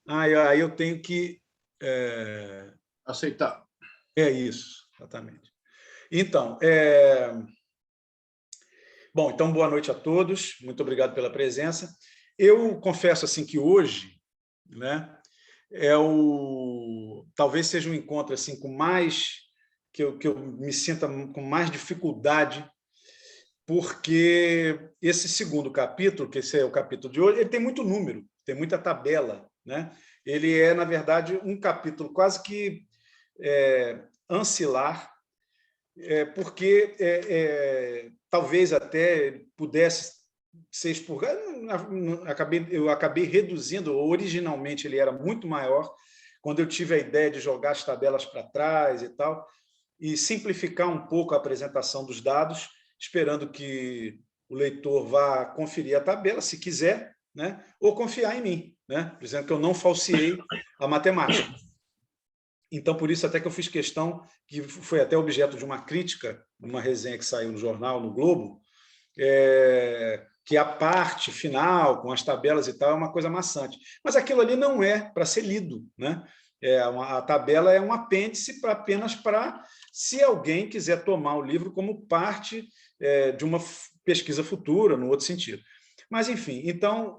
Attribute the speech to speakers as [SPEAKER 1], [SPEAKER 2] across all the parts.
[SPEAKER 1] Aí eu tenho que...
[SPEAKER 2] Aceitar.
[SPEAKER 1] É isso, exatamente. Então, bom, então, boa noite a todos, muito obrigado pela presença. Eu confesso assim que hoje, né, talvez seja um encontro assim com mais que eu me sinta com mais dificuldade, porque esse segundo capítulo, que esse é o capítulo de hoje, ele tem muito número, tem muita tabela, né? Ele é, na verdade, um capítulo quase que ancilar, porque talvez até pudesse ser expurgado. Eu acabei reduzindo, originalmente ele era muito maior, quando eu tive a ideia de jogar as tabelas para trás e tal, e simplificar um pouco a apresentação dos dados, esperando que o leitor vá conferir a tabela, se quiser, né? Ou confiar em mim, né? Dizendo que eu não falseei a matemática. Então, por isso até que eu fiz questão, que foi até objeto de uma crítica, numa resenha que saiu no jornal, no Globo, que a parte final, com as tabelas e tal, é uma coisa maçante. Mas aquilo ali não é para ser lido, né? A tabela é um apêndice apenas para, se alguém quiser tomar o livro como parte de uma pesquisa futura, no outro sentido. Mas, enfim, então...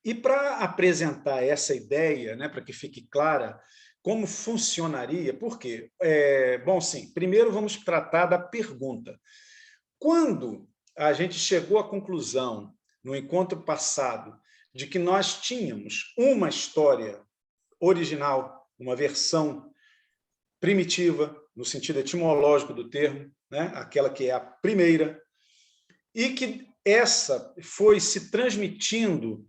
[SPEAKER 1] E para apresentar essa ideia, né, para que fique clara como funcionaria, por quê? Bom, sim, primeiro vamos tratar da pergunta. Quando a gente chegou à conclusão, no encontro passado, de que nós tínhamos uma história original, uma versão primitiva, no sentido etimológico do termo, né, aquela que é a primeira, e que essa foi se transmitindo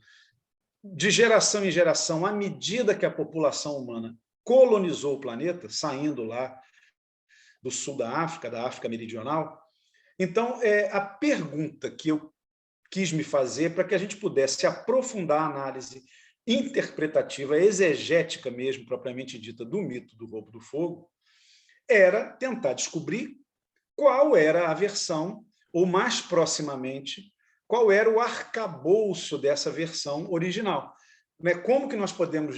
[SPEAKER 1] de geração em geração, à medida que a população humana colonizou o planeta, saindo lá do sul da África Meridional. Então, a pergunta que eu quis me fazer, para que a gente pudesse aprofundar a análise interpretativa, exegética mesmo, propriamente dita, do mito do roubo do fogo, era tentar descobrir qual era a versão, ou mais proximamente, qual era o arcabouço dessa versão original. Como que nós podemos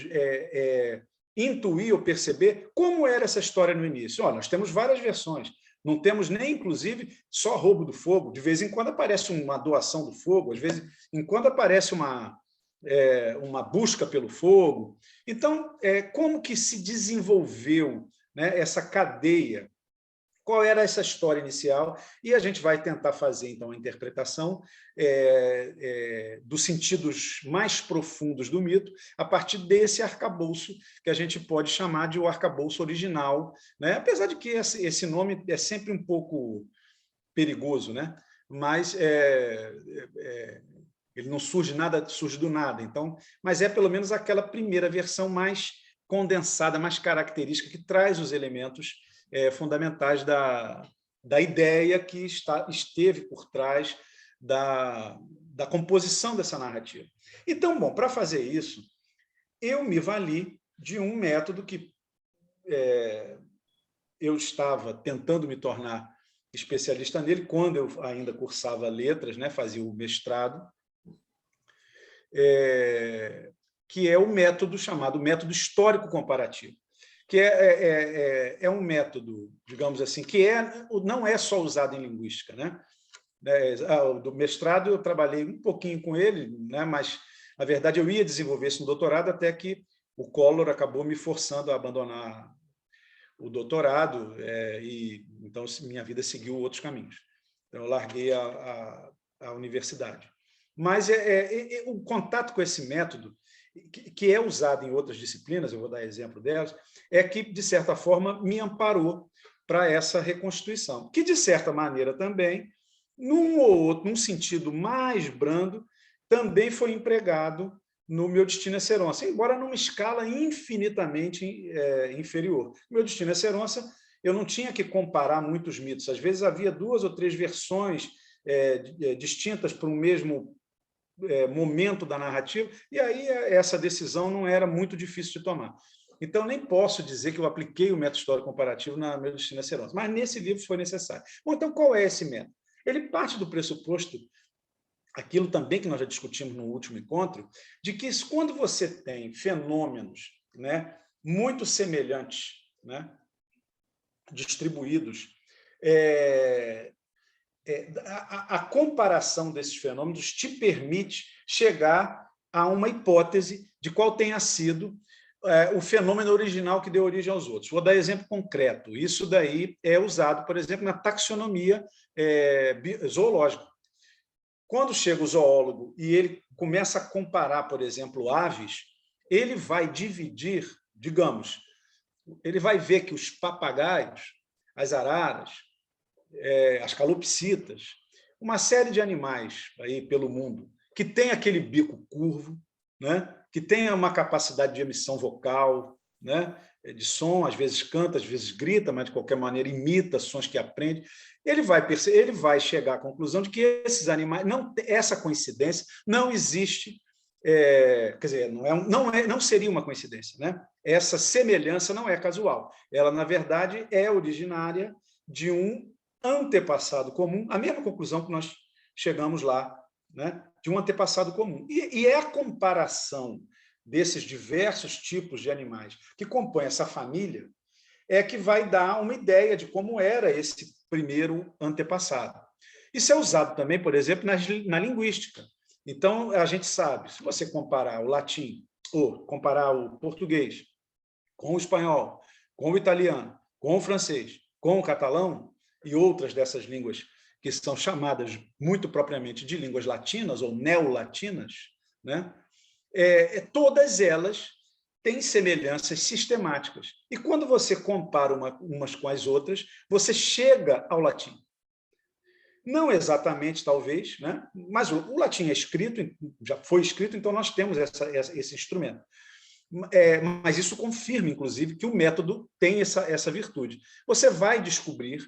[SPEAKER 1] intuir ou perceber como era essa história no início? Olha, nós temos várias versões, não temos nem, inclusive, só roubo do fogo. De vez em quando aparece uma doação do fogo, às vezes em quando aparece uma busca pelo fogo. Então, como que se desenvolveu, né, essa cadeia? Qual era essa história inicial? E a gente vai tentar fazer, então, a interpretação dos sentidos mais profundos do mito a partir desse arcabouço que a gente pode chamar de o arcabouço original, né? Apesar de que esse nome é sempre um pouco perigoso, né? Mas ele não surge do nada. Então, mas é pelo menos aquela primeira versão mais condensada, mais característica, que traz os elementos fundamentais da ideia que esteve por trás da composição dessa narrativa. Então, bom, para fazer isso, eu me vali de um método que eu estava tentando me tornar especialista nele quando eu ainda cursava letras, né, fazia o mestrado, que é o método chamado método histórico comparativo, que é um método, digamos assim, que não é só usado em linguística, né? Do mestrado eu trabalhei um pouquinho com ele, né? Mas, na verdade, eu ia desenvolver isso no doutorado até que o Collor acabou me forçando a abandonar o doutorado, e então minha vida seguiu outros caminhos. Então, eu larguei a universidade. Mas o contato com esse método, que é usado em outras disciplinas, eu vou dar exemplo delas, que, de certa forma, me amparou para essa reconstituição, que, de certa maneira, também, num ou outro, num sentido mais brando, também foi empregado no Meu Destino é Ser Onça, embora numa escala infinitamente inferior. Meu Destino é Ser Onça, eu não tinha que comparar muitos mitos, às vezes havia 2 ou 3 versões distintas para um mesmo momento da narrativa, e aí essa decisão não era muito difícil de tomar. Então, nem posso dizer que eu apliquei o método histórico comparativo na Meu Destino é Ser Onça, mas nesse livro foi necessário. Bom, então, qual é esse método? Ele parte do pressuposto aquilo também que nós já discutimos no último encontro, de que quando você tem fenômenos, né, muito semelhantes, né, distribuídos, é, a comparação desses fenômenos te permite chegar a uma hipótese de qual tenha sido o fenômeno original que deu origem aos outros. Vou dar exemplo concreto. Isso daí é usado, por exemplo, na taxonomia zoológica. Quando chega o zoólogo e ele começa a comparar, por exemplo, aves, ele vai dividir, digamos, ele vai ver que os papagaios, as araras, as calopsitas, uma série de animais aí pelo mundo que tem aquele bico curvo, né? Que tem uma capacidade de emissão vocal, né? De som, às vezes canta, às vezes grita, mas de qualquer maneira imita sons que aprende. Ele vai chegar à conclusão de que esses animais, essa coincidência não existe, quer dizer, não seria uma coincidência, né? Essa semelhança não é casual. Ela, na verdade, é originária de um antepassado comum, a mesma conclusão que nós chegamos lá, né? De um antepassado comum. E é a comparação desses diversos tipos de animais que compõem essa família é que vai dar uma ideia de como era esse primeiro antepassado. Isso é usado também, por exemplo, na linguística. Então, a gente sabe, se você comparar o latim, ou comparar o português com o espanhol, com o italiano, com o francês, com o catalão e outras dessas línguas que são chamadas muito propriamente de línguas latinas ou neolatinas, né? Todas elas têm semelhanças sistemáticas. E quando você compara umas com as outras, você chega ao latim. Não exatamente, talvez, né? Mas o latim é escrito, já foi escrito, então nós temos esse instrumento. Mas isso confirma, inclusive, que o método tem essa virtude. Você vai descobrir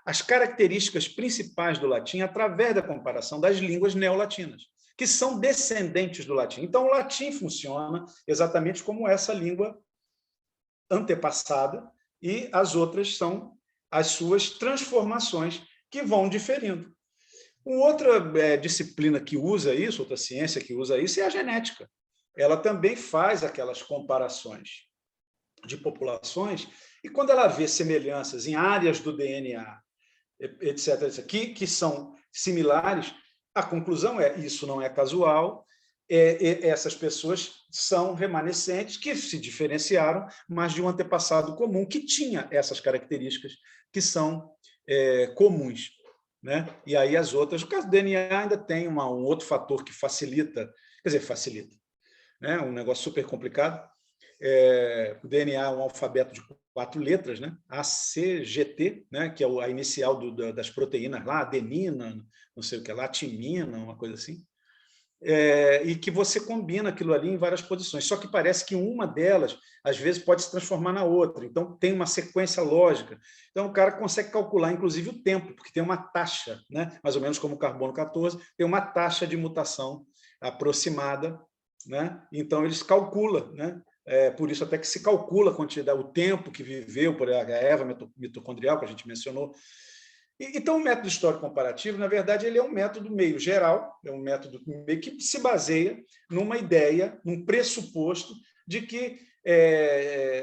[SPEAKER 1] as características principais do latim através da comparação das línguas neolatinas, que são descendentes do latim. Então, o latim funciona exatamente como essa língua antepassada e as outras são as suas transformações que vão diferindo. Uma outra disciplina que usa isso, outra ciência que usa isso, é a genética. Ela também faz aquelas comparações de populações e quando ela vê semelhanças em áreas do DNA, etc., que são similares, a conclusão é isso não é casual, essas pessoas são remanescentes que se diferenciaram, mas de um antepassado comum que tinha essas características que são comuns. Né? E aí as outras, no caso do DNA ainda tem um outro fator que facilita, quer dizer, facilita, né? Um negócio super complicado. O DNA é um alfabeto de 4 letras, né? ACGT, né? Que é a inicial das proteínas lá, adenina, não sei o que lá, timina, uma coisa assim. E que você combina aquilo ali em várias posições. Só que parece que uma delas, às vezes, pode se transformar na outra. Então, tem uma sequência lógica. Então, o cara consegue calcular, inclusive, o tempo, porque tem uma taxa, né? Mais ou menos como o carbono 14, tem uma taxa de mutação aproximada, né? Então, eles calculam, né? Por isso até que se calcula a quantidade, o tempo que viveu por a erva mitocondrial, que a gente mencionou. Então, o método histórico comparativo, na verdade, ele é um método meio geral, é um método meio que se baseia numa ideia, num pressuposto de que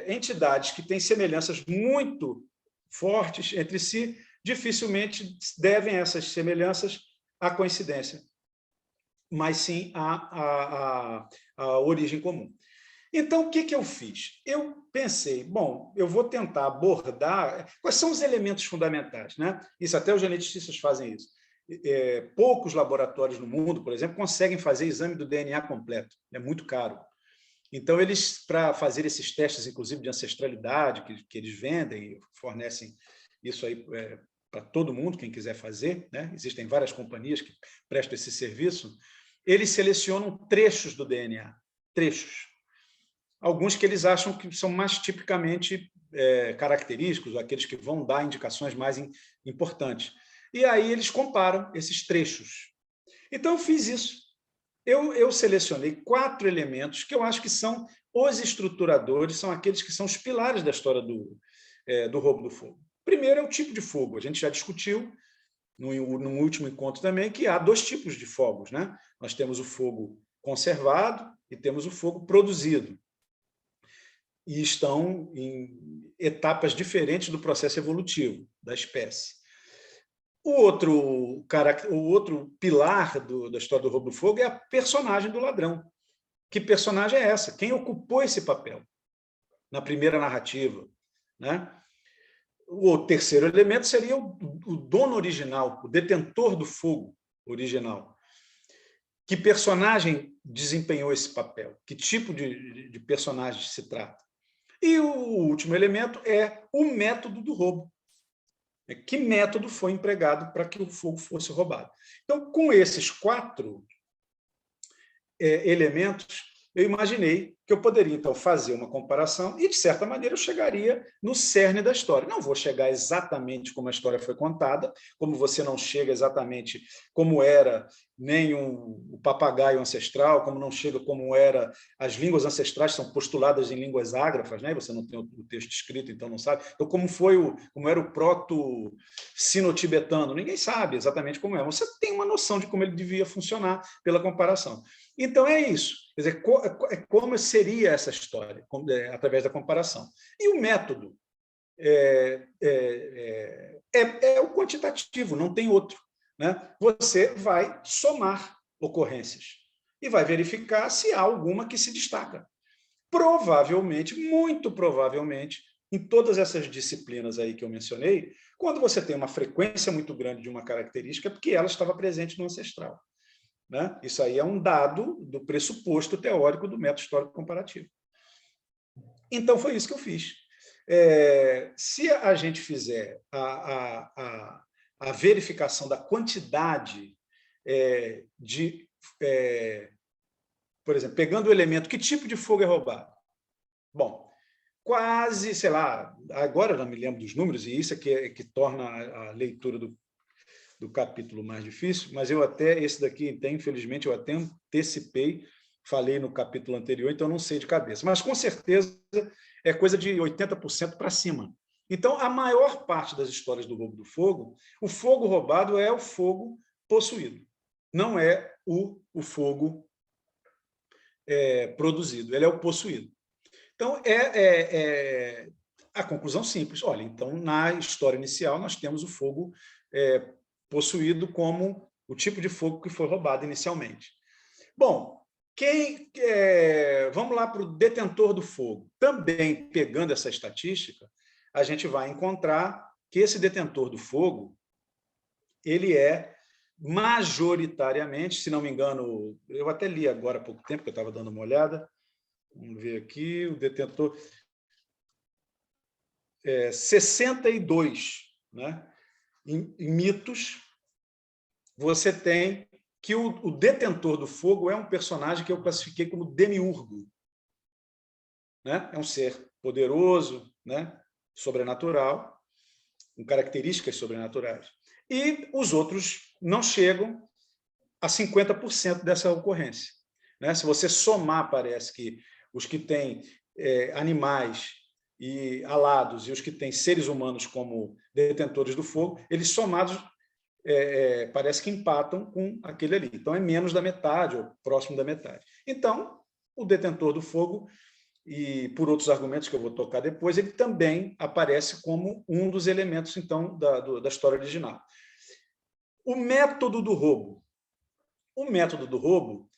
[SPEAKER 1] entidades que têm semelhanças muito fortes entre si dificilmente devem essas semelhanças à coincidência, mas sim à origem comum. Então, o que eu fiz? Eu pensei, bom, eu vou tentar abordar quais são os elementos fundamentais, né? Isso até os geneticistas fazem isso. Poucos laboratórios no mundo, por exemplo, conseguem fazer exame do DNA completo. É muito caro. Então, eles, para fazer esses testes, inclusive de ancestralidade, que eles vendem e fornecem isso aí para todo mundo, quem quiser fazer, né? Existem várias companhias que prestam esse serviço, eles selecionam trechos do DNA, trechos. Alguns que eles acham que são mais tipicamente característicos, aqueles que vão dar indicações mais importantes. E aí eles comparam esses trechos. Então, eu fiz isso. Eu selecionei 4 elementos que eu acho que são os estruturadores, são aqueles que são os pilares da história do roubo do fogo. Primeiro é o tipo de fogo. A gente já discutiu no último encontro também, que há dois tipos de fogos, né? Nós temos o fogo conservado e temos o fogo produzido. E estão em etapas diferentes do processo evolutivo da espécie. O outro pilar da história do roubo do fogo é a personagem do ladrão. Que personagem é essa? Quem ocupou esse papel na primeira narrativa, né? O terceiro elemento seria o dono original, o detentor do fogo original. Que personagem desempenhou esse papel? Que tipo de personagem se trata? E o último elemento é o método do roubo. Que método foi empregado para que o fogo fosse roubado? Então, com esses 4 elementos, eu imaginei que eu poderia, então, fazer uma comparação e, de certa maneira, eu chegaria no cerne da história. Não vou chegar exatamente como a história foi contada, como você não chega exatamente como era nem o papagaio ancestral, como não chega como era as línguas ancestrais, são postuladas em línguas ágrafas, né? Você não tem o texto escrito, então não sabe. Então, como era o proto-sino-tibetano, ninguém sabe exatamente como é. Você tem uma noção de como ele devia funcionar pela comparação. Então, é isso. Quer dizer, como seria essa história, através da comparação. E o método é o quantitativo, não tem outro, né? Você vai somar ocorrências e vai verificar se há alguma que se destaca. Provavelmente, muito provavelmente, em todas essas disciplinas aí que eu mencionei, quando você tem uma frequência muito grande de uma característica, é porque ela estava presente no ancestral. Né? Isso aí é um dado do pressuposto teórico do método histórico comparativo. Então, foi isso que eu fiz. Se a gente fizer a verificação da quantidade por exemplo, pegando o elemento, que tipo de fogo é roubado? Bom, quase, sei lá, agora eu não me lembro dos números, e isso é que torna a leitura do capítulo mais difícil, mas esse daqui, infelizmente, eu até antecipei, falei no capítulo anterior, então não sei de cabeça, mas com certeza é coisa de 80% para cima. Então, a maior parte das histórias do roubo do fogo, o fogo roubado é o fogo possuído, não é o fogo produzido, ele é o possuído. Então, a conclusão simples. Olha, então, na história inicial, nós temos o fogo possuído como o tipo de fogo que foi roubado inicialmente. Bom, vamos lá para o detentor do fogo. Também, pegando essa estatística, a gente vai encontrar que esse detentor do fogo, ele é majoritariamente, se não me engano, eu até li agora há pouco tempo, que eu estava dando uma olhada, vamos ver aqui, o detentor... 62, né? Em mitos, você tem que o detentor do fogo é um personagem que eu classifiquei como demiurgo. Né? É um ser poderoso, né? Sobrenatural, com características sobrenaturais. E os outros não chegam a 50% dessa ocorrência. Né? Se você somar, parece que os que têm animais e alados e os que têm seres humanos como detentores do fogo, eles somados parece que empatam com aquele ali. Então, é menos da metade, ou próximo da metade. Então, o detentor do fogo, e por outros argumentos que eu vou tocar depois, ele também aparece como um dos elementos, então, da história original. O método do roubo. O método do roubo,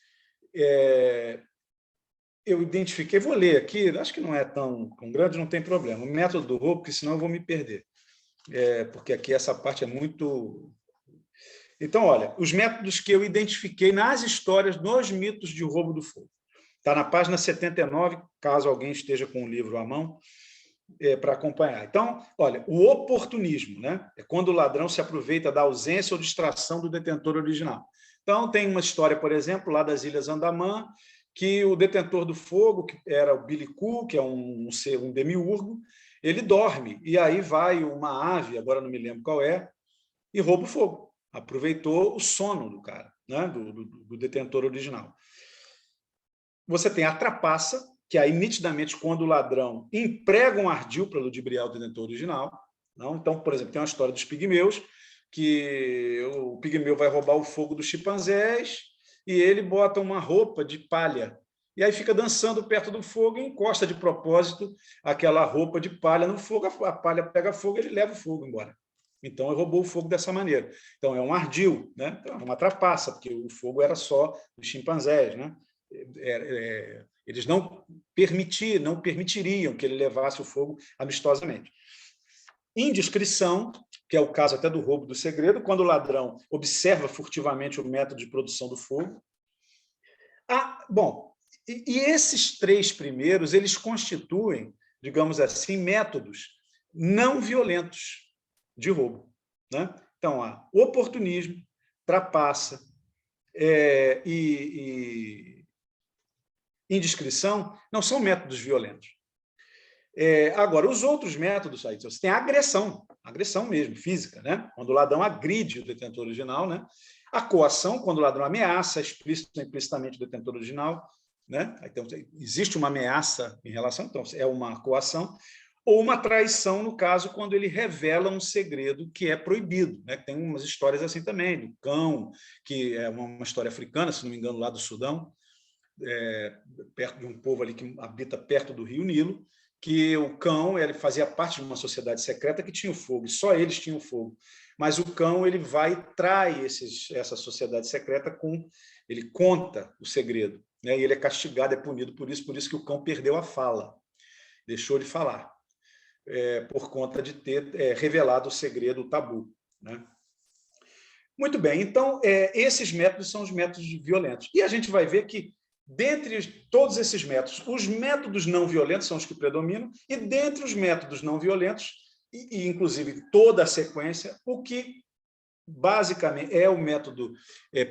[SPEAKER 1] eu identifiquei, vou ler aqui, acho que não é tão grande, não tem problema. O método do roubo, porque senão eu vou me perder. Porque aqui essa parte é muito... Então, olha, os métodos que eu identifiquei nas histórias, nos mitos de roubo do fogo. Está na página 79, caso alguém esteja com o livro à mão, para acompanhar. Então, olha, o oportunismo, né? É quando o ladrão se aproveita da ausência ou distração do detentor original. Então, tem uma história, por exemplo, lá das Ilhas Andamã, que o detentor do fogo, que era o Bilicu, que é um demiurgo, ele dorme, e aí vai uma ave, agora não me lembro qual é, e rouba o fogo. Aproveitou o sono do cara, né? do detentor original. Você tem a trapaça, que aí, nitidamente, quando o ladrão emprega um ardil para ludibriar o detentor original. Não? Então, por exemplo, tem uma história dos pigmeus, que o pigmeu vai roubar o fogo dos chimpanzés e ele bota uma roupa de palha. E aí fica dançando perto do fogo e encosta de propósito aquela roupa de palha no fogo, a palha pega fogo e ele leva o fogo embora. Então, ele roubou o fogo dessa maneira. Então, é um ardil, né? Então, é uma trapaça, porque o fogo era só dos chimpanzés, né? Eles não permitiriam que ele levasse o fogo amistosamente. Indiscrição, que é o caso até do roubo do segredo, quando o ladrão observa furtivamente o método de produção do fogo. Bom, e esses três primeiros, eles constituem, digamos assim, métodos não violentos de roubo, né? Então, há oportunismo, trapaça e indiscrição não são métodos violentos. Agora, os outros métodos, aí, você tem a agressão mesmo, física, né? Quando o ladrão agride o detentor original, né? A coação, quando o ladrão ameaça explícita ou implicitamente o detentor original, né? Então, existe uma ameaça em relação, então é uma coação, ou uma traição, no caso, quando ele revela um segredo que é proibido, né? Tem umas histórias assim também, do cão, que é uma história africana, se não me engano, lá do Sudão, perto de um povo ali que habita perto do rio Nilo, que o cão ele fazia parte de uma sociedade secreta que tinha o fogo, e só eles tinham fogo. Mas o cão ele vai e trai essa sociedade secreta ele conta o segredo, né? E ele é castigado, é punido por isso que o cão perdeu a fala, deixou de falar, por conta de ter revelado o segredo, o tabu, né? Muito bem, então, esses métodos são os métodos violentos. E a gente vai ver que, dentre todos esses métodos, os métodos não violentos são os que predominam, e dentre os métodos não violentos, e inclusive toda a sequência, o que basicamente é o método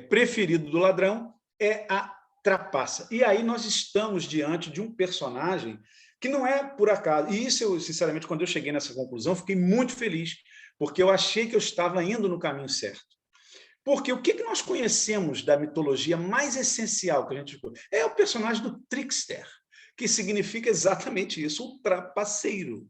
[SPEAKER 1] preferido do ladrão é a trapaça. E aí nós estamos diante de um personagem que não é por acaso. E isso, eu, sinceramente, quando eu cheguei nessa conclusão, fiquei muito feliz, porque eu achei que eu estava indo no caminho certo. Porque o que nós conhecemos da mitologia mais essencial que a gente é o personagem do trickster, que significa exatamente isso, o trapaceiro,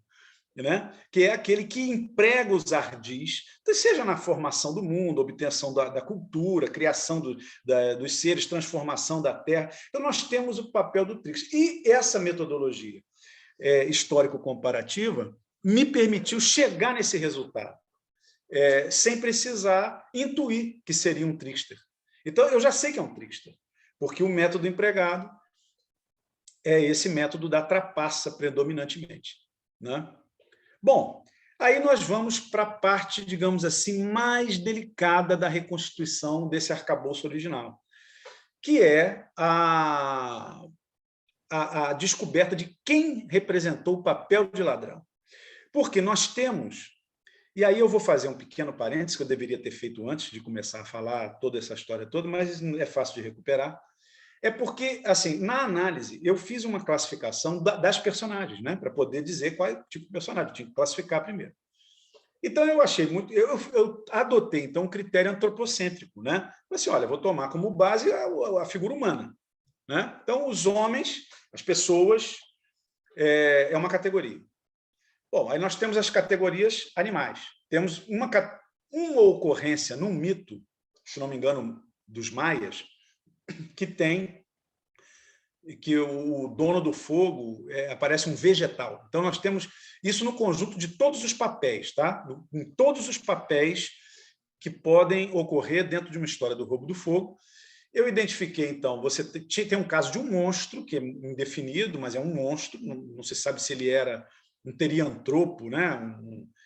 [SPEAKER 1] né? Que é aquele que emprega os ardis, seja na formação do mundo, obtenção da cultura, criação dos seres, transformação da terra. Então, nós temos o papel do trickster. E essa metodologia histórico-comparativa me permitiu chegar nesse resultado, sem precisar intuir que seria um trickster. Então, eu já sei que é um trickster, porque o método empregado é esse método da trapaça predominantemente, né? Bom, aí nós vamos para a parte, digamos assim, mais delicada da reconstituição desse arcabouço original, que é a descoberta de quem representou o papel de ladrão. Porque nós temos, e aí eu vou fazer um pequeno parênteses, que eu deveria ter feito antes de começar a falar toda essa história toda, mas é fácil de recuperar. É porque, assim, na análise, eu fiz uma classificação das personagens, né, para poder dizer qual é o tipo de personagem, eu tinha que classificar primeiro. Então, eu achei muito. Eu adotei, então, um critério antropocêntrico, né? Assim, olha, vou tomar como base a figura humana, né? Então, os homens, as pessoas, é uma categoria. Bom, aí nós temos as categorias animais. Temos uma ocorrência num mito, se não me engano, dos maias, que o dono do fogo aparece um vegetal. Então, nós temos isso no conjunto de todos os papéis, tá? Em todos os papéis que podem ocorrer dentro de uma história do roubo do fogo. Eu identifiquei, então, você tem um caso de um monstro, que é indefinido, mas é um monstro, não se sabe se ele era um teriantropo, né?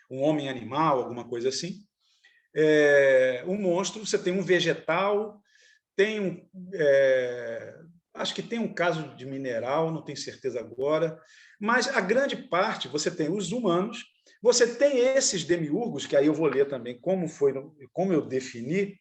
[SPEAKER 1] um homem-animal, alguma coisa assim. Um monstro, você tem um vegetal, tem acho que tem um caso de mineral, não tenho certeza agora, mas a grande parte, você tem os humanos, você tem esses demiurgos, que aí eu vou ler também como eu defini,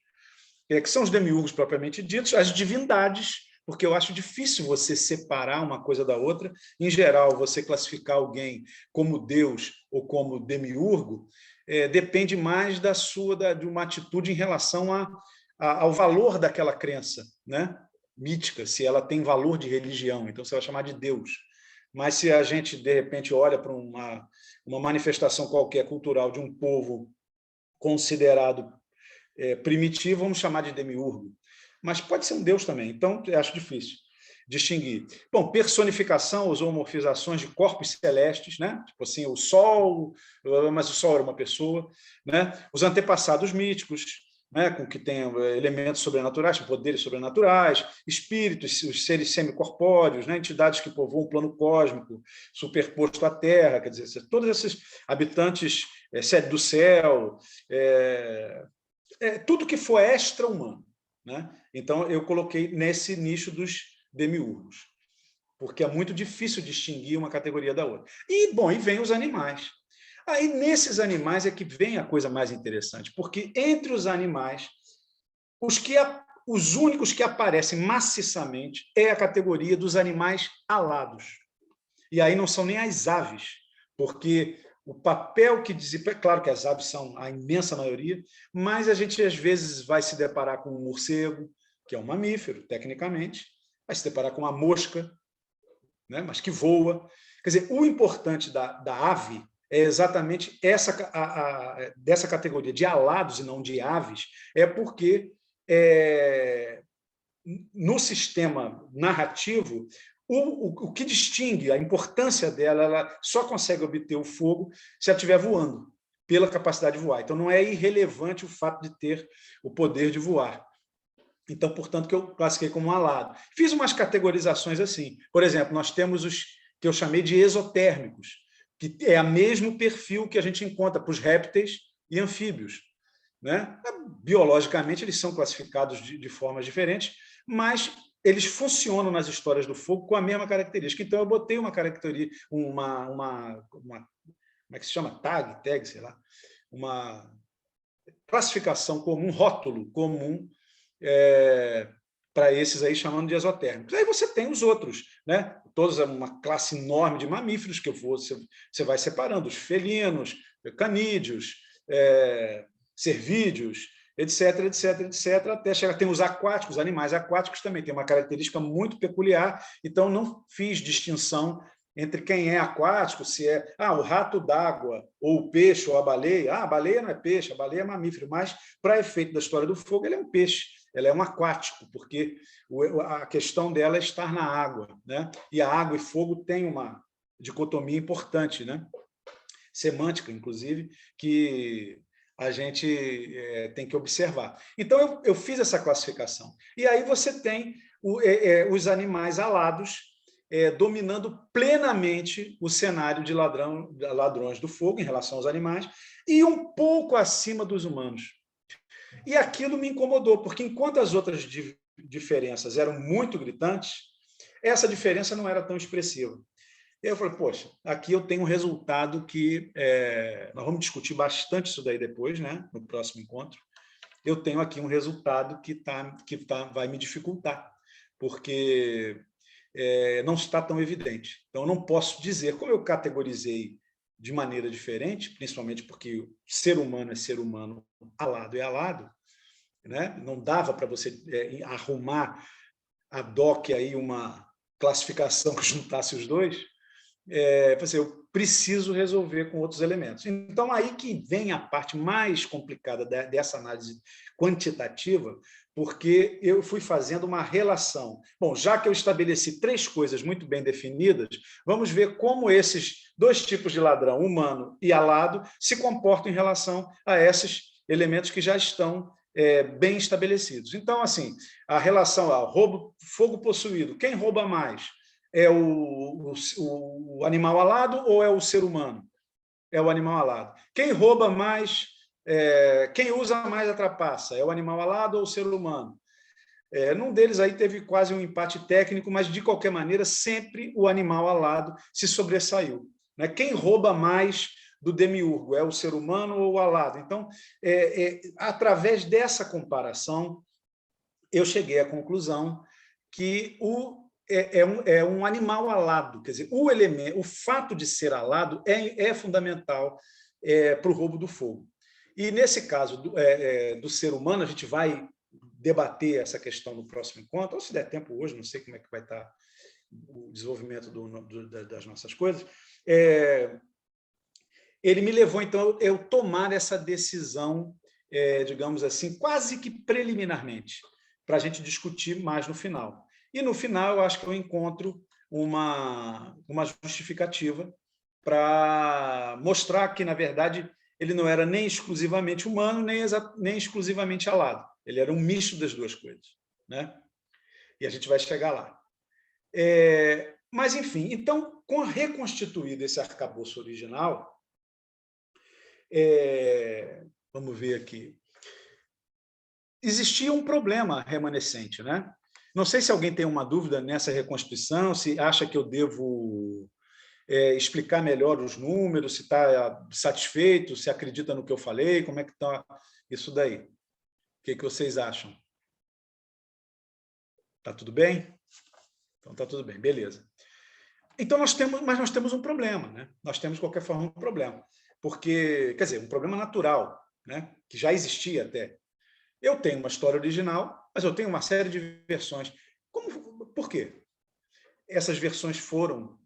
[SPEAKER 1] que são os demiurgos propriamente ditos, as divindades, porque eu acho difícil você separar uma coisa da outra. Em geral, você classificar alguém como Deus ou como demiurgo depende mais de uma atitude em relação ao valor daquela crença, né? Mítica, se ela tem valor de religião, então você vai chamar de Deus. Mas se a gente, de repente, olha para uma manifestação qualquer cultural de um povo considerado primitivo, vamos chamar de demiurgo. Mas pode ser um deus também, então eu acho difícil distinguir. Bom, personificação, ou zoomorfizações de corpos celestes, né? Tipo assim, o Sol, mas o Sol era uma pessoa, né? Os antepassados míticos, né? Com que tem elementos sobrenaturais, poderes sobrenaturais, espíritos, os seres semicorpóreos, né? Entidades que povoam o plano cósmico, superposto à Terra, quer dizer, todos esses habitantes do céu, tudo que for extra-humano, né? Então, eu coloquei nesse nicho dos demiurgos, porque é muito difícil distinguir uma categoria da outra. E, bom, e vem os animais. Aí, nesses animais é que vem a coisa mais interessante, porque entre os animais, os únicos que aparecem maciçamente é a categoria dos animais alados. E aí não são nem as aves, porque o papel que desempenha, claro que as aves são a imensa maioria, mas a gente às vezes vai se deparar com um morcego, que é um mamífero, tecnicamente, vai se deparar com uma mosca, né, mas que voa. Quer dizer, o importante da ave é exatamente dessa categoria de alados e não de aves, é porque no sistema narrativo, o que distingue a importância dela, ela só consegue obter o fogo se ela estiver voando, pela capacidade de voar. Então, não é irrelevante o fato de ter o poder de voar. Então, portanto, que eu classifiquei como um alado. Fiz umas categorizações assim. Por exemplo, nós temos os que eu chamei de exotérmicos, que é o mesmo perfil que a gente encontra para os répteis e anfíbios, né? Biologicamente, eles são classificados de formas diferentes, mas eles funcionam nas histórias do fogo com a mesma característica. Então, eu botei uma característica, como é que se chama? Tag, sei lá, uma classificação comum, um rótulo comum, para esses aí, chamando de exotérmicos. Aí você tem os outros, né? Todos uma classe enorme de mamíferos que você vai separando, os felinos, canídeos, cervídeos, etc, etc, etc, até chegar. Tem os aquáticos, animais aquáticos também tem uma característica muito peculiar, então não fiz distinção entre quem é aquático, se é o rato d'água, ou o peixe, ou a baleia. A baleia não é peixe, a baleia é mamífero, mas, para efeito da história do fogo, ele é um peixe, ela é um aquático, porque a questão dela é estar na água, né? E a água e fogo tem uma dicotomia importante, né? Semântica, inclusive, que a gente tem que observar. Então, eu fiz essa classificação. E aí você tem os animais alados dominando plenamente o cenário de ladrões do fogo em relação aos animais e um pouco acima dos humanos. E aquilo me incomodou, porque enquanto as outras diferenças eram muito gritantes, essa diferença não era tão expressiva. Eu falei, poxa, aqui eu tenho um resultado que nós vamos discutir bastante isso daí depois, né, no próximo encontro. Eu tenho aqui um resultado que vai me dificultar, porque não está tão evidente. Então, eu não posso dizer, como eu categorizei de maneira diferente, principalmente porque ser humano é ser humano, alado é alado, né? Não dava para você arrumar ad hoc aí uma classificação que juntasse os dois. Eu preciso resolver com outros elementos. Então, aí que vem a parte mais complicada dessa análise quantitativa, porque eu fui fazendo uma relação. Bom, já que eu estabeleci 3 coisas muito bem definidas, vamos ver como esses 2 tipos de ladrão, humano e alado, se comportam em relação a esses elementos que já estão bem estabelecidos. Então, assim, a relação ao roubo, fogo possuído, quem rouba mais? É o animal alado ou é o ser humano? É o animal alado. Quem rouba mais, quem usa mais a trapaça? É o animal alado ou o ser humano? Num deles aí teve quase um empate técnico, mas de qualquer maneira sempre o animal alado se sobressaiu, né? Quem rouba mais do demiurgo? É o ser humano ou o alado? Então, através dessa comparação, eu cheguei à conclusão que é um animal alado, quer dizer, o fato de ser alado é fundamental para o roubo do fogo. E nesse caso do ser humano, a gente vai debater essa questão no próximo encontro, ou se der tempo hoje, não sei como é que vai estar o desenvolvimento das nossas coisas. ele me levou, então, eu tomar essa decisão, digamos assim, quase que preliminarmente, para a gente discutir mais no final. E no final, eu acho que eu encontro uma justificativa para mostrar que, na verdade, ele não era nem exclusivamente humano, nem exclusivamente alado. Ele era um misto das duas coisas, né? E a gente vai chegar lá. Mas, enfim, então, reconstituído esse arcabouço original, vamos ver aqui, existia um problema remanescente, né? Não sei se alguém tem uma dúvida nessa reconstituição, se acha que eu devo explicar melhor os números, se está satisfeito, se acredita no que eu falei, como é que está isso daí? O que vocês acham? Está tudo bem? Então está tudo bem, beleza. Então nós temos um problema, né? Nós temos, de qualquer forma, um problema. Porque, quer dizer, um problema natural, né? Que já existia até. Eu tenho uma história original, mas eu tenho uma série de versões. Por quê? Essas versões foram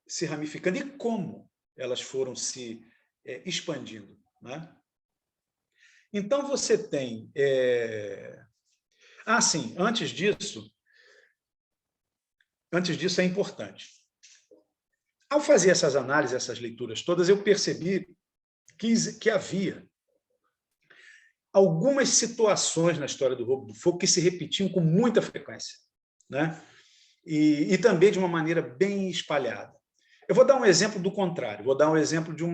[SPEAKER 1] se ramificando e como elas foram se expandindo, né? Então você tem... sim, antes disso é importante. Ao fazer essas análises, essas leituras todas, eu percebi que havia algumas situações na história do roubo do fogo que se repetiam com muita frequência, né? E também de uma maneira bem espalhada. Eu vou dar um exemplo do contrário, vou dar um exemplo de um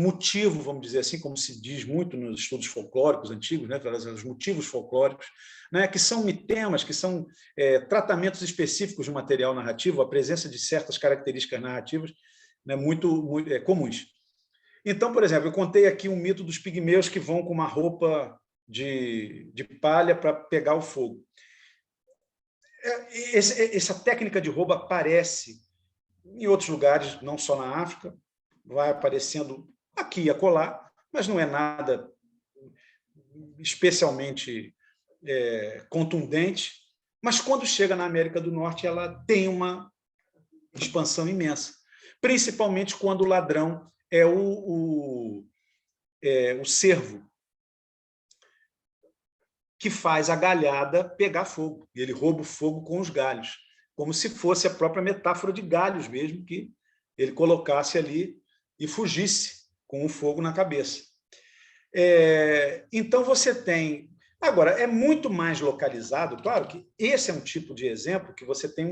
[SPEAKER 1] motivo, vamos dizer assim, como se diz muito nos estudos folclóricos antigos, né, os motivos folclóricos, né, que são mitemas, que são tratamentos específicos do material narrativo, a presença de certas características narrativas, né, muito comuns. Então, por exemplo, eu contei aqui um mito dos pigmeus que vão com uma roupa de palha para pegar o fogo. Essa técnica de roubo aparece em outros lugares, não só na África, vai aparecendo aqui e acolá, mas não é nada especialmente contundente. Mas quando chega na América do Norte, ela tem uma expansão imensa, principalmente quando o ladrão é o cervo, que faz a galhada pegar fogo. E ele rouba o fogo com os galhos, como se fosse a própria metáfora de galhos mesmo, que ele colocasse ali e fugisse com o fogo na cabeça. Então, você tem... Agora, é muito mais localizado, claro que esse é um tipo de exemplo que você tem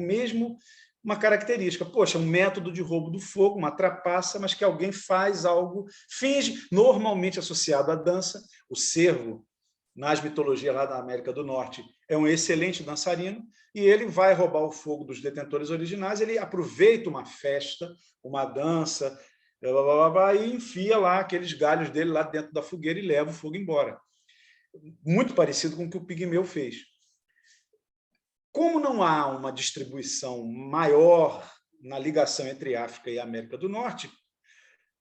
[SPEAKER 1] uma característica. Poxa, um método de roubo do fogo, uma trapaça, mas que alguém faz algo, finge, normalmente associado à dança. O cervo, nas mitologias lá da América do Norte, é um excelente dançarino, e ele vai roubar o fogo dos detentores originais, ele aproveita uma festa, uma dança, e enfia lá aqueles galhos dele lá dentro da fogueira e leva o fogo embora. Muito parecido com o que o pigmeu fez. Como não há uma distribuição maior na ligação entre África e América do Norte,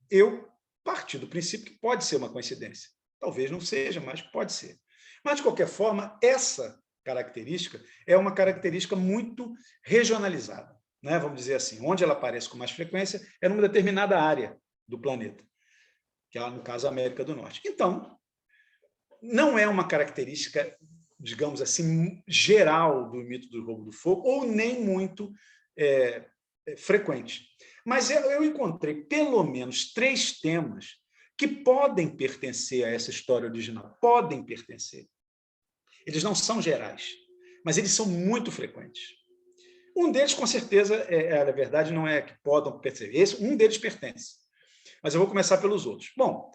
[SPEAKER 1] eu parti do princípio que pode ser uma coincidência. Talvez não seja, mas pode ser. Mas, de qualquer forma, essa característica é uma característica muito regionalizada, né? Vamos dizer assim, onde ela aparece com mais frequência é numa determinada área do planeta, que é, no caso, a América do Norte. Então, não é uma característica, digamos assim, geral do mito do roubo do fogo, ou nem muito frequente. Mas eu encontrei pelo menos 3 temas que podem pertencer a essa história original, podem pertencer. Eles não são gerais, mas eles são muito frequentes. Um deles, com certeza, na verdade, não é que podem pertencer. Um deles pertence. Mas eu vou começar pelos outros. Bom,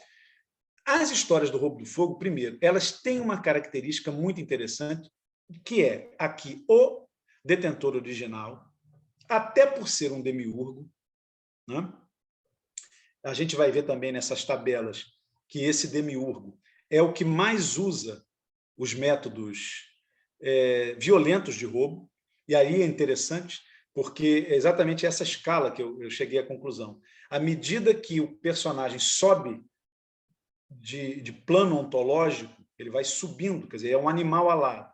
[SPEAKER 1] as histórias do roubo do fogo, primeiro, elas têm uma característica muito interessante, que é aqui o detentor original, até por ser um demiurgo, né? A gente vai ver também nessas tabelas que esse demiurgo é o que mais usa os métodos violentos de roubo, e aí é interessante, porque é exatamente essa escala que eu cheguei à conclusão. À medida que o personagem sobe de plano ontológico, ele vai subindo, quer dizer, é um animal alado,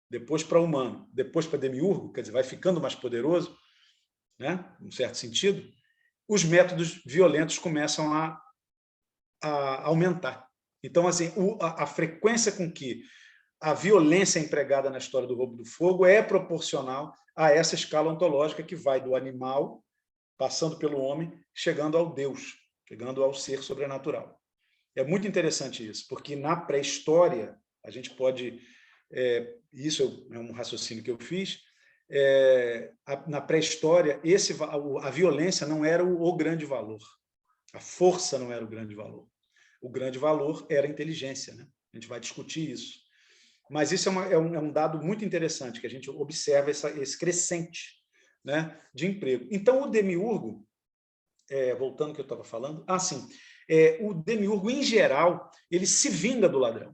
[SPEAKER 1] depois para humano, depois para demiurgo, quer dizer, vai ficando mais poderoso, né, num certo sentido, os métodos violentos começam a aumentar. Então, assim, a frequência com que a violência empregada na história do roubo do fogo é proporcional a essa escala ontológica que vai do animal, passando pelo homem, chegando ao Deus, chegando ao ser sobrenatural. É muito interessante isso, porque na pré-história, a gente pode... isso é um raciocínio que eu fiz, na pré-história, a violência não era o grande valor, a força não era o grande valor. O grande valor era a inteligência, né? A gente vai discutir isso. Mas isso é um dado muito interessante, que a gente observa esse crescente, né, de emprego. Então, o demiurgo, voltando ao que eu estava falando, o demiurgo, em geral, ele se vinga do ladrão.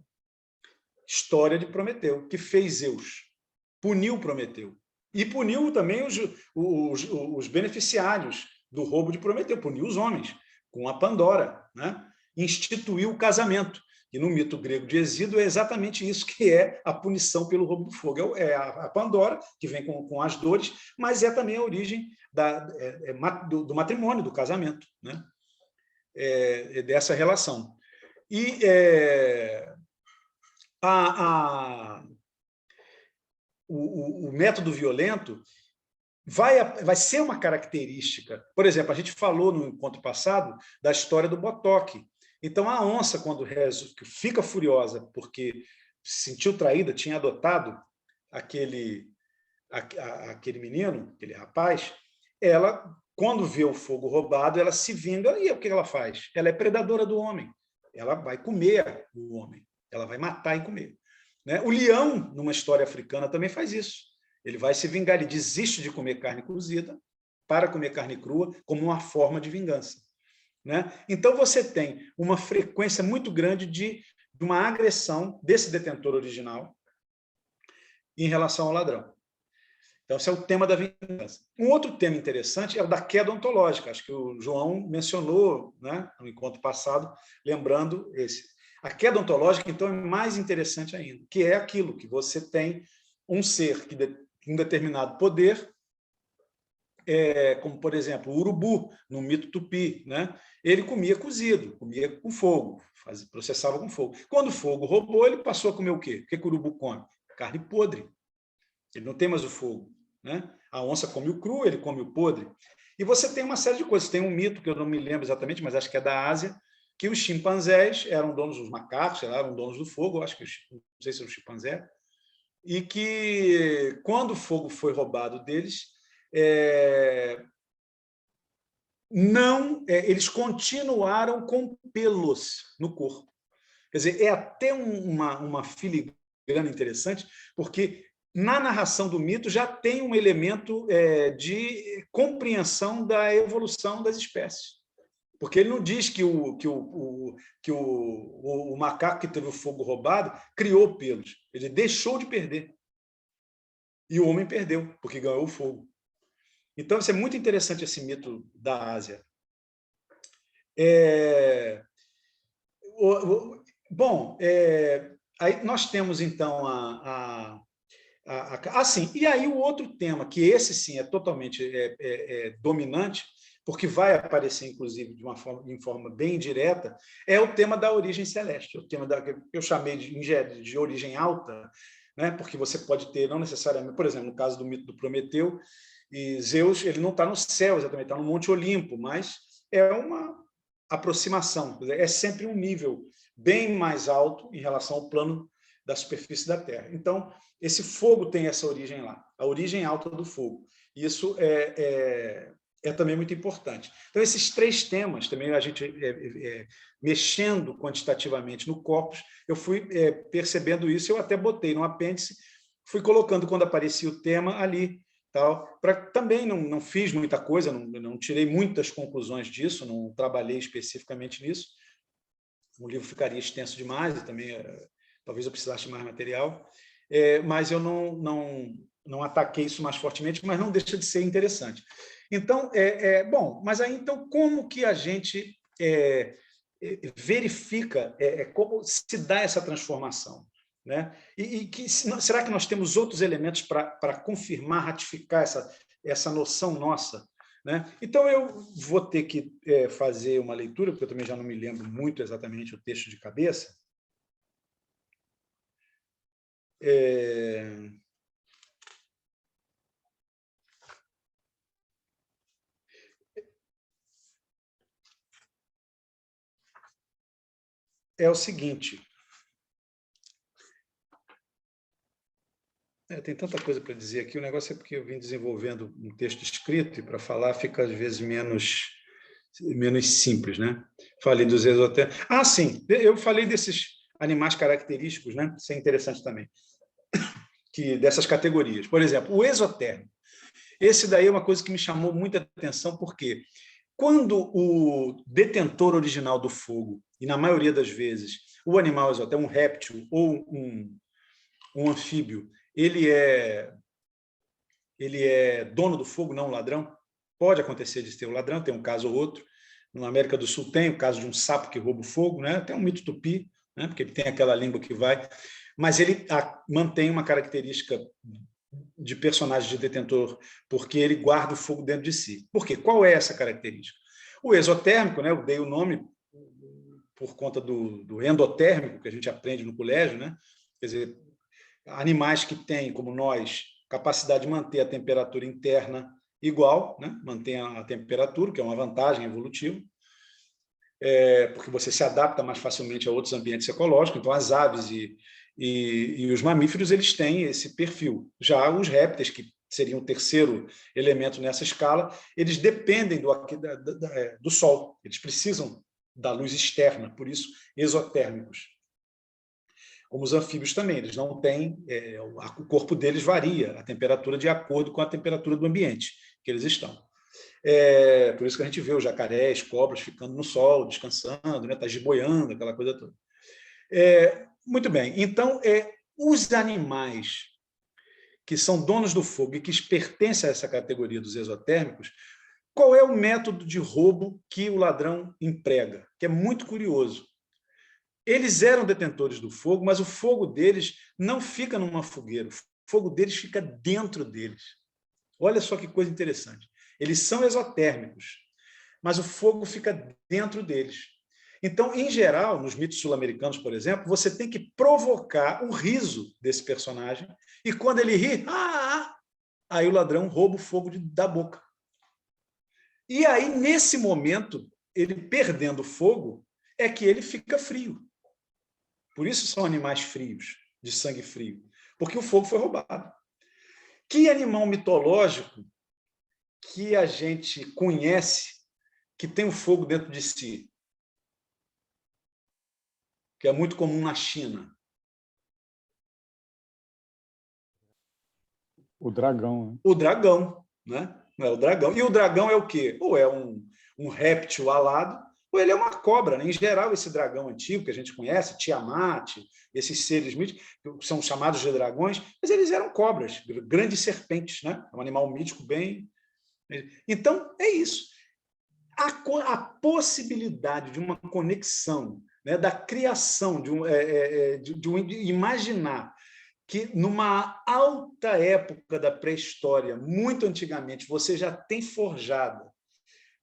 [SPEAKER 1] História de Prometeu, que fez Zeus, puniu Prometeu. E puniu também os beneficiários do roubo de Prometeu, puniu os homens, com a Pandora, né? Instituiu o casamento. E no mito grego de Hesíodo é exatamente isso que é a punição pelo roubo do fogo. É a Pandora, que vem com as dores, mas é também a origem do matrimônio, do casamento, né? Dessa relação. E o método violento vai ser uma característica. Por exemplo, a gente falou no encontro passado da história do Botoque. Então, a onça, quando fica furiosa porque se sentiu traída, tinha adotado aquele menino, aquele rapaz, ela, quando vê o fogo roubado, ela se vinga, e o que ela faz? Ela é predadora do homem. Ela vai comer o homem. Ela vai matar e comer. Né? O leão, numa história africana, também faz isso. Ele vai se vingar, ele desiste de comer carne cozida para comer carne crua como uma forma de vingança. Né? Então, você tem uma frequência muito grande de uma agressão desse detentor original em relação ao ladrão. Então, esse é o tema da vingança. Um outro tema interessante é o da queda ontológica. Acho que o João mencionou, né, no encontro passado, lembrando esse. A queda ontológica, então, é mais interessante ainda, que é aquilo que você tem um ser que tem um determinado poder, como, por exemplo, o urubu, no mito tupi, né? Ele comia cozido, comia com fogo, processava com fogo. Quando o fogo roubou, ele passou a comer o quê? O que o urubu come? Carne podre. Ele não tem mais o fogo. Né? A onça come o cru, ele come o podre. E você tem uma série de coisas. Tem um mito, que eu não me lembro exatamente, mas acho que é da Ásia, que os chimpanzés eram donos dos macacos, sei lá, eram donos do fogo, acho que não sei se era o chimpanzé, e que, quando o fogo foi roubado deles, eles continuaram com pelos no corpo. Quer dizer, é até uma filigrana interessante, porque na narração do mito já tem um elemento de compreensão da evolução das espécies. Porque ele não diz que o macaco que teve o fogo roubado criou pelos. Ele deixou de perder. E o homem perdeu, porque ganhou o fogo. Então, isso é muito interessante, esse mito da Ásia. Bom, aí nós temos, então, e aí o outro tema, que esse sim é totalmente dominante, porque vai aparecer, inclusive, de forma bem direta, é o tema da origem celeste, o tema que eu chamei de origem alta, né? Porque você pode ter, não necessariamente, por exemplo, no caso do mito do Prometeu, e Zeus, ele não está no céu exatamente, está no Monte Olimpo, mas é uma aproximação, é sempre um nível bem mais alto em relação ao plano da superfície da Terra. Então, esse fogo tem essa origem lá, a origem alta do fogo. Isso é também muito importante. Então, esses três temas, também a gente mexendo quantitativamente no corpus, eu fui percebendo isso, eu até botei no apêndice, fui colocando quando aparecia o tema ali, também não fiz muita coisa, não tirei muitas conclusões disso, não trabalhei especificamente nisso. O livro ficaria extenso demais, e também talvez eu precisasse de mais material, mas eu não ataquei isso mais fortemente, mas não deixa de ser interessante. Então, bom, mas aí então como que a gente verifica como se dá essa transformação? Né? Será que nós temos outros elementos para confirmar, ratificar essa noção nossa, né? Então, eu vou ter que fazer uma leitura, porque eu também já não me lembro muito exatamente o texto de cabeça. É o seguinte, tem tanta coisa para dizer aqui, o negócio é porque eu vim desenvolvendo um texto escrito e para falar fica às vezes menos simples, né? Falei dos exotérmicos. Ah, sim, eu falei desses animais característicos, né? Isso é interessante também, dessas categorias. Por exemplo, o exotérmico. Esse daí é uma coisa que me chamou muita atenção, porque quando o detentor original do fogo, e na maioria das vezes o animal exotérmico, um réptil ou um anfíbio, ele é dono do fogo, não um ladrão. Pode acontecer de ter um ladrão, tem um caso ou outro. Na América do Sul tem o caso de um sapo que rouba o fogo, né? Tem um mito tupi, né? Porque ele tem aquela língua que vai, mas ele mantém uma característica de personagem de detentor, porque ele guarda o fogo dentro de si. Por quê? Qual é essa característica? O exotérmico, né? Eu dei o nome por conta do endotérmico, que a gente aprende no colégio, né? Quer dizer, animais que têm, como nós, capacidade de manter a temperatura interna igual, né? Mantém a temperatura, que é uma vantagem evolutiva, porque você se adapta mais facilmente a outros ambientes ecológicos. Então, as aves e os mamíferos, eles têm esse perfil. Já os répteis, que seriam o terceiro elemento nessa escala, eles dependem do Sol, eles precisam da luz externa, por isso, exotérmicos. Como os anfíbios também, eles não têm, o corpo deles varia a temperatura de acordo com a temperatura do ambiente que eles estão. Por isso que a gente vê os jacarés, cobras ficando no sol, descansando, né? Tá giboiando, aquela coisa toda. Muito bem, então, os animais que são donos do fogo e que pertencem a essa categoria dos exotérmicos, qual é o método de roubo que o ladrão emprega? Que é muito curioso. Eles eram detentores do fogo, mas o fogo deles não fica numa fogueira, o fogo deles fica dentro deles. Olha só que coisa interessante. Eles são exotérmicos, mas o fogo fica dentro deles. Então, em geral, nos mitos sul-americanos, por exemplo, você tem que provocar o riso desse personagem, e quando ele ri, aí o ladrão rouba o fogo da boca. E aí, nesse momento, ele perdendo o fogo, é que ele fica frio. Por isso são animais frios, de sangue frio, porque o fogo foi roubado. Que animal mitológico que a gente conhece que tem o fogo dentro de si? Que é muito comum na China.
[SPEAKER 2] O dragão. Né?
[SPEAKER 1] O dragão, né? Não é o dragão. E o dragão é o quê? Ou é um réptil alado, ou ele é uma cobra. Né? Em geral, esse dragão antigo que a gente conhece, Tiamat, esses seres míticos, que são chamados de dragões, mas eles eram cobras, grandes serpentes, né? É um animal mítico bem... Então, é isso. A possibilidade de uma conexão, né, da criação, de imaginar que numa alta época da pré-história, muito antigamente, você já tem forjado,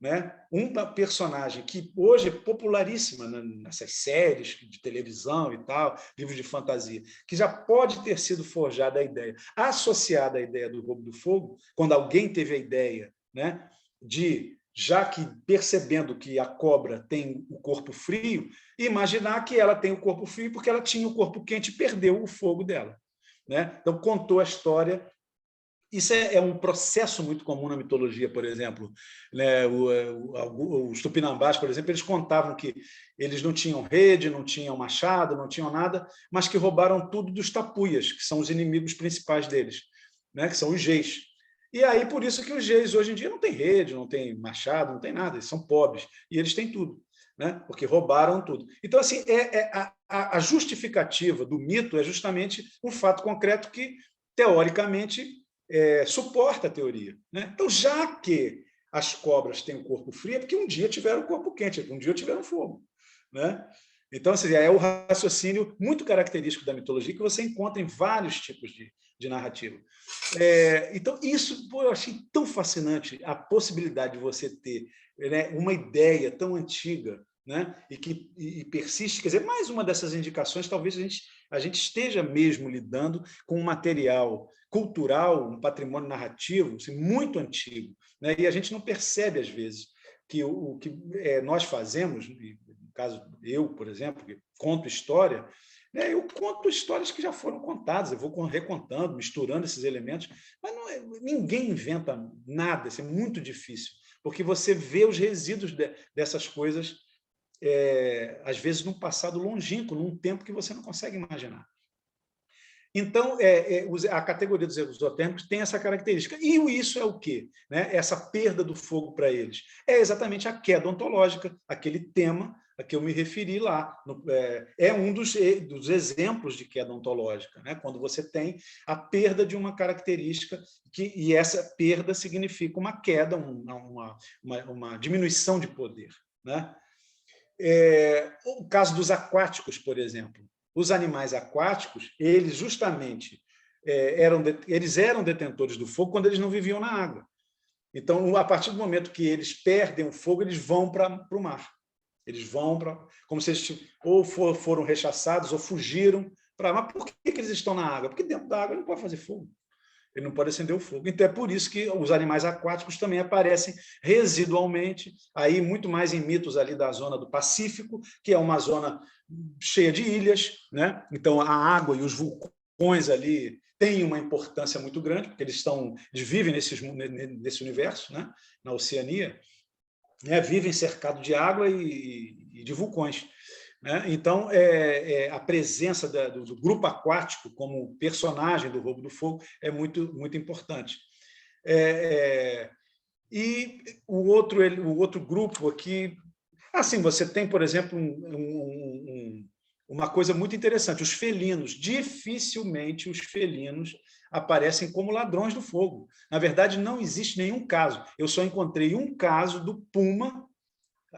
[SPEAKER 1] né, uma personagem que hoje é popularíssima nessas séries de televisão e tal, livros de fantasia, que já pode ter sido forjada a ideia, associada à ideia do roubo do fogo, quando alguém teve a ideia, né, já que percebendo que a cobra tem o corpo frio, imaginar que ela tem o corpo frio porque ela tinha o corpo quente e perdeu o fogo dela. Né? Então, contou a história. Isso é um processo muito comum na mitologia, por exemplo. Né? Os tupinambás, por exemplo, eles contavam que eles não tinham rede, não tinham machado, não tinham nada, mas que roubaram tudo dos tapuias, que são os inimigos principais deles, né? Que são os geis. E aí, por isso que os geis, hoje em dia, não têm rede, não têm machado, não tem nada, eles são pobres, e eles têm tudo. Né? Porque roubaram tudo. Então, assim, a justificativa do mito é justamente um fato concreto que, teoricamente, suporta a teoria. Né? Então, já que as cobras têm o corpo frio, é porque um dia tiveram o corpo quente, um dia tiveram fogo. Né? Então, assim, é o raciocínio muito característico da mitologia que você encontra em vários tipos de de narrativa. Então, isso eu achei tão fascinante, a possibilidade de você ter, né, uma ideia tão antiga, né, e persiste. Quer dizer, mais uma dessas indicações, talvez a gente esteja mesmo lidando com um material cultural, um patrimônio narrativo assim, muito antigo, né, e a gente não percebe, às vezes, que o que nós fazemos, no caso eu, por exemplo, que conto história, né, eu conto histórias que já foram contadas, eu vou recontando, misturando esses elementos, mas ninguém inventa nada, isso é muito difícil, porque você vê os resíduos dessas coisas, às vezes, num passado longínquo, num tempo que você não consegue imaginar. Então, a categoria dos exotérmicos tem essa característica. E isso é o quê? Né? Essa perda do fogo para eles. É exatamente a queda ontológica, aquele tema a que eu me referi lá. É um dos exemplos de queda ontológica, né? Quando você tem a perda de uma característica, e essa perda significa uma queda, uma diminuição de poder. Né? O caso dos aquáticos, por exemplo. Os animais aquáticos, eles justamente eles eram detentores do fogo quando eles não viviam na água. Então, a partir do momento que eles perdem o fogo, eles vão para o mar. Eles vão como se eles ou foram rechaçados ou fugiram para. Mas por que eles estão na água? Porque dentro da água ele não pode fazer fogo. Ele não pode acender o fogo. Então, é por isso que os animais aquáticos também aparecem residualmente, aí muito mais em mitos ali da zona do Pacífico, que é uma zona cheia de ilhas, né? Então, a água e os vulcões ali têm uma importância muito grande, porque eles vivem nesse universo, né? Na Oceania, né? Vivem cercados de água e de vulcões. Né? Então, a presença do grupo aquático como personagem do Roubo do Fogo é muito, muito importante. E o outro grupo aqui... Assim, você tem, por exemplo, uma coisa muito interessante. Os felinos, dificilmente os felinos aparecem como ladrões do fogo. Na verdade, não existe nenhum caso. Eu só encontrei um caso do puma,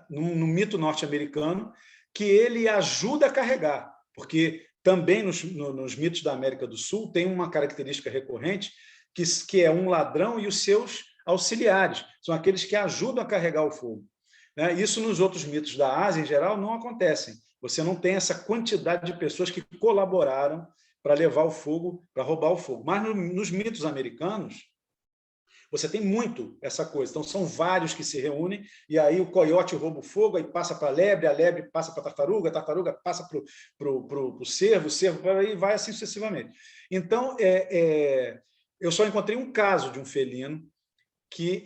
[SPEAKER 1] no mito norte-americano, que ele ajuda a carregar, porque também nos mitos da América do Sul tem uma característica recorrente, que é um ladrão e os seus auxiliares, são aqueles que ajudam a carregar o fogo. Né? Isso nos outros mitos da Ásia, em geral, não acontece. Você não tem essa quantidade de pessoas que colaboraram para levar o fogo, para roubar o fogo. Mas nos mitos americanos, você tem muito essa coisa. Então, são vários que se reúnem, e aí o coiote rouba o fogo, aí passa para a lebre passa para a tartaruga passa para o cervo, aí vai assim sucessivamente. Então, eu só encontrei um caso de um felino que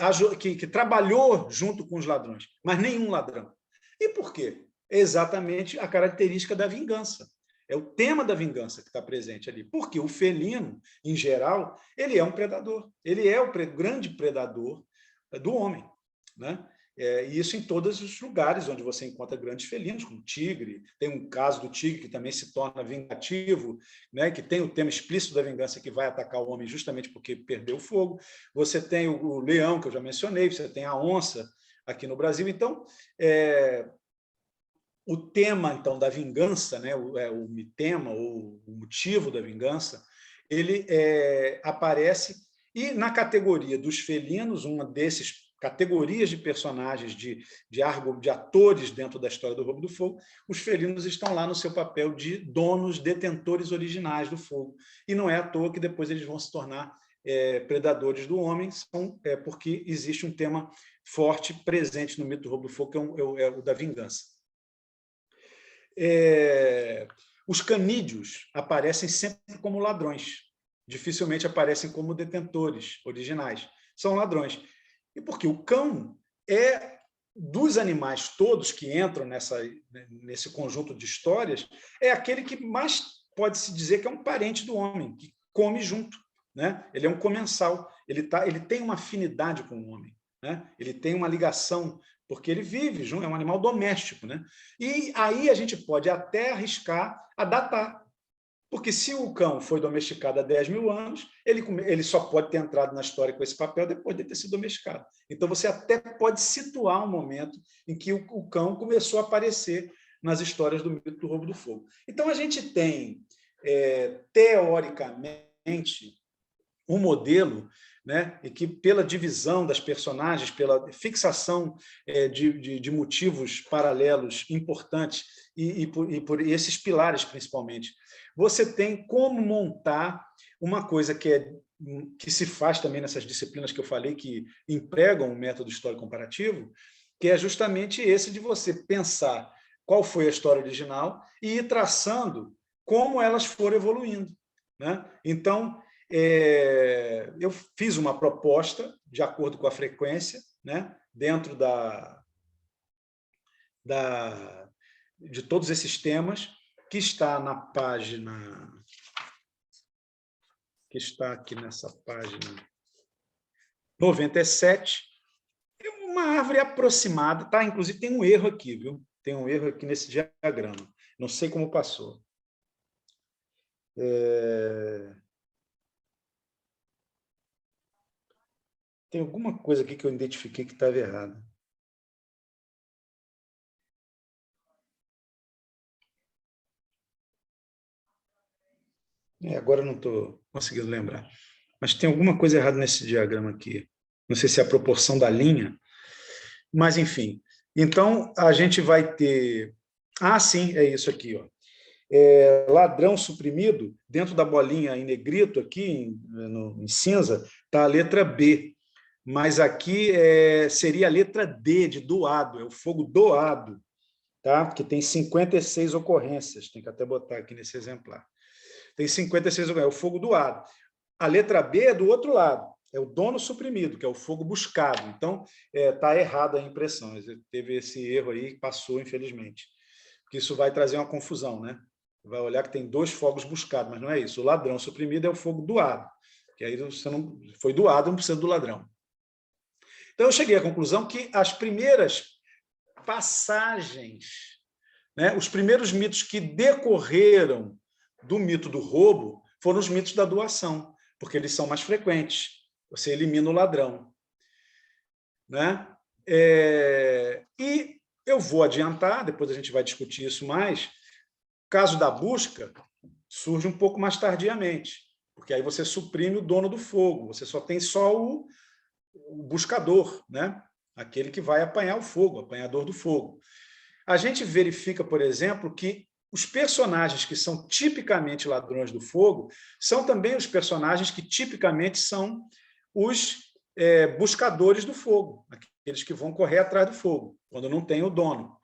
[SPEAKER 1] trabalhou junto com os ladrões, mas nenhum ladrão. E por quê? É exatamente a característica da vingança. É o tema da vingança que está presente ali. Porque o felino, em geral, ele é um predador. Ele é o grande predador do homem. Né? E isso em todos os lugares onde você encontra grandes felinos, como o tigre. Tem um caso do tigre que também se torna vingativo, né? Que tem o tema explícito da vingança, que vai atacar o homem justamente porque perdeu o fogo. Você tem o leão, que eu já mencionei, você tem a onça aqui no Brasil. Então, o tema, então, da vingança, né, o mitema, ou o motivo da vingança, ele aparece, e na categoria dos felinos, uma desses categorias de personagens, de atores dentro da história do Roubo do Fogo, os felinos estão lá no seu papel de donos, detentores originais do fogo. E não é à toa que depois eles vão se tornar predadores do homem, porque existe um tema forte presente no mito do Roubo do Fogo, que é o da vingança. Os canídeos aparecem sempre como ladrões, dificilmente aparecem como detentores originais, são ladrões. E porque o cão dos animais todos que entram nesse conjunto de histórias, é aquele que mais pode-se dizer que é um parente do homem, que come junto. Né? Ele é um comensal, ele tem uma afinidade com o homem. Né? Ele tem uma ligação, porque ele vive junto, é um animal doméstico. Né? E aí a gente pode até arriscar a datar, porque se o cão foi domesticado há 10 mil anos, ele só pode ter entrado na história com esse papel depois de ter sido domesticado. Então, você até pode situar um momento em que o cão começou a aparecer nas histórias do mito do Roubo do Fogo. Então, a gente tem, teoricamente, um modelo, né, e que pela divisão das personagens, pela fixação de motivos paralelos importantes e por esses pilares, principalmente, você tem como montar uma coisa que se faz também nessas disciplinas que eu falei, que empregam o método histórico comparativo, que é justamente esse de você pensar qual foi a história original e ir traçando como elas foram evoluindo, né? Então, eu fiz uma proposta de acordo com a frequência, né? Dentro de todos esses temas, que está na página, que está aqui nessa página 97, é uma árvore aproximada, tá? Inclusive tem um erro aqui, viu? Tem um erro aqui nesse diagrama. Não sei como passou. Tem alguma coisa aqui que eu identifiquei que estava errada. Agora eu não estou conseguindo lembrar. Mas tem alguma coisa errada nesse diagrama aqui. Não sei se é a proporção da linha, mas enfim. Então, a gente vai ter... Ah, sim, é isso aqui, ó. Ladrão suprimido, dentro da bolinha em negrito, aqui em cinza, está a letra B. Mas aqui seria a letra D, de doado, é o fogo doado, tá? Porque tem 56 ocorrências, tem que até botar aqui nesse exemplar. Tem 56 ocorrências, é o fogo doado. A letra B é do outro lado, é o dono suprimido, que é o fogo buscado. Então, está errada a impressão, teve esse erro aí, passou, infelizmente. Porque isso vai trazer uma confusão, né? Vai olhar que tem 2 fogos buscados, mas não é isso. O ladrão suprimido é o fogo doado, que aí você não foi doado, não precisa do ladrão. Então, eu cheguei à conclusão que as primeiras passagens, né, os primeiros mitos que decorreram do mito do roubo foram os mitos da doação, porque eles são mais frequentes. Você elimina o ladrão, né? E eu vou adiantar, depois a gente vai discutir isso mais, o caso da busca surge um pouco mais tardiamente, porque aí você suprime o dono do fogo, você só tem o buscador, né? Aquele que vai apanhar o fogo, o apanhador do fogo. A gente verifica, por exemplo, que os personagens que são tipicamente ladrões do fogo são também os personagens que tipicamente são os buscadores do fogo, aqueles que vão correr atrás do fogo, quando não tem o dono.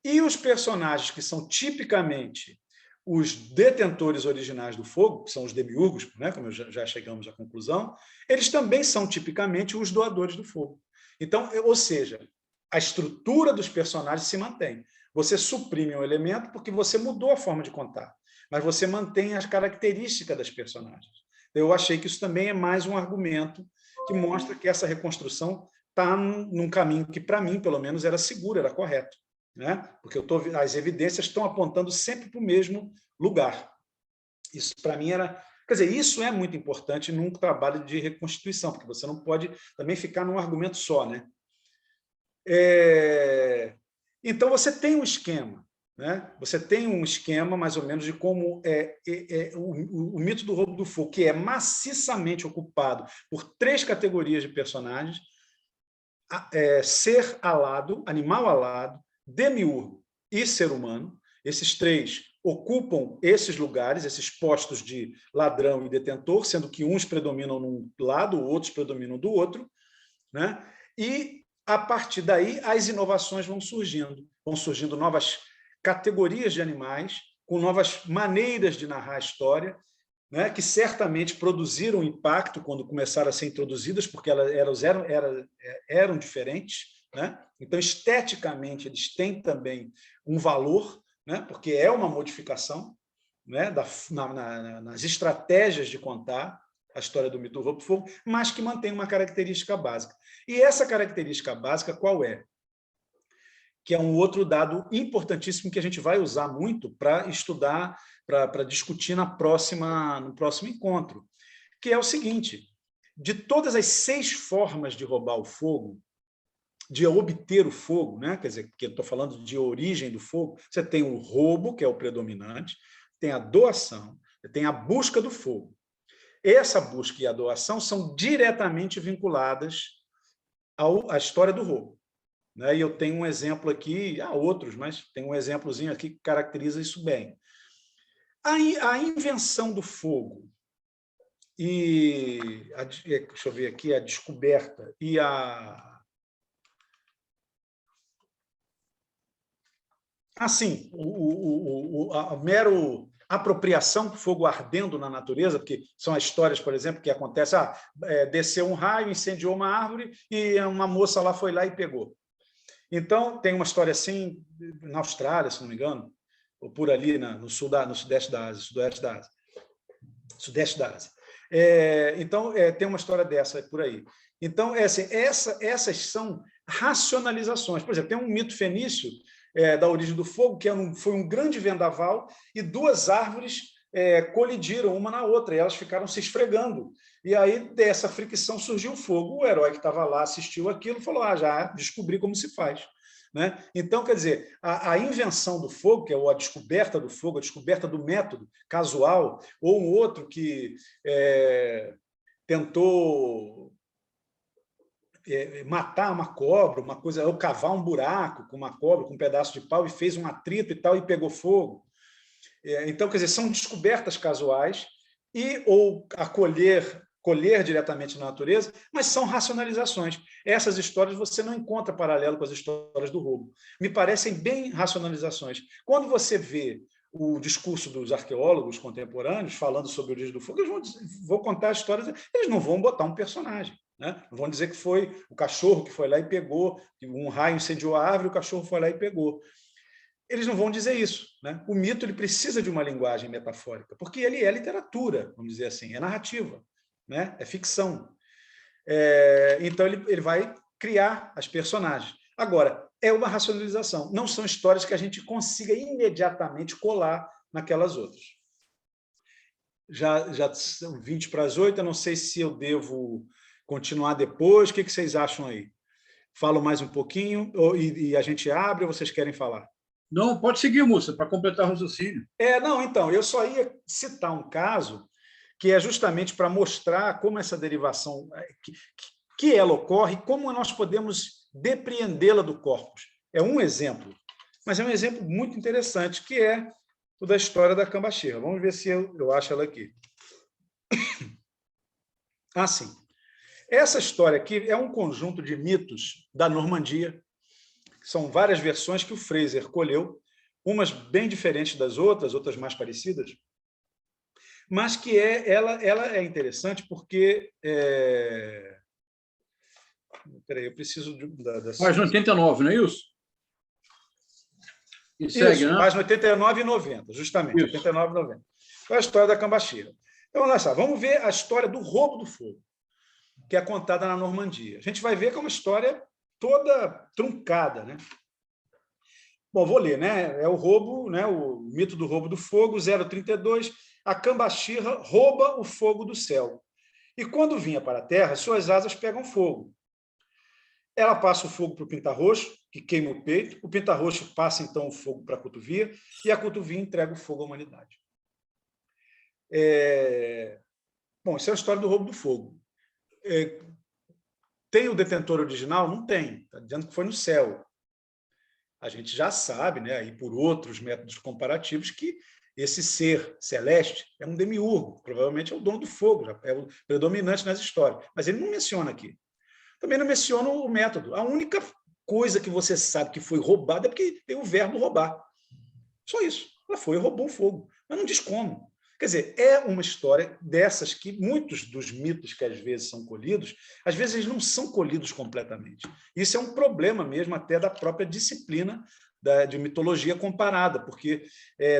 [SPEAKER 1] E os personagens que são tipicamente os detentores originais do fogo, que são os demiurgos, né, como já chegamos à conclusão, eles também são tipicamente os doadores do fogo. Então, ou seja, a estrutura dos personagens se mantém. Você suprime um elemento porque você mudou a forma de contar, mas você mantém as características das personagens. Eu achei que isso também é mais um argumento que mostra que essa reconstrução está num caminho que, para mim, pelo menos, era seguro, era correto, né? Porque as evidências estão apontando sempre para o mesmo lugar. Isso, para mim, era... Quer dizer, isso é muito importante num trabalho de reconstituição, porque você não pode também ficar num argumento só, né? Então, você tem um esquema, né? Você tem um esquema, mais ou menos, de como o mito do roubo do fogo, que é maciçamente ocupado por 3 categorias de personagens: ser alado, animal alado, demiurgo e ser humano. Esses 3 ocupam esses lugares, esses postos de ladrão e detentor, sendo que uns predominam num lado, outros predominam do outro, né? E, a partir daí, as inovações vão surgindo novas categorias de animais, com novas maneiras de narrar a história, né, que certamente produziram impacto quando começaram a ser introduzidas, porque elas eram diferentes, né? Então, esteticamente, eles têm também um valor, né, porque é uma modificação, né, nas estratégias de contar a história do mito do roubo do fogo, mas que mantém uma característica básica. E essa característica básica qual é? Que é um outro dado importantíssimo que a gente vai usar muito para estudar, para discutir no próximo encontro, que é o seguinte: de todas as 6 formas de roubar o fogo, de obter o fogo, né? Quer dizer, que eu estou falando de origem do fogo, você tem o roubo, que é o predominante, tem a doação, tem a busca do fogo. essa busca e a doação são diretamente vinculadas à história do roubo. Né? E eu tenho um exemplo aqui, há outros, mas tem um exemplozinho aqui que caracteriza isso bem. A invenção do fogo e, deixa eu ver aqui, a descoberta e assim, a mero apropriação do fogo ardendo na natureza, porque são as histórias, por exemplo, que acontece, desceu um raio, incendiou uma árvore e uma moça lá foi lá e pegou. Então, tem uma história assim, na Austrália, se não me engano, ou por ali no sudeste da Ásia, sudeste da Ásia. Então, tem uma história dessa por aí. Então, assim, essas são racionalizações. Por exemplo, tem um mito fenício da origem do fogo, que foi um grande vendaval e duas árvores colidiram uma na outra, e elas ficaram se esfregando. E aí, dessa fricção, surgiu o fogo. O herói que estava lá assistiu aquilo e falou, já descobri como se faz. Né? Então, quer dizer, a invenção do fogo, que é a descoberta do fogo, a descoberta do método casual, ou um outro que tentou matar uma cobra, uma coisa, ou cavar um buraco com uma cobra, com um pedaço de pau, e fez um atrito e tal, e pegou fogo. Então, quer dizer, são descobertas casuais ou colher diretamente na natureza, mas são racionalizações. Essas histórias você não encontra paralelo com as histórias do roubo. Me parecem bem racionalizações. Quando você vê o discurso dos arqueólogos contemporâneos falando sobre a origem do fogo, eles vão contar histórias, eles não vão botar um personagem. Né? Não vão dizer que foi o cachorro que foi lá e pegou, que um raio incendiou a árvore, o cachorro foi lá e pegou. Eles não vão dizer isso. Né? O mito ele precisa de uma linguagem metafórica, porque ele é literatura, vamos dizer assim, é narrativa, né? É ficção. Então, ele vai criar as personagens. Agora, é uma racionalização, não são histórias que a gente consiga imediatamente colar naquelas outras. Já são 20 para as 8, eu não sei se eu devo continuar depois, o que vocês acham aí? Falo mais um pouquinho e a gente abre, ou vocês querem falar?
[SPEAKER 2] Não, pode seguir, moça, para completar o raciocínio.
[SPEAKER 1] Não, então, eu só ia citar um caso que é justamente para mostrar como essa derivação, que ela ocorre, como nós podemos depreendê-la do corpus. É um exemplo, mas é um exemplo muito interessante, que é o da história da cambaxeira. Vamos ver se eu acho ela aqui. Sim. Essa história aqui é um conjunto de mitos da Normandia. São várias versões que o Fraser colheu, umas bem diferentes das outras mais parecidas, mas que ela é interessante porque... Peraí, eu preciso
[SPEAKER 2] Página 89, não é isso?
[SPEAKER 1] E segue, né? Página 89 e 90, justamente, isso. 89 e 90. Então, a história da cambaxeira. Então, olha só, vamos ver a história do roubo do fogo, que é contada na Normandia. A gente vai ver que é uma história toda truncada, né? Bom, vou ler, né? É o roubo, né? O mito do roubo do fogo, 032. A cambaxira rouba o fogo do céu. E quando vinha para a terra, suas asas pegam fogo. Ela passa o fogo para o pinta-roxo, que queima o peito. O pinta-roxo passa, então, o fogo para a cotovia, e a cotovia entrega o fogo à humanidade. Bom, essa é a história do roubo do fogo. Tem o detentor original? Não tem. Está dizendo que foi no céu. A gente já sabe, né, aí por outros métodos comparativos, que esse ser celeste é um demiurgo, provavelmente é o dono do fogo, já é o predominante nas histórias. Mas ele não menciona aqui. Também não menciona o método. A única coisa que você sabe que foi roubada é porque tem o verbo roubar. Só isso. Ela foi e roubou o fogo. Mas não diz como. Quer dizer, é uma história dessas que muitos dos mitos que às vezes são colhidos, às vezes eles não são colhidos completamente. Isso é um problema mesmo até da própria disciplina de mitologia comparada, porque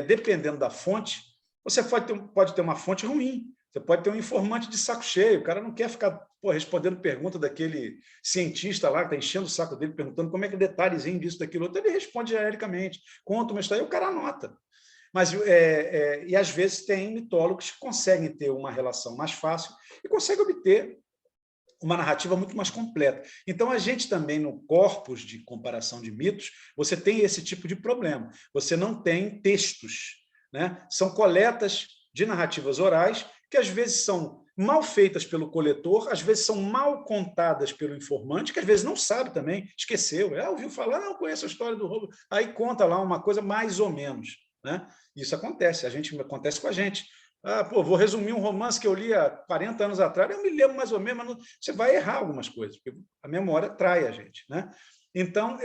[SPEAKER 1] dependendo da fonte, você pode ter uma fonte ruim, você pode ter um informante de saco cheio, o cara não quer ficar respondendo pergunta daquele cientista lá, que está enchendo o saco dele, perguntando como é que detalhezinho disso, daquilo outro, ele responde genericamente, conta uma história, e o cara anota. Mas, e às vezes tem mitólogos que conseguem ter uma relação mais fácil e conseguem obter uma narrativa muito mais completa. Então, a gente também, no corpus de comparação de mitos, você tem esse tipo de problema. Você não tem textos, né? São coletas de narrativas orais que, às vezes, são mal feitas pelo coletor, às vezes são mal contadas pelo informante, que às vezes não sabe também, esqueceu, ouviu falar, não conheço a história do roubo, aí conta lá uma coisa mais ou menos, né? Isso acontece com a gente. Vou resumir um romance que eu li há 40 anos atrás, eu me lembro mais ou menos, mas você vai errar algumas coisas, porque a memória trai a gente, né? Então,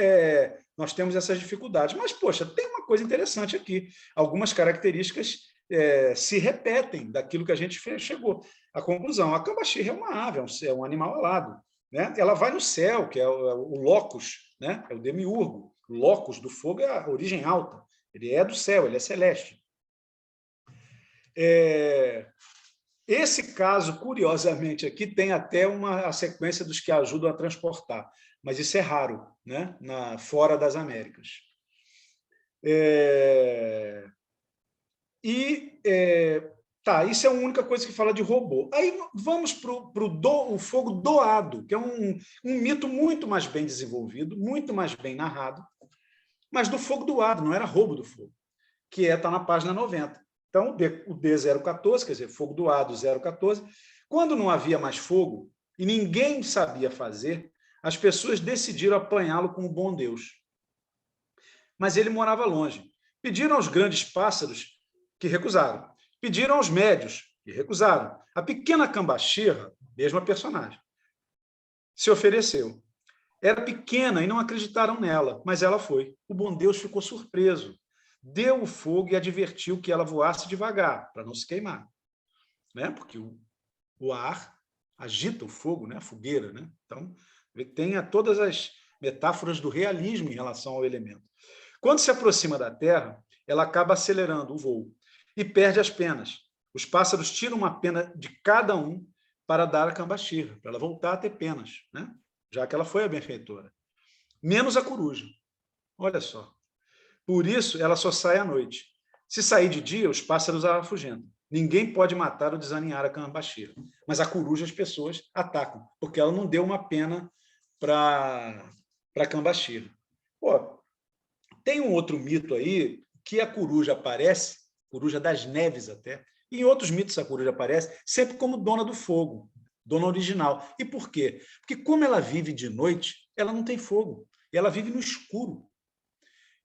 [SPEAKER 1] nós temos essas dificuldades. Mas, poxa, tem uma coisa interessante aqui. Algumas características se repetem daquilo que a gente chegou à conclusão. A cambaxirra é uma ave, é um animal alado, né? Ela vai no céu, que é o locus, né? É o demiurgo. O locus do fogo é a origem alta. Ele é do céu, ele é celeste. Esse caso, curiosamente, aqui tem até a sequência dos que ajudam a transportar, mas isso é raro, né? Fora das Américas. Isso é a única coisa que fala de robô. Aí vamos para o fogo doado, que é um mito muito mais bem desenvolvido, muito mais bem narrado, mas do fogo doado, não era roubo do fogo, que está na página 90. Então, o D014, quer dizer, fogo doado 014, quando não havia mais fogo e ninguém sabia fazer, as pessoas decidiram apanhá-lo com o bom Deus. Mas ele morava longe. Pediram aos grandes pássaros, que recusaram. Pediram aos médios, que recusaram. A pequena cambaxirra, mesma personagem, se ofereceu. Era pequena e não acreditaram nela, mas ela foi. O bom Deus ficou surpreso. Deu o fogo e advertiu que ela voasse devagar, para não se queimar. Né? Porque o ar agita o fogo, né? A fogueira. Né? Então, tem todas as metáforas do realismo em relação ao elemento. Quando se aproxima da Terra, ela acaba acelerando o voo e perde as penas. Os pássaros tiram uma pena de cada um para dar a cambaxirra, para ela voltar a ter penas, né? Já que ela foi a benfeitora. Menos a coruja. Olha só. Por isso, ela só sai à noite. Se sair de dia, os pássaros a afugentam. Ninguém pode matar ou desaninhar a cambaxirra. Mas a coruja as pessoas atacam, porque ela não deu uma pena para a cambaxirra. Tem um outro mito aí que a coruja aparece, coruja das neves até, e em outros mitos a coruja aparece sempre como dona do fogo, dona original. E por quê? Porque como ela vive de noite, ela não tem fogo, e ela vive no escuro.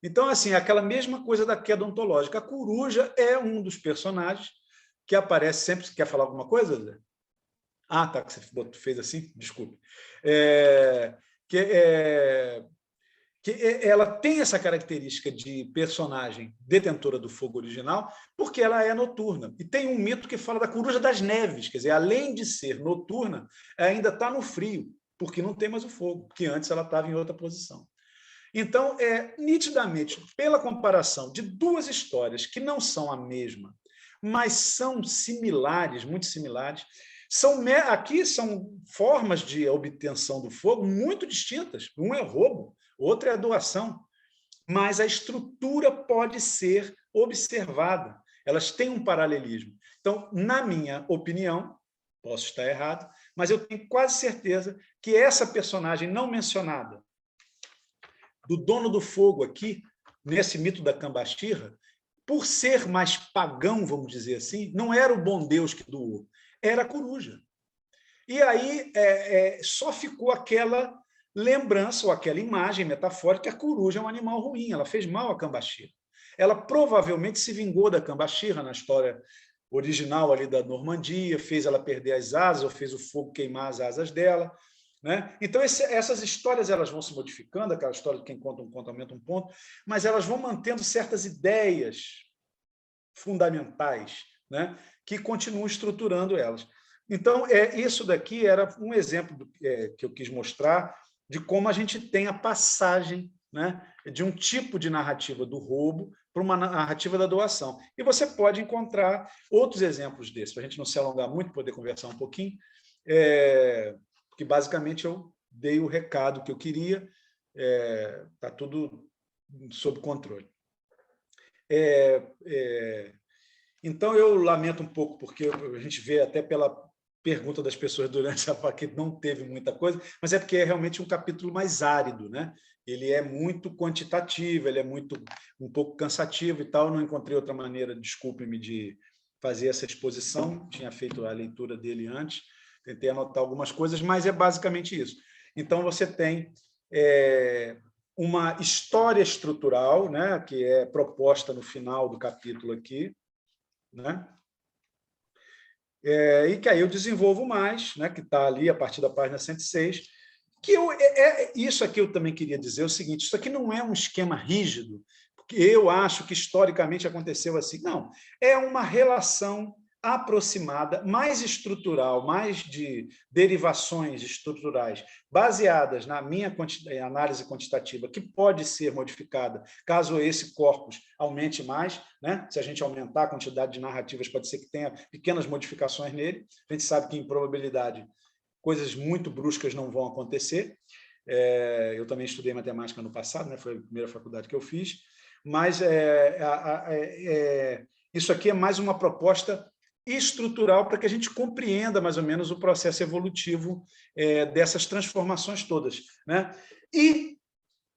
[SPEAKER 1] Então, assim, aquela mesma coisa da queda ontológica. A coruja é um dos personagens que aparece sempre. Você quer falar alguma coisa, Zé? Tá, que você fez assim? Desculpe. Que ela tem essa característica de personagem detentora do fogo original, porque ela é noturna. E tem um mito que fala da coruja das neves, quer dizer, além de ser noturna, ainda está no frio, porque não tem mais o fogo, porque antes ela estava em outra posição. Então, nitidamente, pela comparação de duas histórias que não são a mesma, mas são similares, muito similares, aqui são formas de obtenção do fogo muito distintas. Um é roubo, outro é a doação, mas a estrutura pode ser observada. Elas têm um paralelismo. Então, na minha opinião, posso estar errado, mas eu tenho quase certeza que essa personagem não mencionada, do dono do fogo aqui, nesse mito da cambaxirra, por ser mais pagão, vamos dizer assim, não era o bom Deus que doou, era a coruja. E aí só ficou aquela lembrança ou aquela imagem metafórica que a coruja é um animal ruim, ela fez mal à cambaxirra. Ela provavelmente se vingou da cambaxirra na história original ali da Normandia, fez ela perder as asas, ou fez o fogo queimar as asas dela. Né? Então, essas histórias elas vão se modificando, aquela história de quem conta um conto aumenta um ponto, mas elas vão mantendo certas ideias fundamentais, né? Que continuam estruturando elas. Então, isso daqui era um exemplo que eu quis mostrar de como a gente tem a passagem, né, de um tipo de narrativa do roubo para uma narrativa da doação. E você pode encontrar outros exemplos desses, para a gente não se alongar muito, poder conversar um pouquinho, porque basicamente eu dei o recado que eu queria, está tudo sob controle. Então, eu lamento um pouco, porque a gente vê até pela pergunta das pessoas durante a que não teve muita coisa, mas é porque é realmente um capítulo mais árido, né? Ele é muito quantitativo, ele é um pouco cansativo e tal, não encontrei outra maneira, desculpe-me, de fazer essa exposição, tinha feito a leitura dele antes, tentei anotar algumas coisas, mas é basicamente isso. Então, você tem uma história estrutural, né, que é proposta no final do capítulo aqui, né, e que aí eu desenvolvo mais, né, que está ali a partir da página 106, que isso aqui eu também queria dizer o seguinte, isso aqui não é um esquema rígido, porque eu acho que historicamente aconteceu assim. Não, é uma relação aproximada, mais estrutural, mais de derivações estruturais, baseadas na minha análise quantitativa, que pode ser modificada caso esse corpus aumente mais, né? Se a gente aumentar a quantidade de narrativas, pode ser que tenha pequenas modificações nele. A gente sabe que, em probabilidade, coisas muito bruscas não vão acontecer. Eu também estudei matemática no passado, né? Foi a primeira faculdade que eu fiz, mas isso aqui é mais uma proposta estrutural para que a gente compreenda mais ou menos o processo evolutivo dessas transformações todas, né? E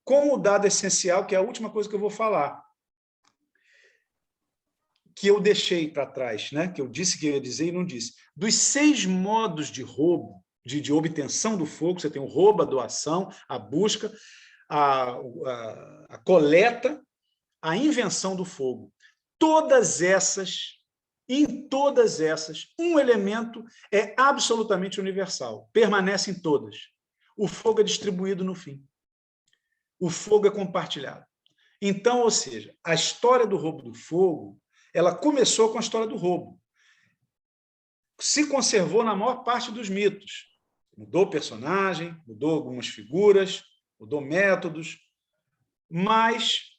[SPEAKER 1] com o dado essencial, que é a última coisa que eu vou falar, que eu deixei para trás, né? Que eu disse que ia dizer e não disse. Dos 6 modos de roubo, de obtenção do fogo, você tem o roubo, a doação, a busca, a coleta, a invenção do fogo. Em todas essas, um elemento é absolutamente universal, permanece em todas. O fogo é distribuído no fim. O fogo é compartilhado. Então, ou seja, a história do roubo do fogo, ela começou com a história do roubo. Se conservou na maior parte dos mitos. Mudou personagem, mudou algumas figuras, mudou métodos, mas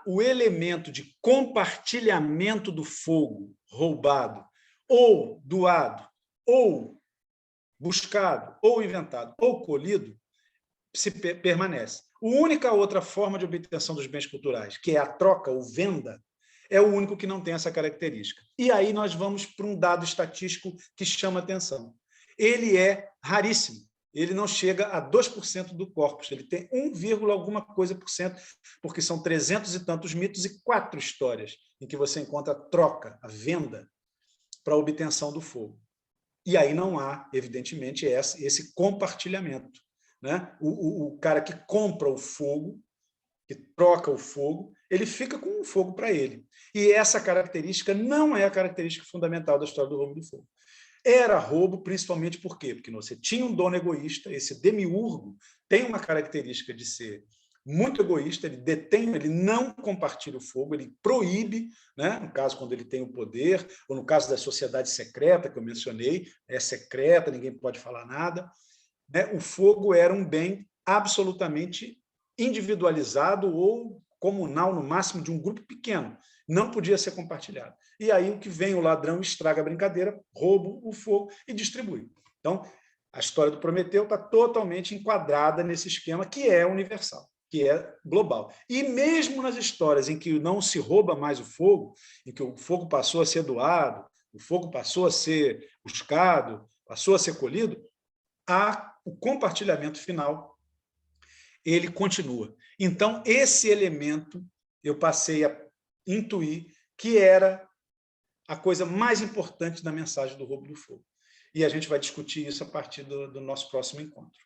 [SPEAKER 1] o elemento de compartilhamento do fogo roubado, ou doado, ou buscado, ou inventado, ou colhido, permanece. A única outra forma de obtenção dos bens culturais, que é a troca ou venda, é o único que não tem essa característica. E aí nós vamos para um dado estatístico que chama atenção. Ele é raríssimo. Ele não chega a 2% do corpus, ele tem 1, alguma coisa por cento, porque são 300 e tantos mitos e 4 histórias em que você encontra a troca, a venda, para a obtenção do fogo. E aí não há, evidentemente, esse compartilhamento, né? O cara que compra o fogo, que troca o fogo, ele fica com o fogo para ele. E essa característica não é a característica fundamental da história do roubo do fogo. Era roubo principalmente por quê? Porque você tinha um dono egoísta, esse demiurgo tem uma característica de ser muito egoísta, ele não compartilha o fogo, ele proíbe, né? No caso, quando ele tem o poder, ou no caso da sociedade secreta, que eu mencionei, é secreta, ninguém pode falar nada, né? O fogo era um bem absolutamente individualizado ou comunal, no máximo de um grupo pequeno, não podia ser compartilhado. E aí o que vem, o ladrão estraga a brincadeira, rouba o fogo e distribui. Então, a história do Prometeu está totalmente enquadrada nesse esquema que é universal, que é global. E mesmo nas histórias em que não se rouba mais o fogo, em que o fogo passou a ser doado, o fogo passou a ser buscado, passou a ser colhido, o compartilhamento final, ele continua. Então, esse elemento eu passei a intuir que era a coisa mais importante da mensagem do roubo do fogo. E a gente vai discutir isso a partir do nosso próximo encontro.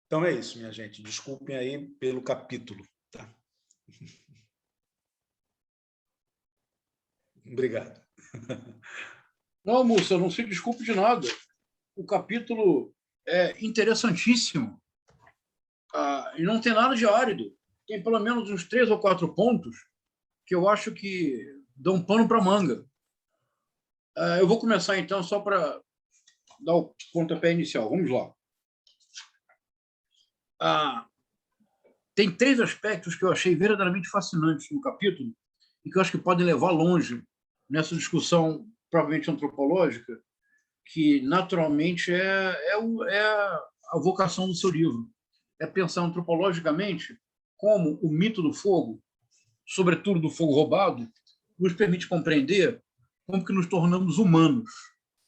[SPEAKER 1] Então é isso, minha gente. Desculpem aí pelo capítulo. Tá? Obrigado.
[SPEAKER 2] Não, moça, não se desculpe de nada. O capítulo é interessantíssimo. E não tem nada de árido. Tem pelo menos uns 3 ou 4 pontos que eu acho que dão pano para manga. Eu vou começar, então, só para dar o pontapé inicial. Vamos lá. Tem 3 aspectos que eu achei verdadeiramente fascinantes no capítulo e que eu acho que podem levar longe nessa discussão, provavelmente antropológica, que naturalmente é a vocação do seu livro. É pensar antropologicamente como o mito do fogo, sobretudo do fogo roubado, nos permite compreender como que nos tornamos humanos,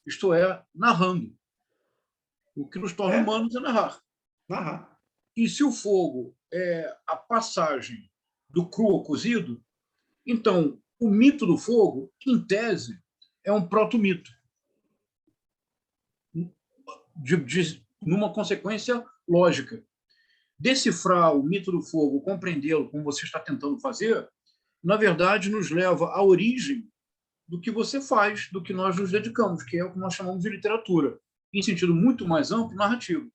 [SPEAKER 2] isto é, narrando. O que nos torna humanos é narrar. E se o fogo é a passagem do cru ao cozido, Então, o mito do fogo, em tese, é um proto-mito, numa consequência lógica. Decifrar o mito do fogo, compreendê-lo como você está tentando fazer, na verdade, nos leva à origem do que você faz, do que nós nos dedicamos, que é o que nós chamamos de literatura, em sentido muito mais amplo, narrativo.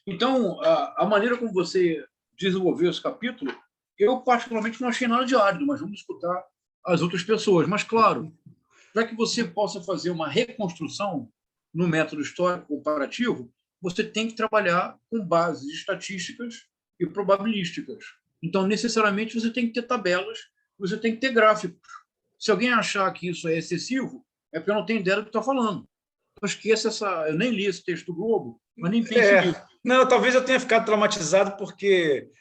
[SPEAKER 2] Então, a maneira como você desenvolveu esse capítulo, eu particularmente não achei nada de árido, mas vamos escutar as outras pessoas. Mas, claro, para que você possa fazer uma reconstrução no método histórico comparativo, você tem que trabalhar com bases estatísticas e probabilísticas. Então, necessariamente, você tem que ter tabelas, você tem que ter gráficos. Se alguém achar que isso é excessivo, é porque eu não tenho ideia do que está falando. Então, esqueça essa... Eu nem li esse texto do Globo, mas nem pense nisso.
[SPEAKER 1] Não, talvez eu tenha ficado traumatizado porque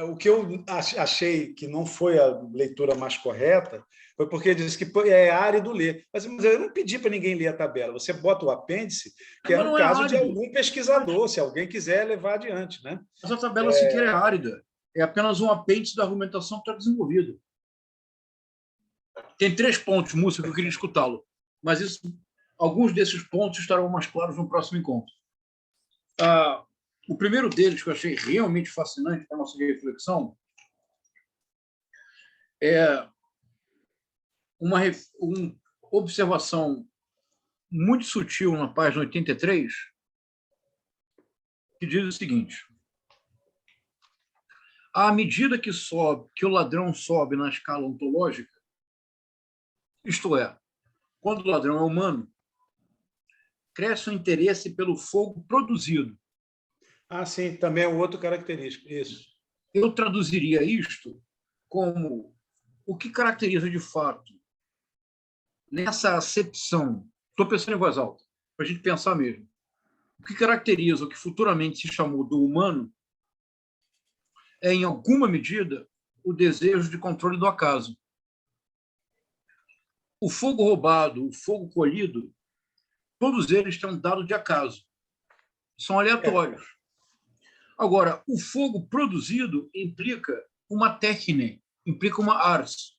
[SPEAKER 1] o que eu achei que não foi a leitura mais correta foi porque disse que é árido ler. Mas eu não pedi para ninguém ler a tabela. Você bota o apêndice, que é no caso de algum pesquisador, se alguém quiser levar adiante. Né?
[SPEAKER 2] Essa tabela sequer é árida. É apenas um apêndice da argumentação que está desenvolvida. Tem 3 pontos, Múcio, que eu queria escutá-lo. Mas alguns desses pontos estarão mais claros no próximo encontro. O primeiro deles, que eu achei realmente fascinante para a nossa reflexão, é uma observação muito sutil na página 83, que diz o seguinte: à medida que o ladrão sobe na escala ontológica, isto é, quando o ladrão é humano, cresce o interesse pelo fogo produzido.
[SPEAKER 1] Sim, também é um outro característico, isso.
[SPEAKER 2] Eu traduziria isto como o que caracteriza de fato, nessa acepção, estou pensando em voz alta, para a gente pensar mesmo, o que caracteriza o que futuramente se chamou do humano é, em alguma medida, o desejo de controle do acaso. O fogo roubado, o fogo colhido, todos eles têm um dado de acaso, são aleatórios. Agora, o fogo produzido implica uma técnica, implica uma ars,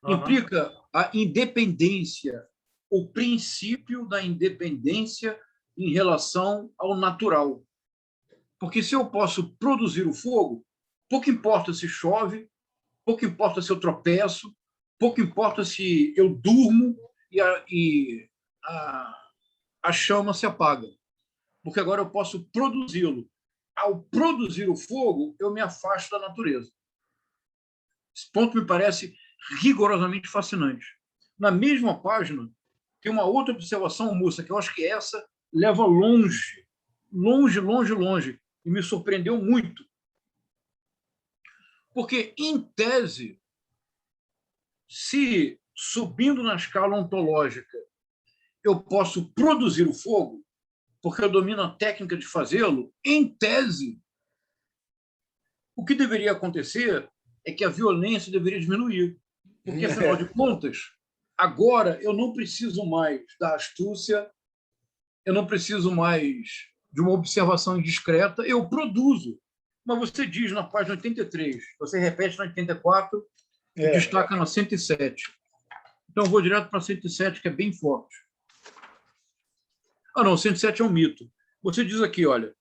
[SPEAKER 2] implica a independência, o princípio da independência em relação ao natural. Porque se eu posso produzir o fogo, pouco importa se chove, pouco importa se eu tropeço, pouco importa se eu durmo e a chama se apaga. Porque agora eu posso produzi-lo. Ao produzir o fogo, eu me afasto da natureza. Esse ponto me parece rigorosamente fascinante. Na mesma página, tem uma outra observação, Mussa, que eu acho que essa leva longe, longe, longe, longe, e me surpreendeu muito. Porque, em tese, se subindo na escala ontológica eu posso produzir o fogo, porque eu domino a técnica de fazê-lo, em tese, o que deveria acontecer é que a violência deveria diminuir. Porque, afinal de contas, agora eu não preciso mais da astúcia, eu não preciso mais de uma observação indiscreta, eu produzo. Mas você diz na página 83, você repete na 84 e destaca na 107. Então, eu vou direto para 107, que é bem forte. Não, 107 é um mito. Você diz aqui, olha,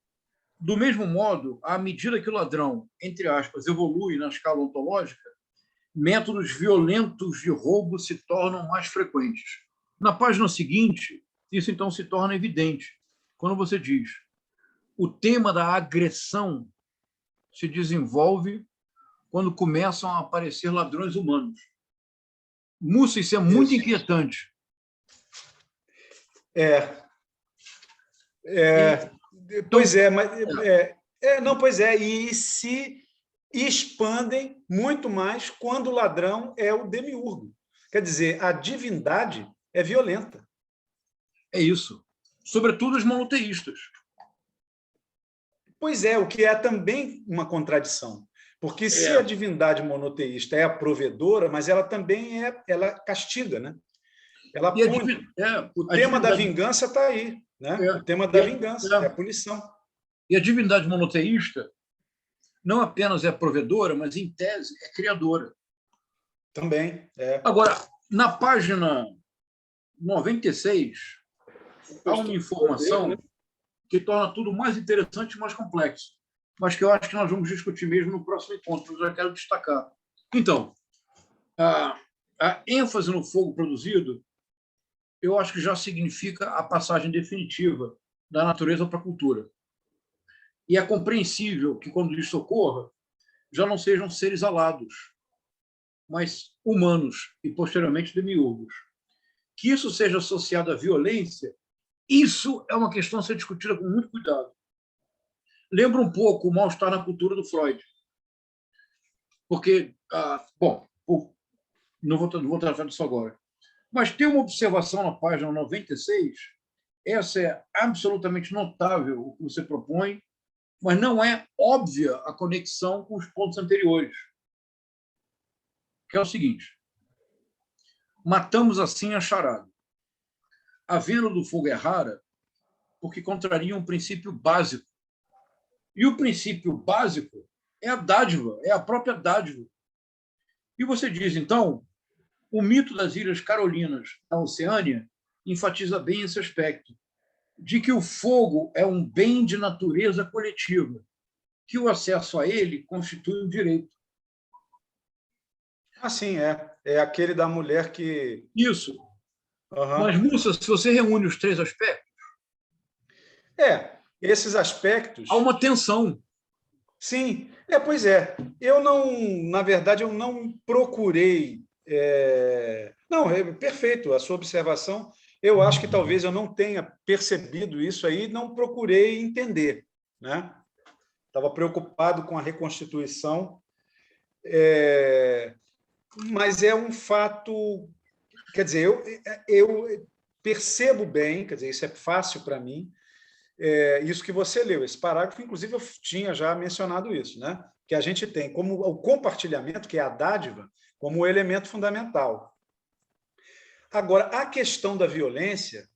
[SPEAKER 2] do mesmo modo, à medida que o ladrão, entre aspas, evolui na escala ontológica, métodos violentos de roubo se tornam mais frequentes. Na página seguinte, isso então se torna evidente, quando você diz: o tema da agressão se desenvolve quando começam a aparecer ladrões humanos. Múcio, isso é muito inquietante.
[SPEAKER 1] Pois é, mas não, pois é, e se expandem muito mais quando o ladrão é o demiurgo. Quer dizer, a divindade é violenta.
[SPEAKER 2] É isso. Sobretudo os monoteístas.
[SPEAKER 1] Pois é, o que é também uma contradição. Porque se a divindade monoteísta é a provedora, mas ela também ela castiga, né? Ela pune. O tema da vingança está aí. Né? O tema da vingança, é a punição.
[SPEAKER 2] E a divindade monoteísta, não apenas é provedora, mas, em tese, é criadora.
[SPEAKER 1] Também, é.
[SPEAKER 2] Agora, na página 96, há uma informação que torna tudo mais interessante e mais complexo, mas que eu acho que nós vamos discutir mesmo no próximo encontro, eu já quero destacar. Então, a ênfase no fogo produzido, eu acho que já significa a passagem definitiva da natureza para a cultura. E é compreensível que, quando isso ocorra, já não sejam seres alados, mas humanos e, posteriormente, demiurgos. Que isso seja associado à violência, isso é uma questão a ser discutida com muito cuidado. Lembra um pouco o mal-estar na cultura do Freud. Porque, bom, não vou tratar disso agora. Mas tem uma observação na página 96, essa é absolutamente notável o que você propõe, mas não é óbvia a conexão com os pontos anteriores, que é o seguinte: matamos assim a charada. A venda do fogo é rara porque contraria um princípio básico. E o princípio básico é a dádiva, é a própria dádiva. E você diz, então, o mito das Ilhas Carolinas, na Oceânia, enfatiza bem esse aspecto, de que o fogo é um bem de natureza coletiva, que o acesso a ele constitui um direito.
[SPEAKER 1] Sim, é. É aquele da mulher que...
[SPEAKER 2] Isso.
[SPEAKER 1] Uhum.
[SPEAKER 2] Mas, Mussa, se você reúne os três aspectos...
[SPEAKER 1] esses aspectos...
[SPEAKER 2] Há uma tensão.
[SPEAKER 1] Sim, pois é. Eu não, na verdade, eu não procurei... Não, é perfeito a sua observação. Eu acho que talvez eu não tenha percebido isso aí, não procurei entender, né? Estava preocupado com a reconstituição, mas é um fato... Quer dizer, eu percebo bem, quer dizer, isso é fácil para mim, isso que você leu, esse parágrafo, inclusive eu tinha já mencionado isso, né? Que a gente tem como o compartilhamento, que é a dádiva, como o elemento fundamental. Agora, a questão da violência,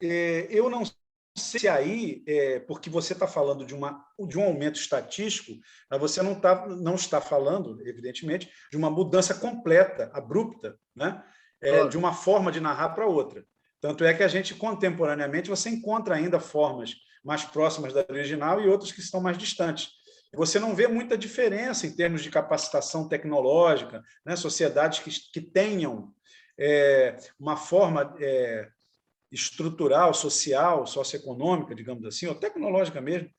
[SPEAKER 1] eu não sei se aí, porque você está falando de um aumento estatístico, mas você não está falando, evidentemente, de uma mudança completa, abrupta, né?
[SPEAKER 2] Claro.
[SPEAKER 1] De uma forma de narrar para outra. Tanto é que a gente, contemporaneamente, você encontra ainda formas mais próximas da original e outras que estão mais distantes. Você não vê muita diferença em termos de capacitação tecnológica, né? Sociedades que tenham uma forma estrutural, social, socioeconômica, digamos assim, ou tecnológica mesmo,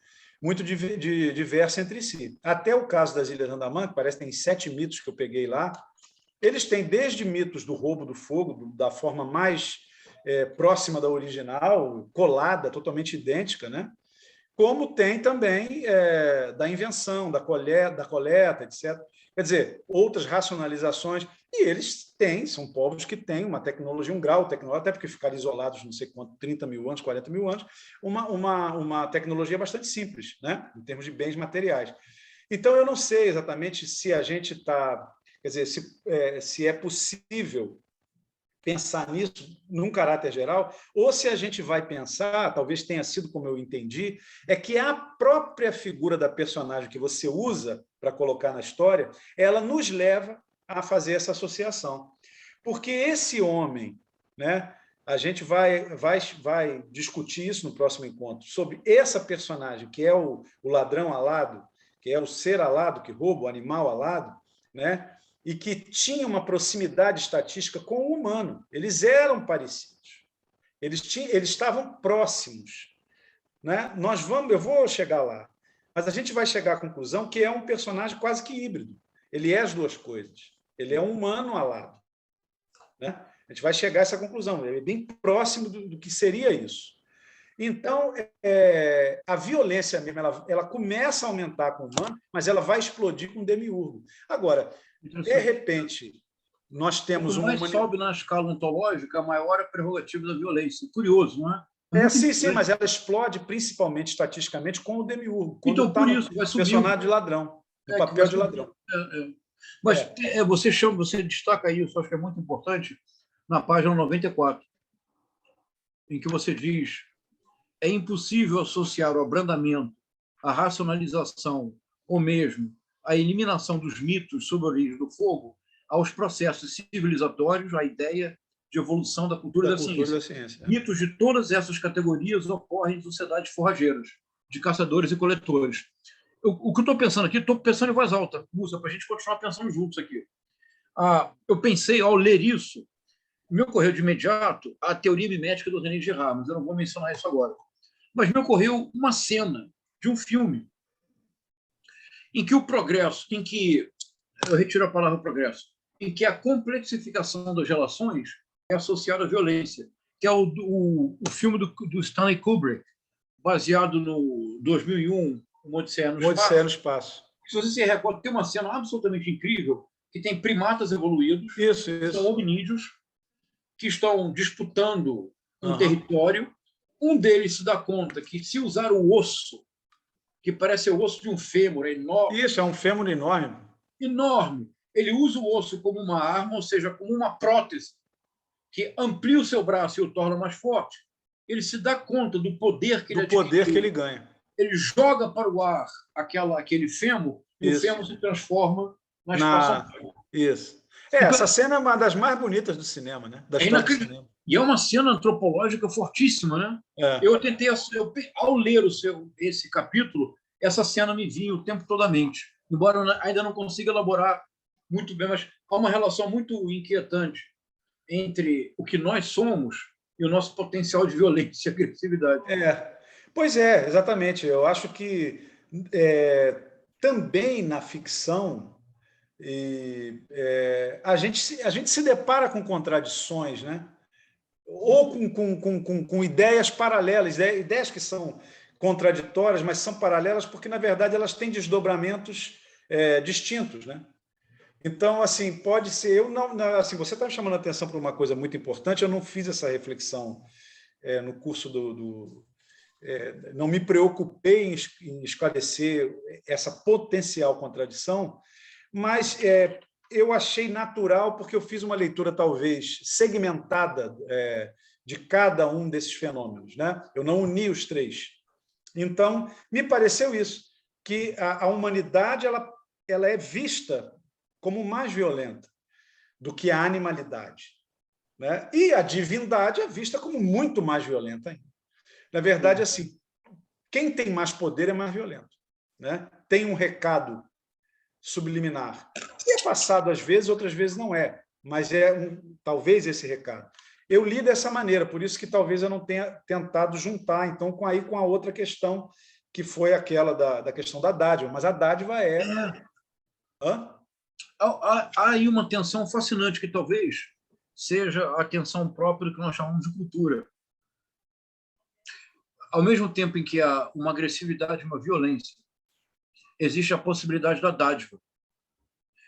[SPEAKER 1] muito diversa entre si. Até o caso das Ilhas Andaman, que parece que tem 7 mitos que eu peguei lá, eles têm desde mitos do roubo do fogo, da forma mais próxima da original, colada, totalmente idêntica, né? Como tem também da invenção, da coleta, etc. Quer dizer, outras racionalizações, e eles são povos que têm uma tecnologia, um grau tecnológico, até porque ficaram isolados, não sei quanto, 30 mil anos, 40 mil anos, uma tecnologia bastante simples, né? Em termos de bens materiais. Então, eu não sei exatamente se a gente está... Quer dizer, se é possível pensar nisso num caráter geral, ou se a gente vai pensar, talvez tenha sido como eu entendi, é que a própria figura da personagem que você usa para colocar na história, ela nos leva a fazer essa associação. Porque esse homem, né, a gente vai discutir isso no próximo encontro, sobre essa personagem, que é o ladrão alado, que é o ser alado que rouba, o animal alado, né? E que tinha uma proximidade estatística com o humano. Eles eram parecidos. Eles estavam próximos. Né? Eu vou chegar lá, mas a gente vai chegar à conclusão que é um personagem quase que híbrido. Ele é as duas coisas. Ele é um humano alado. Né? A gente vai chegar a essa conclusão. Ele é bem próximo do que seria isso. Então, a violência mesmo, ela começa a aumentar com o humano, mas ela vai explodir com o demiurgo. Agora, de repente, nós temos
[SPEAKER 2] uma... Quanto mais sobe na escala ontológica, maior a prerrogativa da violência. Curioso, não é?
[SPEAKER 1] Sim, mas ela explode principalmente, estatisticamente, com o demiurgo.
[SPEAKER 2] Então, por isso, vai subir.
[SPEAKER 1] Personagem de ladrão, no papel de ladrão.
[SPEAKER 2] Mas você destaca isso, acho que é muito importante, na página 94, em que você diz é impossível associar o abrandamento, a racionalização ou mesmo a eliminação dos mitos sobre a origem do fogo aos processos civilizatórios, à ideia de evolução da cultura e da ciência. Mitos de todas essas categorias ocorrem em sociedades forrageiras, de caçadores e coletores. O que eu estou pensando aqui, estou pensando em voz alta, Mussa, para a gente continuar pensando juntos aqui. Eu pensei, ao ler isso, me ocorreu de imediato a teoria mimética do René Girard, mas eu não vou mencionar isso agora. Mas me ocorreu uma cena de um filme em que o progresso, em que, eu retiro a palavra progresso, em que a complexificação das relações é associada à violência, que é o filme do Stanley Kubrick, baseado no 2001, Uma Odisseia no
[SPEAKER 1] Espaço.
[SPEAKER 2] Se você se recorda, tem uma cena absolutamente incrível, que tem primatas evoluídos, que são hominídeos, que estão disputando um território. Um deles se dá conta que, se usar o osso, que parece o osso de um fêmur, é enorme.
[SPEAKER 1] Isso, é um fêmur enorme.
[SPEAKER 2] Enorme. Ele usa o osso como uma arma, ou seja, como uma prótese, que amplia o seu braço e o torna mais forte. Ele se dá conta do poder que
[SPEAKER 1] ele ganha.
[SPEAKER 2] Ele joga para o ar aquele fêmur, e o fêmur se transforma na espaço.
[SPEAKER 1] Isso. Essa cena é uma das mais bonitas do cinema, né? Da história do cinema.
[SPEAKER 2] E é uma cena antropológica fortíssima, né? Eu tentei, ao ler esse capítulo, essa cena me vinha o tempo todo à mente, embora eu ainda não consiga elaborar muito bem, mas há uma relação muito inquietante entre o que nós somos e o nosso potencial de violência e agressividade.
[SPEAKER 1] Pois é, exatamente. Eu acho que também na ficção a gente se depara com contradições, né? Ou com ideias paralelas, ideias que são contraditórias, mas são paralelas porque, na verdade, elas têm desdobramentos distintos, né? Então, assim, pode ser... assim, você está me chamando a atenção para uma coisa muito importante, eu não fiz essa reflexão no curso não me preocupei em esclarecer essa potencial contradição, mas eu achei natural, porque eu fiz uma leitura, talvez, segmentada de cada um desses fenômenos, né? Eu não uni os três. Então, me pareceu isso, que a humanidade ela é vista como mais violenta do que a animalidade, né? E a divindade é vista como muito mais violenta ainda. Na verdade, assim, quem tem mais poder é mais violento, né? Tem um recado subliminar, que é passado às vezes, outras vezes não é, mas talvez esse recado. Eu li dessa maneira, por isso que talvez eu não tenha tentado juntar, então, com a outra questão, que foi aquela da questão da dádiva, mas a dádiva
[SPEAKER 2] Há aí uma tensão fascinante, que talvez seja a tensão própria do que nós chamamos de cultura. Ao mesmo tempo em que há uma agressividade e uma violência, existe a possibilidade da dádiva.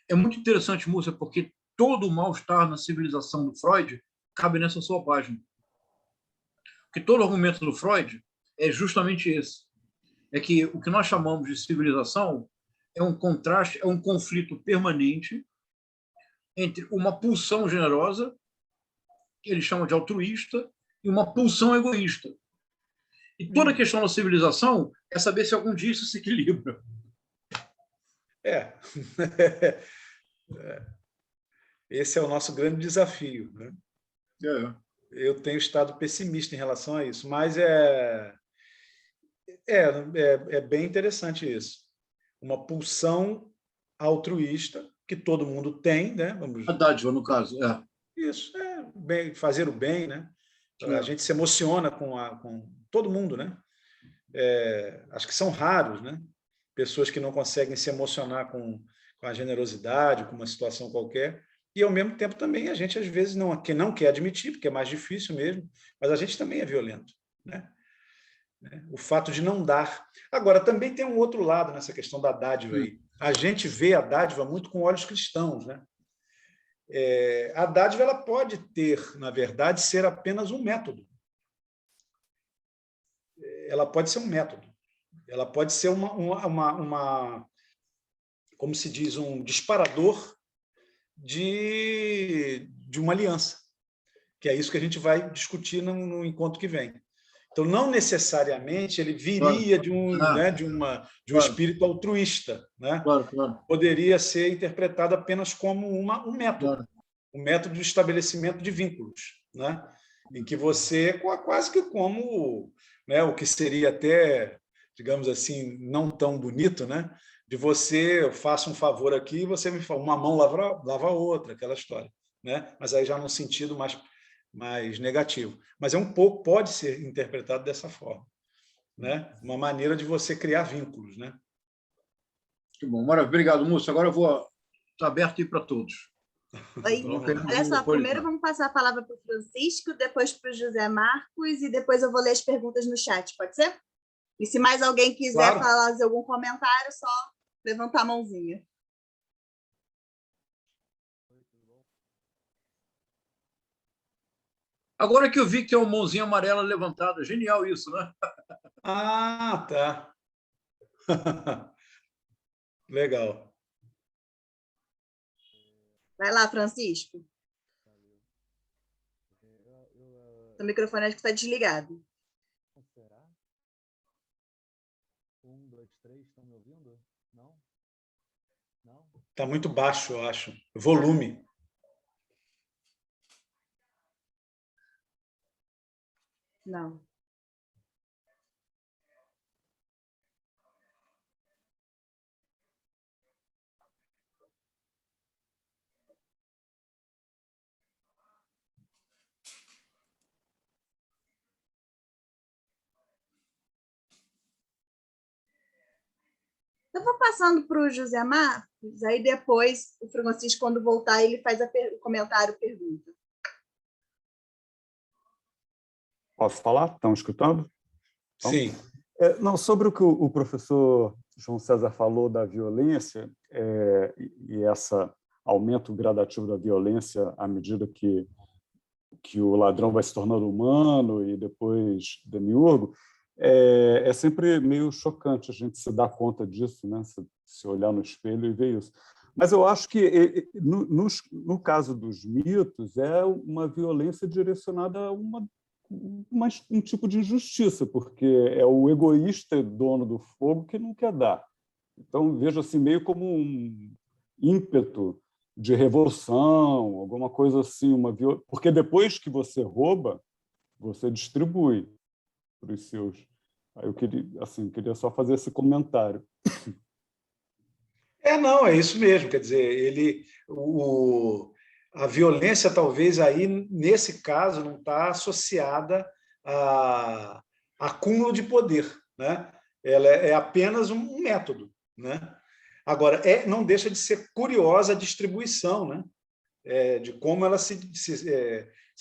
[SPEAKER 2] É muito interessante, Múcia, porque todo o mal-estar na civilização do Freud cabe nessa sua página. Porque todo o argumento do Freud é justamente esse. É que o que nós chamamos de civilização é um contraste, é um conflito permanente entre uma pulsão generosa, que ele chama de altruísta, e uma pulsão egoísta. E toda a questão da civilização é saber se algum dia isso se equilibra.
[SPEAKER 1] Esse é o nosso grande desafio, né? Eu tenho estado pessimista em relação a isso, mas é bem interessante isso. Uma pulsão altruísta que todo mundo tem, né?
[SPEAKER 2] A dádiva, no caso.
[SPEAKER 1] Isso, fazer o bem, né? A gente se emociona com todo mundo, né? Acho que são raros, né? Pessoas que não conseguem se emocionar com a generosidade, com uma situação qualquer. E, ao mesmo tempo, também a gente, às vezes, não quer admitir, porque é mais difícil mesmo, mas a gente também é violento, né? O fato de não dar. Agora, também tem um outro lado nessa questão da dádiva aí. A gente vê a dádiva muito com olhos cristãos, né? A dádiva ela pode ter, na verdade, ser apenas um método. Ela pode ser um método. Ela pode ser como se diz, um disparador de uma aliança, que é isso que a gente vai discutir no encontro que vem. Então, não necessariamente ele
[SPEAKER 2] Claro.
[SPEAKER 1] viria de um,
[SPEAKER 2] Ah,
[SPEAKER 1] né, de um
[SPEAKER 2] claro,
[SPEAKER 1] espírito altruísta, né?
[SPEAKER 2] claro, claro,
[SPEAKER 1] Poderia ser interpretado apenas como
[SPEAKER 2] claro.
[SPEAKER 1] um método de estabelecimento de vínculos, né? Em que você, quase que como, né, o que seria até, digamos assim, não tão bonito, né? De você, eu faço um favor aqui e você me fala, uma mão lava a outra, aquela história, né? Mas aí já num sentido mais negativo. Mas é um pouco, pode ser interpretado dessa forma, né? Uma maneira de você criar vínculos, né?
[SPEAKER 2] Que bom. Maravilha. Obrigado, Múcio. Agora eu vou estar aberto aí para todos.
[SPEAKER 3] Oi.
[SPEAKER 1] Vamos lá.
[SPEAKER 3] Olha só, primeiro vamos passar a palavra para o Francisco, depois para o José Marcos e depois eu vou ler as perguntas no chat, pode ser? E se mais alguém quiser
[SPEAKER 1] Claro.
[SPEAKER 3] fazer algum comentário, só levantar a mãozinha.
[SPEAKER 2] Agora que eu vi que tem uma mãozinha amarela levantada, genial isso, né?
[SPEAKER 1] Ah, tá. Legal.
[SPEAKER 3] Vai lá, Francisco. O microfone acho que está desligado.
[SPEAKER 4] Será? 1, 2, 3, estão me ouvindo? Não? Não?
[SPEAKER 1] Está muito baixo, eu acho. Volume.
[SPEAKER 3] Não. Eu vou passando para o José Marcos, aí depois o Francisco, quando voltar, ele faz o comentário, pergunta.
[SPEAKER 4] Posso falar? Estão escutando? Então,
[SPEAKER 1] Sim.
[SPEAKER 4] não, sobre o que o professor João César falou da violência e esse aumento gradativo da violência à medida que o ladrão vai se tornando humano e depois demiurgo, é sempre meio chocante a gente se dar conta disso, né? Se olhar no espelho e ver isso. Mas eu acho que, no caso dos mitos, é uma violência direcionada a um tipo de injustiça, porque é o egoísta dono do fogo que não quer dar. Então, vejo assim, meio como um ímpeto de revolução, alguma coisa assim, porque depois que você rouba, você distribui para os seus. Aí eu queria só fazer esse comentário.
[SPEAKER 1] Não, é isso mesmo. Quer dizer, a violência, talvez, aí, nesse caso, não está associada a acúmulo de poder, né? Ela é apenas um método, né? Agora, não deixa de ser curiosa a distribuição, né? De como ela se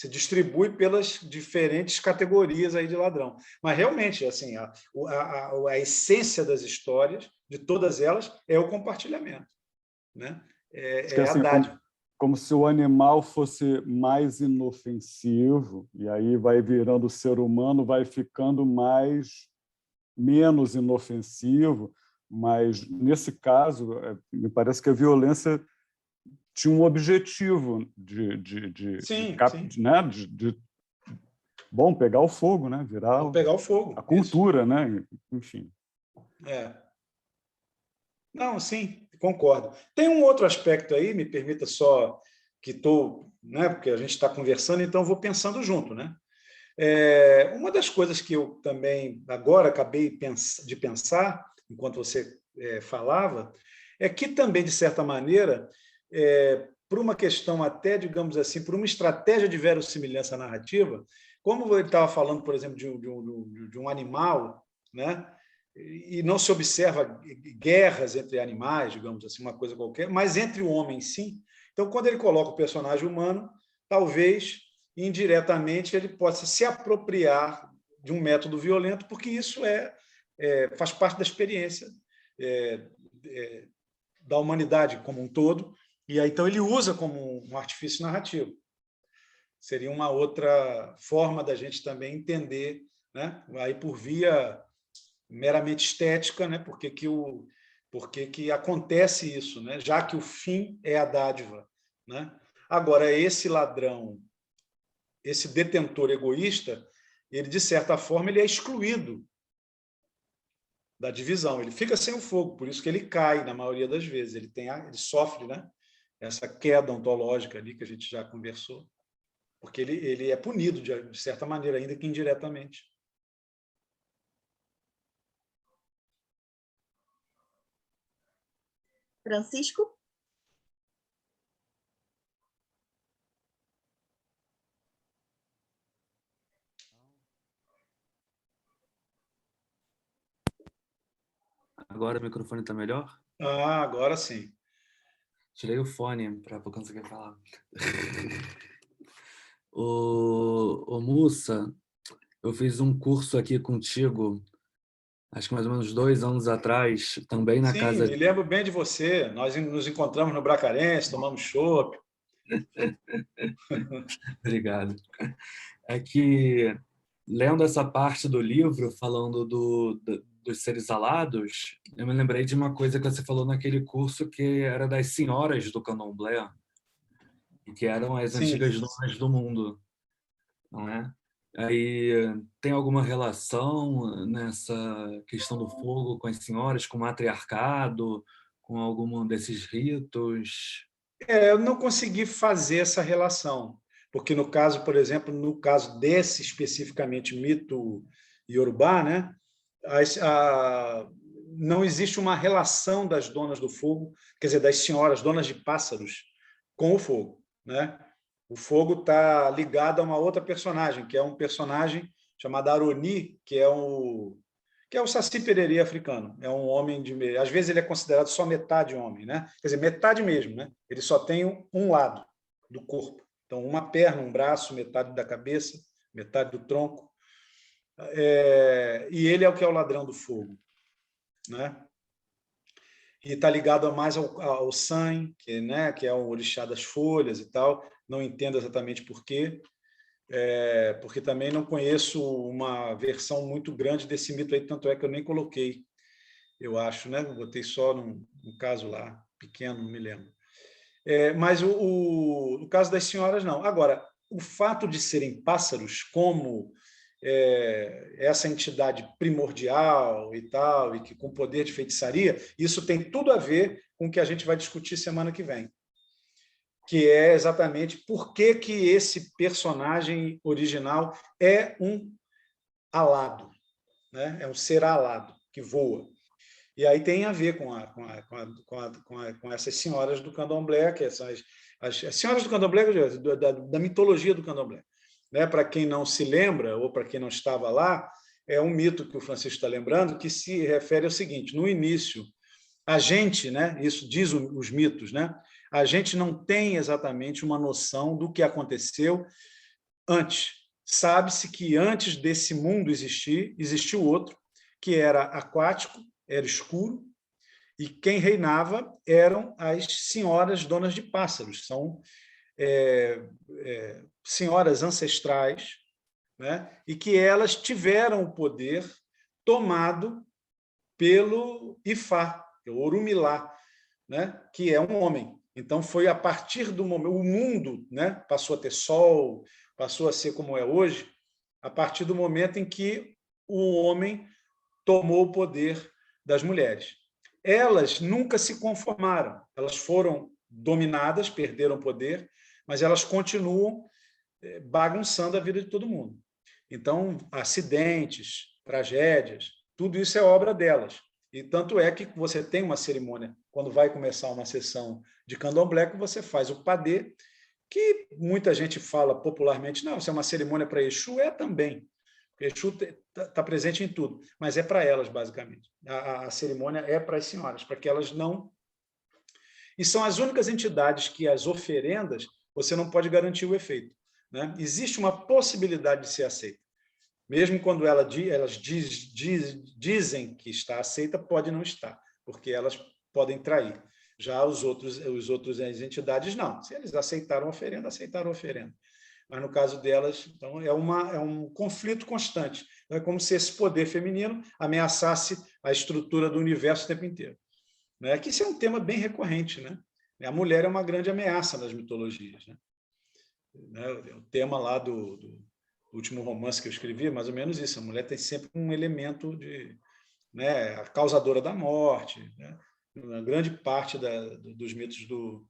[SPEAKER 1] distribui pelas diferentes categorias aí de ladrão. Mas, realmente, assim, a essência das histórias, de todas elas, é o compartilhamento, né? É a
[SPEAKER 4] assim,
[SPEAKER 1] dádiva.
[SPEAKER 4] Como se o animal fosse mais inofensivo, e aí vai virando o ser humano, vai ficando menos inofensivo, mas, nesse caso, me parece que a violência tinha um objetivo
[SPEAKER 1] Sim, sim.
[SPEAKER 4] né? Bom, pegar o fogo, né? Virar
[SPEAKER 1] Vamos pegar o fogo.
[SPEAKER 4] a cultura, né? Enfim.
[SPEAKER 1] Não, sim, concordo. Tem um outro aspecto aí, me permita só que estou, né? Porque a gente está conversando, então vou pensando junto, né? Uma das coisas que eu também agora acabei de pensar, enquanto você falava, é que também, de certa maneira, por uma questão até, digamos assim, por uma estratégia de verossimilhança narrativa, como ele estava falando, por exemplo, de um animal, né? E não se observa guerras entre animais, digamos assim, uma coisa qualquer, mas entre o homem, sim. Então, quando ele coloca o personagem humano, talvez indiretamente ele possa se apropriar de um método violento, porque isso faz parte da experiência da humanidade como um todo, e aí então ele usa como um artifício narrativo. Seria uma outra forma da gente também entender, né? Aí por via meramente estética, né? Porque que acontece isso, né? Já que o fim é a dádiva, né? Agora, esse ladrão, esse detentor egoísta, ele, de certa forma, ele é excluído da divisão, ele fica sem o fogo, por isso que ele cai na maioria das vezes, ele sofre, né, essa queda ontológica ali que a gente já conversou, porque ele é punido de certa maneira, ainda que indiretamente.
[SPEAKER 3] Francisco?
[SPEAKER 5] Agora o microfone está melhor?
[SPEAKER 1] Ah, agora sim.
[SPEAKER 5] Tirei o fone para conseguir falar. Ô Mussa, eu fiz um curso aqui contigo, acho que mais ou menos 2 anos atrás, também na
[SPEAKER 1] Sim,
[SPEAKER 5] casa...
[SPEAKER 1] me lembro bem de você. Nós nos encontramos no Bracarense, tomamos chopp.
[SPEAKER 5] Obrigado. É que, lendo essa parte do livro, falando dos seres alados, eu me lembrei de uma coisa que você falou naquele curso que era das senhoras do candomblé, e que eram as
[SPEAKER 1] Sim.
[SPEAKER 5] antigas donas do mundo, não é? Aí tem alguma relação nessa questão do fogo com as senhoras, com o matriarcado, com algum desses ritos?
[SPEAKER 1] Eu não consegui fazer essa relação, porque no caso, por exemplo, no caso desse especificamente mito iorubá, né, não existe uma relação das donas do fogo, quer dizer, das senhoras, donas de pássaros, com o fogo, né? O fogo está ligado a uma outra personagem, que é um personagem chamado Aroni, que é o Saci Pererê africano. É um homem de... Às vezes ele é considerado só metade homem, né? Quer dizer, metade mesmo, né? Ele só tem um lado do corpo. Então, uma perna, um braço, metade da cabeça, metade do tronco. E ele é o que é o ladrão do fogo, né? E está ligado mais ao San, que é o orixá das folhas e tal. Não entendo exatamente por quê, porque também não conheço uma versão muito grande desse mito aí, tanto é que eu nem coloquei, eu acho, né? Eu botei só num caso lá, pequeno, não me lembro. Mas no caso das senhoras, não. Agora, o fato de serem pássaros, como essa entidade primordial e tal, e que com poder de feitiçaria, isso tem tudo a ver com o que a gente vai discutir semana que vem, que é exatamente por que esse personagem original é um alado, né? É um ser alado, que voa. E aí tem a ver com essas senhoras do candomblé, que são as senhoras do candomblé, da mitologia do candomblé. Né? Para quem não se lembra, ou para quem não estava lá, é um mito que o Francisco está lembrando, que se refere ao seguinte: no início, a gente, né, isso diz os mitos, né, a gente não tem exatamente uma noção do que aconteceu antes. Sabe-se que antes desse mundo existir, existiu outro, que era aquático, era escuro, e quem reinava eram as senhoras donas de pássaros. São senhoras ancestrais, né? E que elas tiveram o poder tomado pelo Ifá, o Orumilá, né? Que é um homem. Então, foi a partir do momento... O mundo, né? Passou a ter sol, passou a ser como é hoje, a partir do momento em que o homem tomou o poder das mulheres. Elas nunca se conformaram, elas foram dominadas, perderam o poder, mas elas continuam bagunçando a vida de todo mundo. Então, acidentes, tragédias, tudo isso é obra delas. E tanto é que você tem uma cerimônia, quando vai começar uma sessão de candomblé, que você faz o padê, que muita gente fala popularmente, não, isso é uma cerimônia para Exu, também. Exu está presente em tudo, mas é para elas, basicamente. A cerimônia é para as senhoras, para que elas não... E são as únicas entidades que as oferendas, você não pode garantir o efeito. Né? Existe uma possibilidade de ser aceita. Mesmo quando elas dizem que está aceita, pode não estar, porque elas podem trair. Já as outras entidades, não. Se eles aceitaram a oferenda, aceitaram a oferenda. Mas, no caso delas, então, é um conflito constante. É como se esse poder feminino ameaçasse a estrutura do universo o tempo inteiro. Né? Que isso é um tema bem recorrente. Né? A mulher é uma grande ameaça nas mitologias. Né? O tema lá último romance que eu escrevi, é mais ou menos isso. A mulher tem sempre um elemento de, né, a causadora da morte, né? Uma grande parte dos mitos do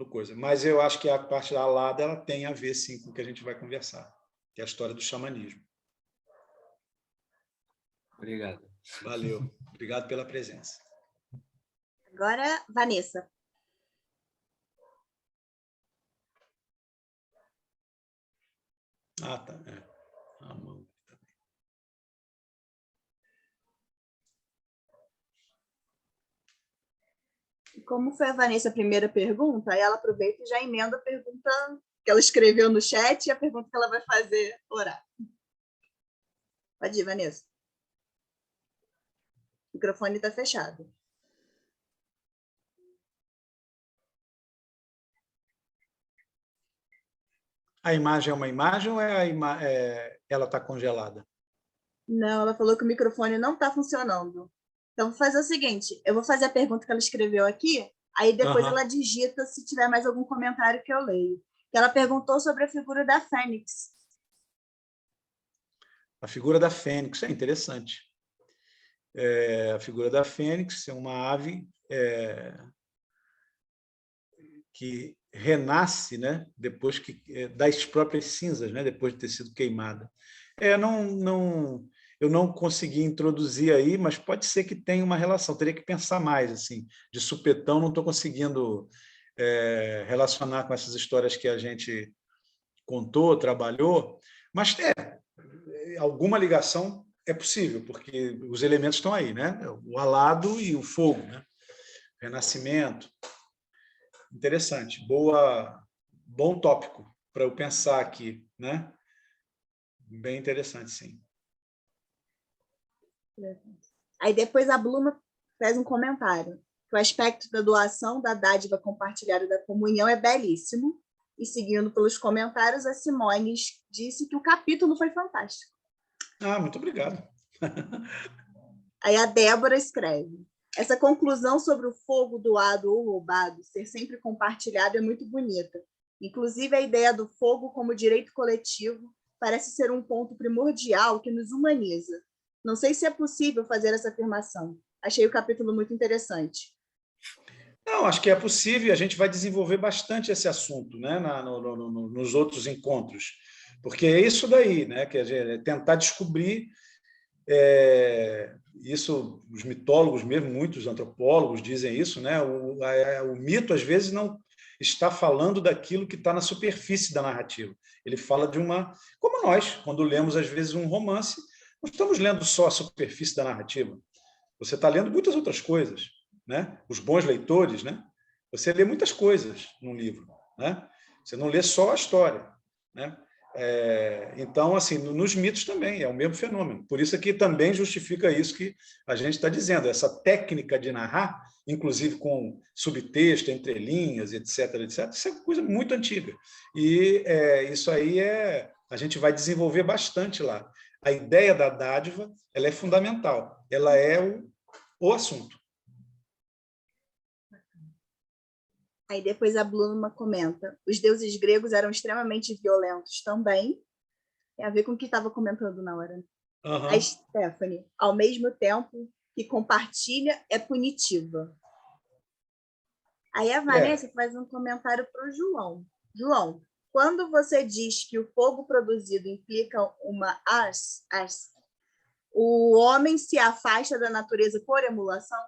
[SPEAKER 1] coisa. Mas eu acho que a parte da Alada ela tem a ver, sim, com o que a gente vai conversar, que é a história do xamanismo.
[SPEAKER 5] Obrigado.
[SPEAKER 1] Valeu. Obrigado pela presença.
[SPEAKER 3] Agora, Vanessa.
[SPEAKER 1] Ah, tá. A mão.
[SPEAKER 3] Como foi a Vanessa a primeira pergunta, aí ela aproveita e já emenda a pergunta que ela escreveu no chat e a pergunta que ela vai fazer orar. Pode ir, Vanessa. O microfone está fechado.
[SPEAKER 1] A imagem é uma imagem ou ela está congelada?
[SPEAKER 3] Não, ela falou que o microfone não está funcionando. Então, vou fazer o seguinte, eu vou fazer a pergunta que ela escreveu aqui, aí depois ela digita se tiver mais algum comentário que eu leio. Ela perguntou sobre a figura da Fênix.
[SPEAKER 1] A figura da Fênix é interessante. A figura da Fênix é uma ave que renasce, né, depois das próprias cinzas, né, depois de ter sido queimada. Eu não consegui introduzir aí, mas pode ser que tenha uma relação. Teria que pensar mais, assim, de supetão. Não estou conseguindo relacionar com essas histórias que a gente contou, trabalhou, mas alguma ligação é possível, porque os elementos estão aí, né? O alado e o fogo, né? Renascimento. Interessante, bom tópico para eu pensar aqui, né? Bem interessante, sim.
[SPEAKER 3] Aí depois a Bluma faz um comentário. O aspecto da doação, da dádiva compartilhada da comunhão é belíssimo. E seguindo pelos comentários, a Simone disse que o capítulo foi fantástico.
[SPEAKER 1] Ah, muito obrigado.
[SPEAKER 3] Aí a Débora escreve: essa conclusão sobre o fogo doado ou roubado ser sempre compartilhado é muito bonita. Inclusive, a ideia do fogo como direito coletivo parece ser um ponto primordial que nos humaniza. Não sei se é possível fazer essa afirmação. Achei o capítulo muito interessante.
[SPEAKER 1] Não, acho que é possível e a gente vai desenvolver bastante esse assunto, né, nos outros encontros, porque é isso daí, né, que é tentar descobrir isso. Os mitólogos mesmo, muitos antropólogos dizem isso, né, o mito às vezes não está falando daquilo que está na superfície da narrativa. Ele fala de como nós, quando lemos às vezes um romance, não estamos lendo só a superfície da narrativa. Você está lendo muitas outras coisas, né? Os bons leitores, né? Você lê muitas coisas num livro, né? Você não lê só a história, né? Então, assim, nos mitos também é o mesmo fenômeno. Por isso que também justifica isso que a gente está dizendo, essa técnica de narrar, inclusive com subtexto, entrelinhas, etc., etc., isso é coisa muito antiga. E isso aí a gente vai desenvolver bastante lá. A ideia da dádiva, ela é fundamental. Ela é o assunto.
[SPEAKER 3] Aí depois a Bluma comenta: os deuses gregos eram extremamente violentos também. Tem a ver com o que estava comentando na hora.
[SPEAKER 1] Uhum.
[SPEAKER 3] A Stephanie, ao mesmo tempo que compartilha, é punitiva. Aí a Vanessa faz um comentário para o João. João, quando você diz que o fogo produzido implica uma o homem se afasta da natureza por emulação?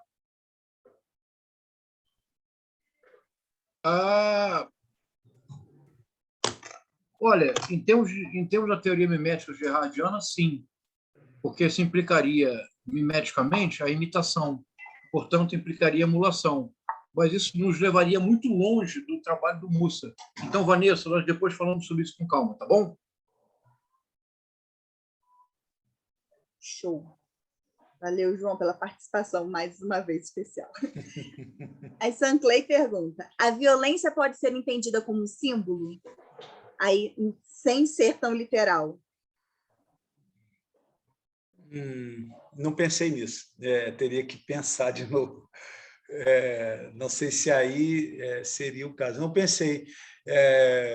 [SPEAKER 2] Olha, em termos da teoria mimética gerardiana, sim, porque isso implicaria mimeticamente a imitação, portanto, implicaria emulação. Mas isso nos levaria muito longe do trabalho do Mussa. Então, Vanessa, nós depois falamos sobre isso com calma, tá bom?
[SPEAKER 3] Show. Valeu, João, pela participação, mais uma vez especial. A Sanclay pergunta: a violência pode ser entendida como um símbolo? Aí, sem ser tão literal.
[SPEAKER 1] Não pensei nisso. Teria que pensar de novo. Não sei se aí seria o caso. Não pensei.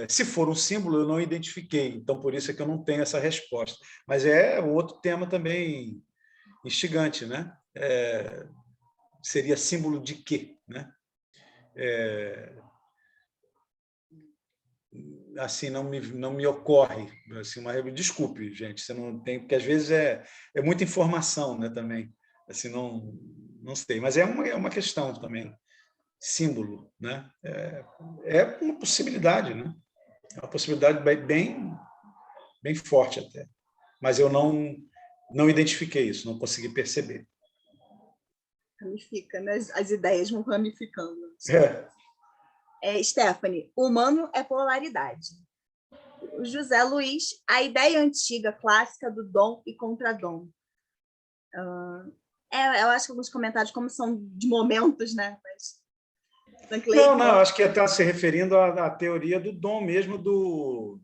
[SPEAKER 1] Se for um símbolo, eu não identifiquei, então por isso é que eu não tenho essa resposta. Mas é um outro tema também instigante, né? Seria símbolo de quê, né? Assim, não me ocorre. Assim, desculpe, gente, você não tem, porque às vezes é muita informação, né, também. Assim, não sei, mas é uma questão também. Símbolo, né? É uma possibilidade, né? É uma possibilidade bem forte até. Mas eu não identifiquei isso, não consegui perceber.
[SPEAKER 3] Ramifica, né? As ideias vão ramificando.
[SPEAKER 6] Stephanie, humano é polaridade. O José Luiz, a ideia antiga, clássica do dom e contradom. Eu acho que alguns comentários, como são de momentos, né? Mas...
[SPEAKER 1] Não, acho que está se referindo à teoria do dom mesmo do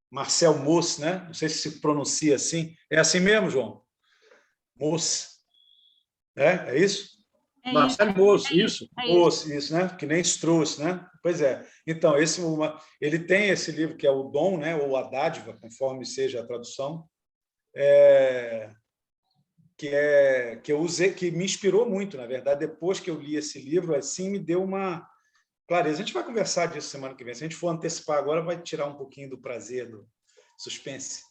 [SPEAKER 1] Marcel Mauss, né? Não sei se se pronuncia assim. É assim mesmo, João? Mauss. É isso?
[SPEAKER 2] Marcel Mauss, isso.
[SPEAKER 1] Mauss, isso, né? Que nem Strauss, né? Pois é. Então, ele tem esse livro que é o Dom, né? Ou a Dádiva, conforme seja a tradução, que eu usei, que me inspirou muito, na verdade. Depois que eu li esse livro, assim, me deu uma clareza. A gente vai conversar disso semana que vem. Se a gente for antecipar agora, vai tirar um pouquinho do prazer, do suspense.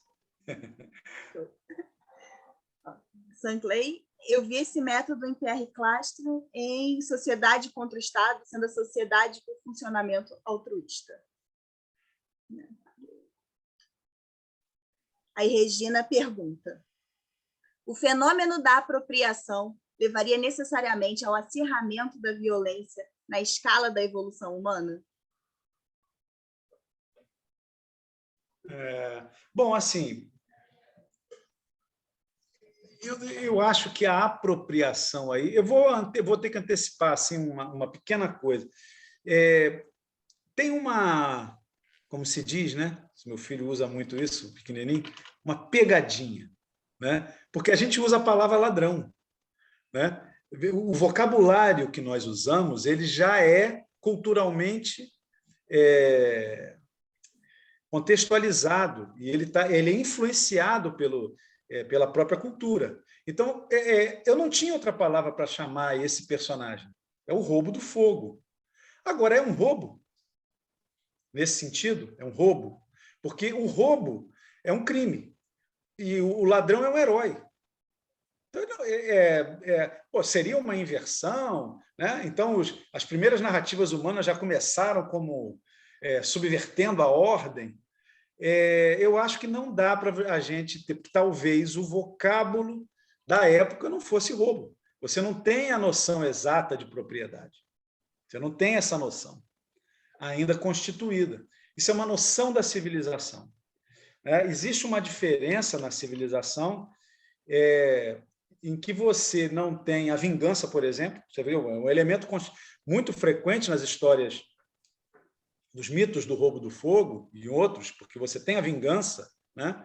[SPEAKER 6] Sanclay, eu vi esse método em Pierre Clastres em Sociedade contra o Estado, sendo a sociedade por funcionamento altruísta. Aí Regina pergunta: o fenômeno da apropriação levaria necessariamente ao acirramento da violência na escala da evolução humana?
[SPEAKER 1] Bom, assim, eu acho que a apropriação aí... Eu vou ter que antecipar assim, uma pequena coisa. Tem uma, como se diz, né? Meu filho usa muito isso, pequenininho, uma pegadinha, né? Porque a gente usa a palavra ladrão, né? O vocabulário que nós usamos, ele já é culturalmente contextualizado e ele é influenciado pela própria cultura. Então, eu não tinha outra palavra para chamar esse personagem. É o roubo do fogo. Agora, é um roubo. Nesse sentido, é um roubo. Porque o roubo é um crime. E o ladrão é um herói. Então, seria uma inversão, né? Então, as primeiras narrativas humanas já começaram como subvertendo a ordem. Eu acho que não dá para a gente ter, talvez o vocábulo da época não fosse roubo. Você não tem a noção exata de propriedade. Você não tem essa noção ainda constituída. Isso é uma noção da civilização. Existe uma diferença na civilização em que você não tem a vingança, por exemplo. Você viu? É um elemento muito frequente nas histórias dos mitos do roubo do fogo e outros, porque você tem a vingança, né?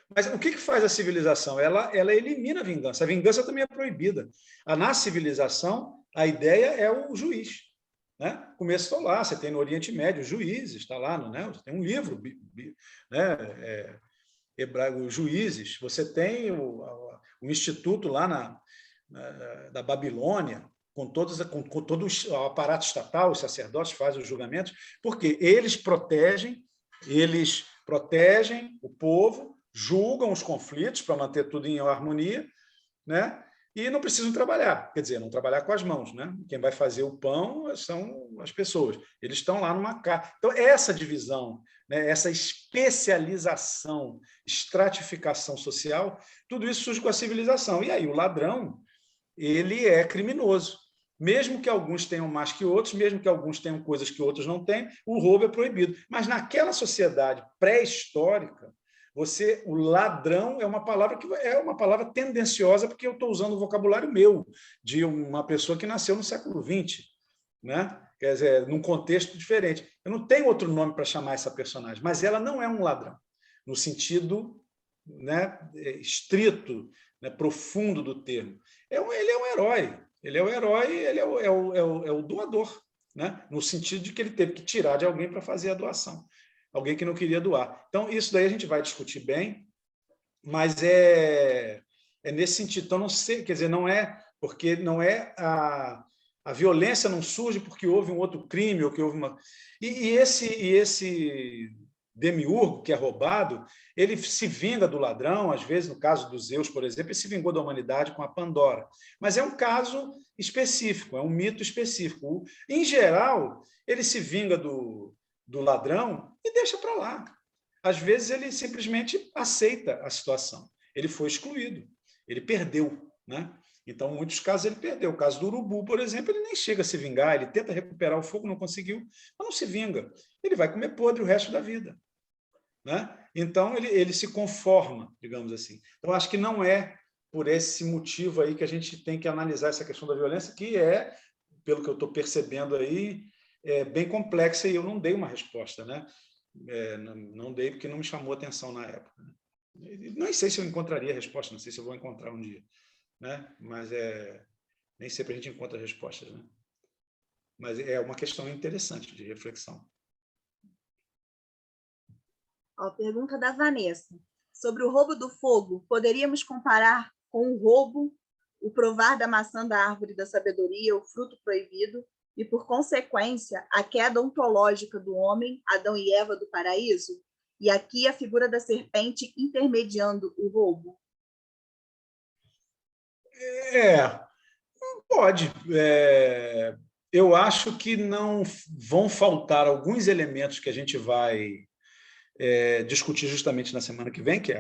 [SPEAKER 1] Mas o que faz a civilização? Ela elimina a vingança. A vingança também é proibida. Na civilização, a ideia é o juiz, né? Começou lá, você tem no Oriente Médio juízes, está lá, né? Você tem um livro, né? Os juízes. Você tem o instituto lá da Babilônia, com todo o aparato estatal, os sacerdotes fazem os julgamentos, porque eles protegem o povo, julgam os conflitos para manter tudo em harmonia, né? E não precisam trabalhar, quer dizer, não trabalhar com as mãos, né? Quem vai fazer o pão são as pessoas. Eles estão lá numa casa. Então, essa divisão, né? Essa especialização, estratificação social, tudo isso surge com a civilização. E aí o ladrão, ele é criminoso. Mesmo que alguns tenham mais que outros, mesmo que alguns tenham coisas que outros não têm, o roubo é proibido. Mas naquela sociedade pré-histórica, o ladrão é uma palavra tendenciosa, porque eu estou usando o vocabulário meu, de uma pessoa que nasceu no século XX, né? Quer dizer, num contexto diferente. Eu não tenho outro nome para chamar essa personagem, mas ela não é um ladrão, no sentido, né, estrito, né, profundo do termo. Ele é um herói. Ele é o herói, ele é o doador, né? No sentido de que ele teve que tirar de alguém para fazer a doação. Alguém que não queria doar. Então, isso daí a gente vai discutir bem, mas é nesse sentido. Então, não sei, quer dizer, não é porque não é a violência não surge porque houve um outro crime ou que houve uma... E esse demiurgo que é roubado, ele se vinga do ladrão, às vezes, no caso dos Zeus, por exemplo, ele se vingou da humanidade com a Pandora. Mas é um caso específico, é um mito específico. Em geral, ele se vinga do ladrão e deixa para lá. Às vezes, ele simplesmente aceita a situação. Ele foi excluído, ele perdeu, né? Então, em muitos casos, ele perdeu. O caso do urubu, por exemplo, ele nem chega a se vingar, ele tenta recuperar o fogo, não conseguiu, mas não se vinga. Ele vai comer podre o resto da vida, né? Então, ele se conforma, digamos assim. Então, acho que não é por esse motivo aí que a gente tem que analisar essa questão da violência, que é, pelo que eu estou percebendo aí, bem complexa, e eu não dei uma resposta, né? Não dei porque não me chamou a atenção na época. Não sei se eu encontraria a resposta, não sei se eu vou encontrar um dia, né? Mas nem sempre a gente encontra respostas, né? Mas é uma questão interessante de reflexão.
[SPEAKER 6] Pergunta da Vanessa. Sobre o roubo do fogo, poderíamos comparar com o roubo, o provar da maçã da árvore da sabedoria, o fruto proibido, e, por consequência, a queda ontológica do homem, Adão e Eva do paraíso? E aqui a figura da serpente intermediando o roubo.
[SPEAKER 1] Pode. Eu acho que não vão faltar alguns elementos que a gente vai discutir justamente na semana que vem, que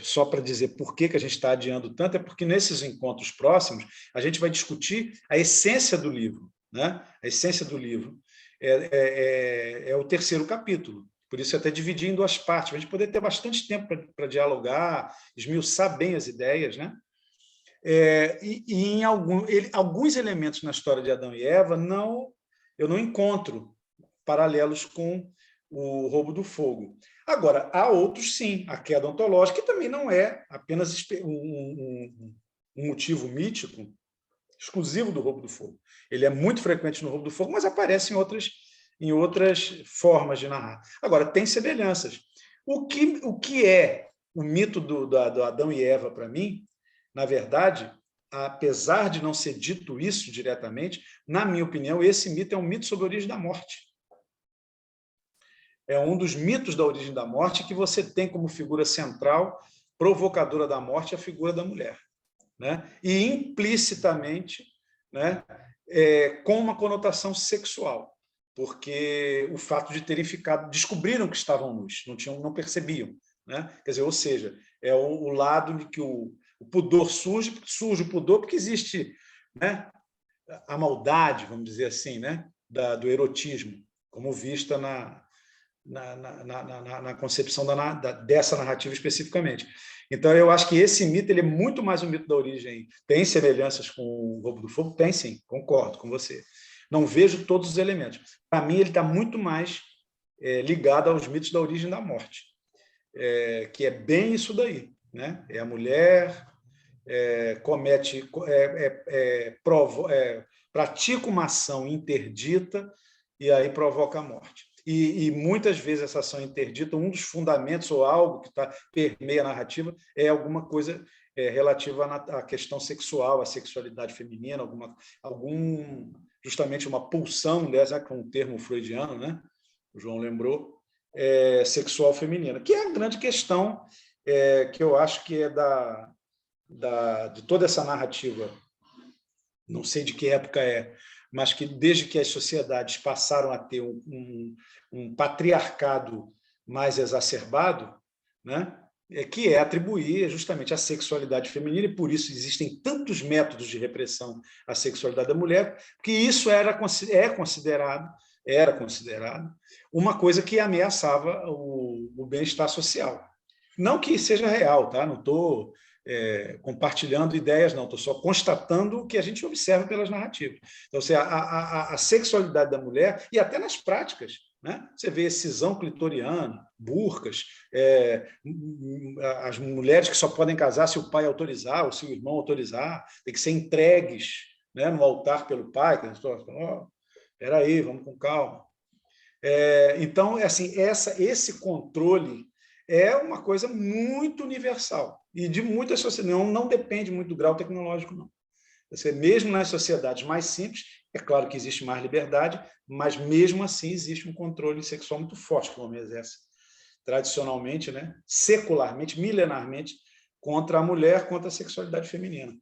[SPEAKER 1] só para dizer por que a gente está adiando tanto, é porque nesses encontros próximos a gente vai discutir a essência do livro, né? A essência do livro é o terceiro capítulo. Por isso, eu até dividi em duas partes, para a gente poder ter bastante tempo para dialogar, esmiuçar bem as ideias, né? Em alguns elementos na história de Adão e Eva, eu não encontro paralelos com o roubo do fogo. Agora, há outros, sim, a queda ontológica, que também não é apenas um motivo mítico exclusivo do roubo do fogo. Ele é muito frequente no roubo do fogo, mas aparece em outras formas de narrar. Agora, tem semelhanças. O que é o mito do Adão e Eva, para mim, na verdade, apesar de não ser dito isso diretamente, na minha opinião, esse mito é um mito sobre a origem da morte. É um dos mitos da origem da morte que você tem como figura central, provocadora da morte, a figura da mulher, né? E implicitamente, né, com uma conotação sexual, porque o fato de terem descobriram que estavam nus, não percebiam, né? Quer dizer, ou seja, é o lado de que o pudor surge o pudor porque existe, né, a maldade, vamos dizer assim, né, do erotismo, como vista na concepção dessa narrativa especificamente. Então, eu acho que esse mito ele é muito mais um mito da origem. Tem semelhanças com o roubo do fogo? Tem, sim, concordo com você. Não vejo todos os elementos. Para mim, ele está muito mais ligado aos mitos da origem da morte, que é bem isso daí, né? É a mulher pratica uma ação interdita e aí provoca a morte. E muitas vezes essa ação interdita, um dos fundamentos ou algo que permeia a narrativa é alguma coisa relativa à questão sexual, à sexualidade feminina, justamente uma pulsão dessa, com um termo freudiano, né? O João lembrou, sexual feminina, que é a grande questão que eu acho que é de toda essa narrativa, não sei de que época mas que desde que as sociedades passaram a ter um patriarcado mais exacerbado, né, que atribuir justamente a sexualidade feminina, e por isso existem tantos métodos de repressão à sexualidade da mulher, que isso era considerado uma coisa que ameaçava o bem-estar social. Não que seja real, tá? Não estou compartilhando ideias, não, estou só constatando o que a gente observa pelas narrativas. Então, a sexualidade da mulher, e até nas práticas, né? Você vê excisão clitoriana, burcas, as mulheres que só podem casar se o pai autorizar ou se o irmão autorizar, tem que ser entregues, né, no altar pelo pai. Espera aí, vamos com calma. Então, assim, esse controle é uma coisa muito universal e de muitas sociedades, não depende muito do grau tecnológico, não. Mesmo nas sociedades mais simples, é claro que existe mais liberdade, mas mesmo assim existe um controle sexual muito forte que o homem exerce tradicionalmente, né, secularmente, milenarmente, contra a mulher, contra a sexualidade feminina.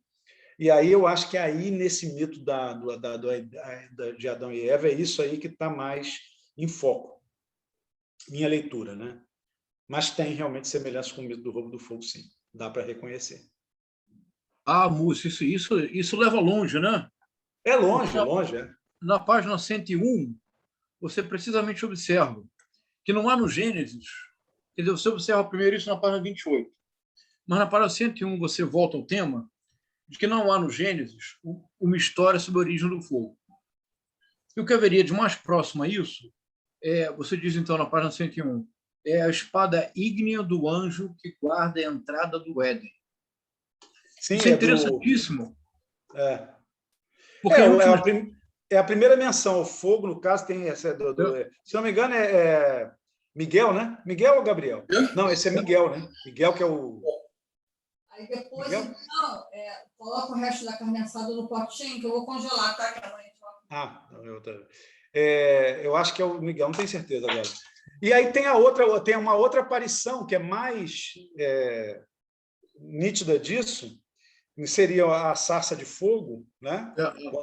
[SPEAKER 1] E aí eu acho que aí, nesse mito de Adão e Eva, é isso aí que está mais em foco, minha leitura, né? Mas tem realmente semelhanças com o mito do roubo do fogo, sim. Dá para reconhecer.
[SPEAKER 2] Ah, Múcio, isso leva longe, né?
[SPEAKER 1] É longe, longe.
[SPEAKER 2] Na página 101, você precisamente observa que não há no Gênesis, quer dizer, você observa primeiro isso na página 28, mas na página 101 você volta ao tema de que não há no Gênesis uma história sobre a origem do fogo. E o que haveria de mais próximo a isso, você diz então na página 101, é a espada ígnea do anjo que guarda a entrada do Éden.
[SPEAKER 1] Sim,
[SPEAKER 2] isso é interessantíssimo.
[SPEAKER 1] Porque é a primeira menção. O fogo, no caso, tem essa se não me engano, é Miguel, né? Miguel ou Gabriel? Não, esse é Miguel, né? Miguel, que é o...
[SPEAKER 7] Aí depois, Miguel? Então, coloca o resto da carne assada no potinho, que eu vou congelar, tá?
[SPEAKER 1] Eu acho que é o Miguel, não tenho certeza agora. E aí tem uma outra aparição que é mais nítida disso, seria a sarça de fogo, né?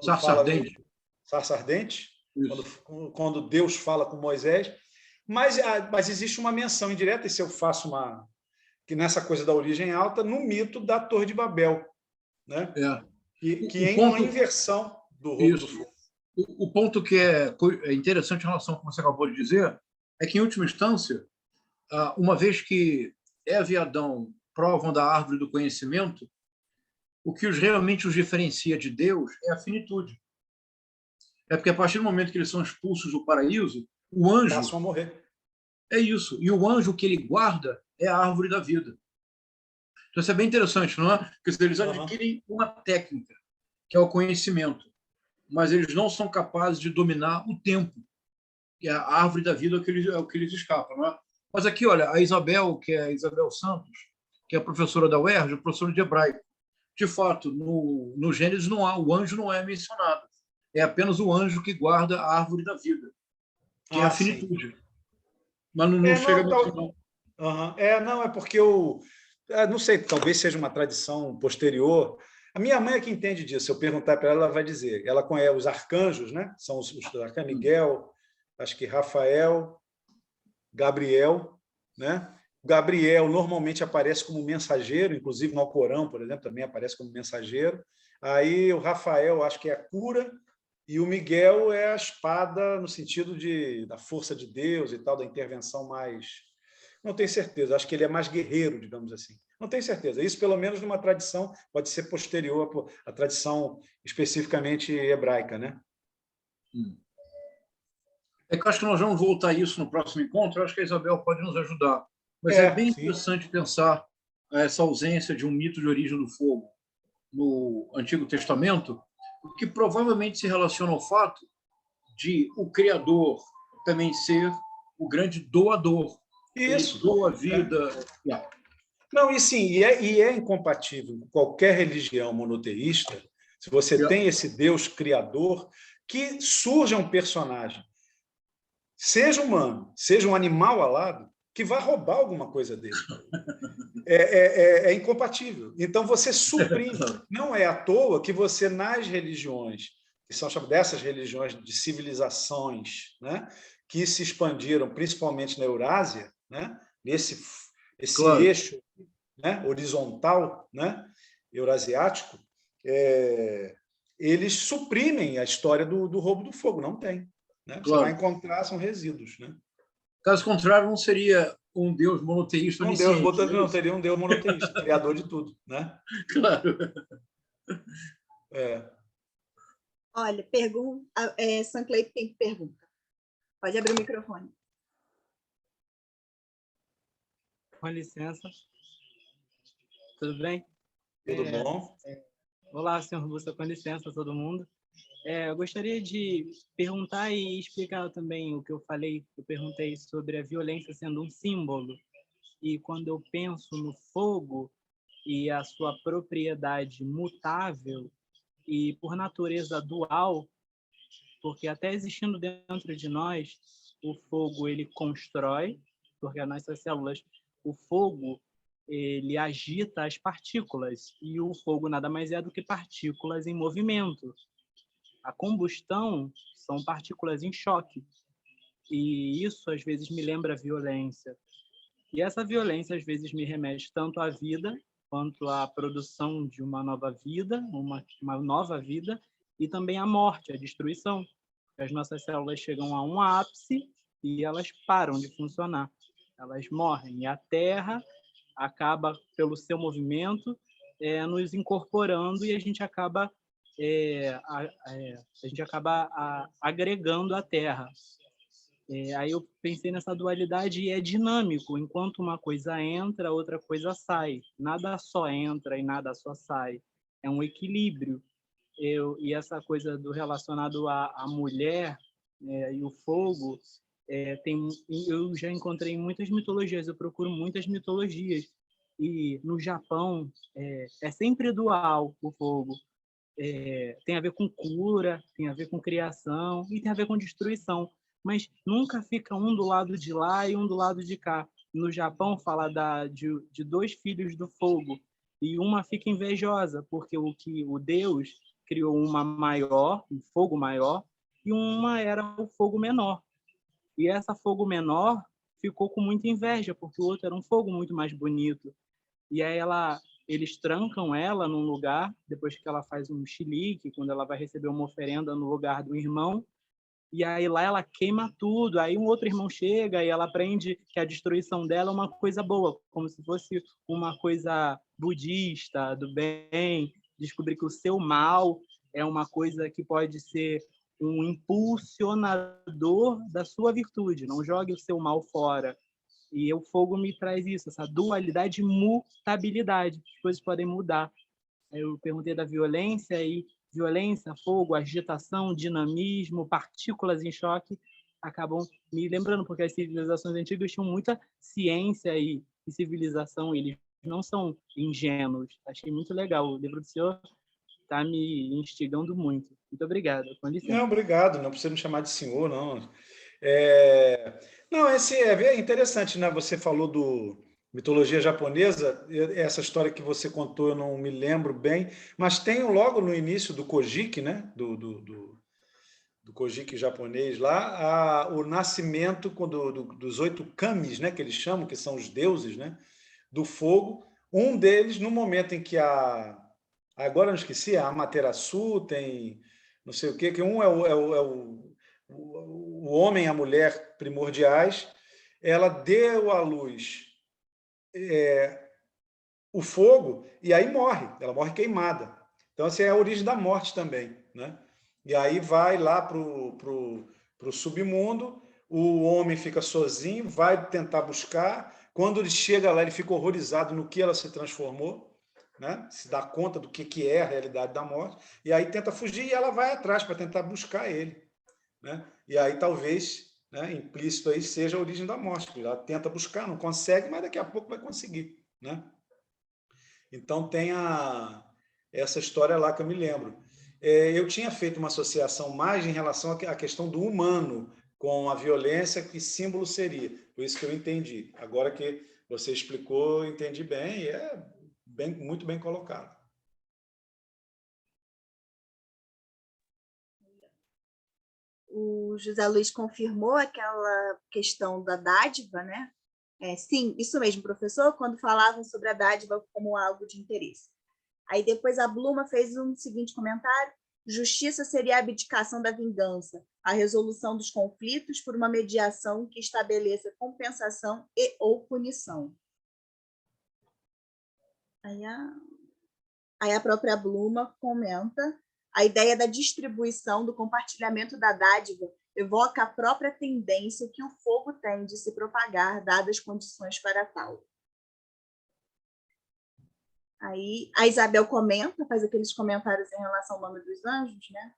[SPEAKER 2] Sarça ardente.
[SPEAKER 1] Sarça ardente, quando Deus fala com Moisés. Mas existe uma menção indireta, e se eu faço que nessa coisa da origem alta, no mito da Torre de Babel, né? Que é uma inversão do roubo do fogo.
[SPEAKER 2] O ponto que é interessante em relação ao que você acabou de dizer é que, em última instância, uma vez que Eva e Adão provam da árvore do conhecimento, o que realmente os diferencia de Deus é a finitude. É porque, a partir do momento que eles são expulsos do paraíso, o anjo...
[SPEAKER 1] passam a morrer.
[SPEAKER 2] É isso. E o anjo que ele guarda é a árvore da vida. Então, isso é bem interessante, não é? Porque eles adquirem uma técnica, que é o conhecimento, mas eles não são capazes de dominar o tempo. E a árvore da vida é o que eles escapam, não é? Mas aqui, olha, a Isabel, que é a Isabel Santos, que é a professora da UERJ, professora de hebraico. De fato, no Gênesis não há, o anjo não é mencionado. É apenas o anjo que guarda a árvore da vida, que é a finitude. Sim. Mas não chega a mencionar.
[SPEAKER 1] Não, é porque eu não sei, talvez seja uma tradição posterior. A minha mãe é que entende disso. Se eu perguntar para ela, ela vai dizer. Ela conhece os arcanjos, né? São os arcanjos, Miguel, acho que Rafael, Gabriel, né? Gabriel normalmente aparece como mensageiro, inclusive no Alcorão, por exemplo, também aparece como mensageiro. Aí o Rafael, acho que é a cura, e o Miguel é a espada no sentido da força de Deus e tal, da intervenção mais... Não tenho certeza, acho que ele é mais guerreiro, digamos assim. Não tenho certeza. Isso, pelo menos, numa tradição, pode ser posterior à tradição especificamente hebraica, né?
[SPEAKER 2] É que eu acho que nós vamos voltar a isso no próximo encontro. Eu acho que a Isabel pode nos ajudar. Mas é bem interessante pensar essa ausência de um mito de origem do fogo no Antigo Testamento, o que provavelmente se relaciona ao fato de o Criador também ser o grande doador.
[SPEAKER 1] Isso.
[SPEAKER 2] Ele doa a vida.
[SPEAKER 1] Não, e sim, e é incompatível com qualquer religião monoteísta, se você tem esse Deus criador, que surja um personagem, seja humano, seja um animal alado, que vai roubar alguma coisa dele. É incompatível. Então, você suprime. Não é à toa que você, nas religiões, que são chamadas dessas religiões de civilizações, né, que se expandiram principalmente na Eurásia, né, esse eixo, né, horizontal, né, eurasiático, eles suprimem a história do roubo do fogo. Não tem. Né? Você vai encontrar, são resíduos. Né?
[SPEAKER 2] Caso contrário, não seria um Deus monoteísta.
[SPEAKER 1] Não teria um Deus monoteísta, criador de tudo. Né?
[SPEAKER 2] Claro.
[SPEAKER 3] Olha, Sancleito tem pergunta. Pode abrir o microfone.
[SPEAKER 8] Com licença. Tudo bem?
[SPEAKER 1] Tudo bom?
[SPEAKER 8] Olá, senhor Busta, com licença, todo mundo. Eu gostaria de perguntar e explicar também o que eu falei. Eu perguntei sobre a violência sendo um símbolo. E quando eu penso no fogo e a sua propriedade mutável e, por natureza, dual, porque até existindo dentro de nós, o fogo ele constrói, porque as nossas células, o fogo ele agita as partículas, e o fogo nada mais é do que partículas em movimento. A combustão são partículas em choque, e isso às vezes me lembra violência. E essa violência às vezes me remete tanto à vida, quanto à produção de uma nova vida, uma nova vida, e também à morte, à destruição. As nossas células chegam a um ápice e elas param de funcionar. Elas morrem, e a Terra acaba, pelo seu movimento, nos incorporando, e a gente acaba agregando a Terra. Aí eu pensei nessa dualidade e é dinâmico. Enquanto uma coisa entra, outra coisa sai. Nada só entra e nada só sai. É um equilíbrio. E essa coisa do relacionado à mulher e o fogo, eu já encontrei muitas mitologias, eu procuro muitas mitologias. E no Japão é sempre dual o fogo. Tem a ver com cura, tem a ver com criação e tem a ver com destruição. Mas nunca fica um do lado de lá e um do lado de cá. No Japão, fala de dois filhos do fogo, e uma fica invejosa, porque o Deus criou uma maior, um fogo maior, e uma era o fogo menor. E essa fogo menor ficou com muita inveja, porque o outro era um fogo muito mais bonito. E aí eles trancam ela num lugar, depois que ela faz um chilique, quando ela vai receber uma oferenda no lugar do irmão, e aí lá ela queima tudo. Aí um outro irmão chega e ela aprende que a destruição dela é uma coisa boa, como se fosse uma coisa budista, do bem, descobrir que o seu mal é uma coisa que pode ser um impulsionador da sua virtude. Não jogue o seu mal fora. E o fogo me traz isso, essa dualidade e mutabilidade. As coisas podem mudar. Eu perguntei da violência, e violência, fogo, agitação, dinamismo, partículas em choque acabam me lembrando, porque as civilizações antigas tinham muita ciência e civilização, eles não são ingênuos. Achei muito legal. O livro do senhor está me instigando muito. Muito obrigado. Com licença.
[SPEAKER 1] Não, obrigado. Não precisa me chamar de senhor, não. Não, esse é interessante, né? Você falou do mitologia japonesa, essa história que você contou eu não me lembro bem, mas tem logo no início do Kojiki, né? Do Kojiki japonês lá, o nascimento dos 8 kamis, né? Que eles chamam, que são os deuses, né? Do fogo. Um deles, no momento em que agora eu não esqueci, a Amaterasu tem não sei o quê, que um é o homem e a mulher primordiais, ela deu à luz o fogo e aí morre, ela morre queimada. Então, essa é a origem da morte também, né? E aí vai lá para o submundo, o homem fica sozinho, vai tentar buscar, quando ele chega lá, ele fica horrorizado no que ela se transformou, né? Se dá conta do que é a realidade da morte, e aí tenta fugir e ela vai atrás para tentar buscar ele, né? E aí talvez, né, implícito aí seja a origem da morte, porque ela tenta buscar, não consegue, mas daqui a pouco vai conseguir, né? Então tem essa história lá que eu me lembro. Eu tinha feito uma associação mais em relação à questão do humano com a violência, que símbolo seria. Por isso que eu entendi. Agora que você explicou, eu entendi bem, e é muito bem colocado.
[SPEAKER 3] O José Luiz confirmou aquela questão da dádiva, né? Sim, isso mesmo, professor, quando falavam sobre a dádiva como algo de interesse. Aí depois a Bluma fez um seguinte comentário: justiça seria a abdicação da vingança, a resolução dos conflitos por uma mediação que estabeleça compensação e ou punição. Aí a própria Bluma comenta a ideia da distribuição, do compartilhamento da dádiva.
[SPEAKER 6] evoca a própria tendência que o fogo tem de se propagar, dadas as condições para tal. Aí a Isabel comenta, faz aqueles comentários em relação ao nome dos anjos, né?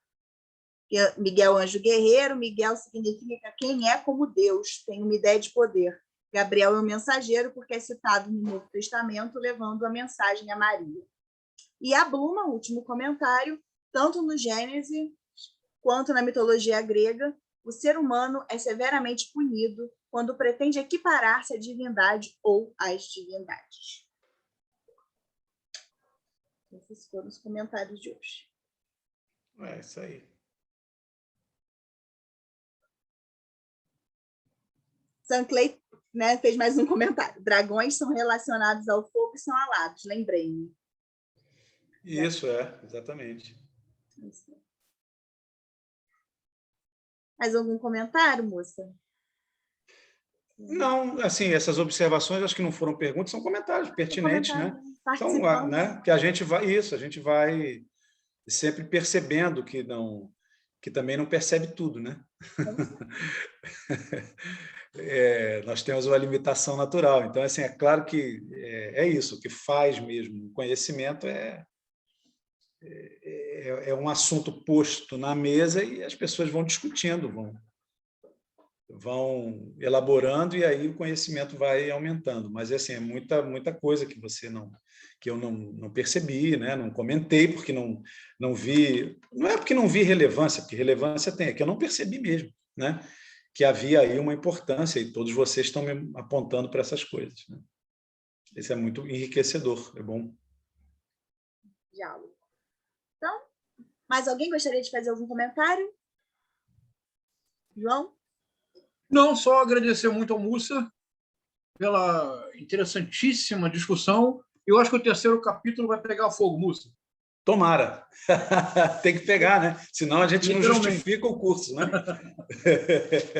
[SPEAKER 6] Miguel, anjo guerreiro. Miguel significa quem é como Deus, tem uma ideia de poder. Gabriel é o mensageiro, porque é citado no Novo Testamento, levando a mensagem a Maria. E a Bluma, último comentário, tanto no Gênesis quanto na mitologia grega, o ser humano é severamente punido quando pretende equiparar-se à divindade ou às divindades. Esses foram os comentários de hoje.
[SPEAKER 1] É isso aí.
[SPEAKER 6] Sanclay, né, fez mais um comentário. Dragões são relacionados ao fogo e são alados, lembrei-me.
[SPEAKER 1] Isso, exatamente.
[SPEAKER 6] Isso. Mais algum comentário, moça?
[SPEAKER 1] Não, assim, essas observações acho que não foram perguntas, são comentários pertinentes, né? Então, né, que a gente vai sempre percebendo que também não percebe tudo, né? Nós temos uma limitação natural. Então, assim, é claro que é isso, o que faz mesmo o conhecimento é um assunto posto na mesa e as pessoas vão discutindo, vão elaborando e aí o conhecimento vai aumentando. Mas assim, é muita coisa que eu não percebi, né? Não comentei porque não vi. Não é porque não vi relevância, porque relevância tem, é que eu não percebi mesmo, né? Que havia aí uma importância e todos vocês estão me apontando para essas coisas, né? Isso é muito enriquecedor, é bom.
[SPEAKER 6] Diálogo. Então, mais alguém gostaria de fazer algum comentário? João?
[SPEAKER 2] Não, só agradecer muito ao Mussa pela interessantíssima discussão. Eu acho que o terceiro capítulo vai pegar fogo, Mussa.
[SPEAKER 1] Tomara. Tem que pegar, né? Senão a gente não justifica o curso, né?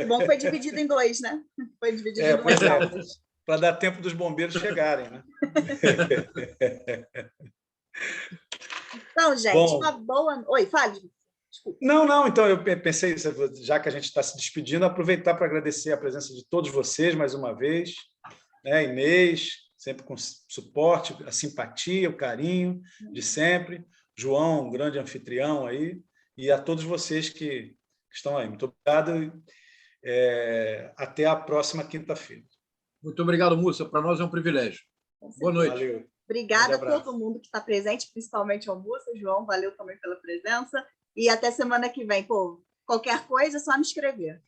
[SPEAKER 6] Bom, foi dividido em 2, né? Foi dividido em 2 aulas.
[SPEAKER 1] Para dar tempo dos bombeiros chegarem, né?
[SPEAKER 6] Então, gente, bom, uma boa... Oi, fale. Desculpa.
[SPEAKER 1] Não, então eu pensei, já que a gente está se despedindo, aproveitar para agradecer a presença de todos vocês mais uma vez, né? Inês, sempre com suporte, a simpatia, o carinho de sempre. João, um grande anfitrião aí, e a todos vocês que estão aí. Muito obrigado. Até a próxima quinta-feira.
[SPEAKER 2] Muito obrigado, Mussa. Para nós é um privilégio. Boa noite.
[SPEAKER 1] Valeu.
[SPEAKER 6] Obrigada a todo mundo que está presente, principalmente ao Mussa. João, valeu também pela presença. E até semana que vem. Pô, qualquer coisa é só me escrever.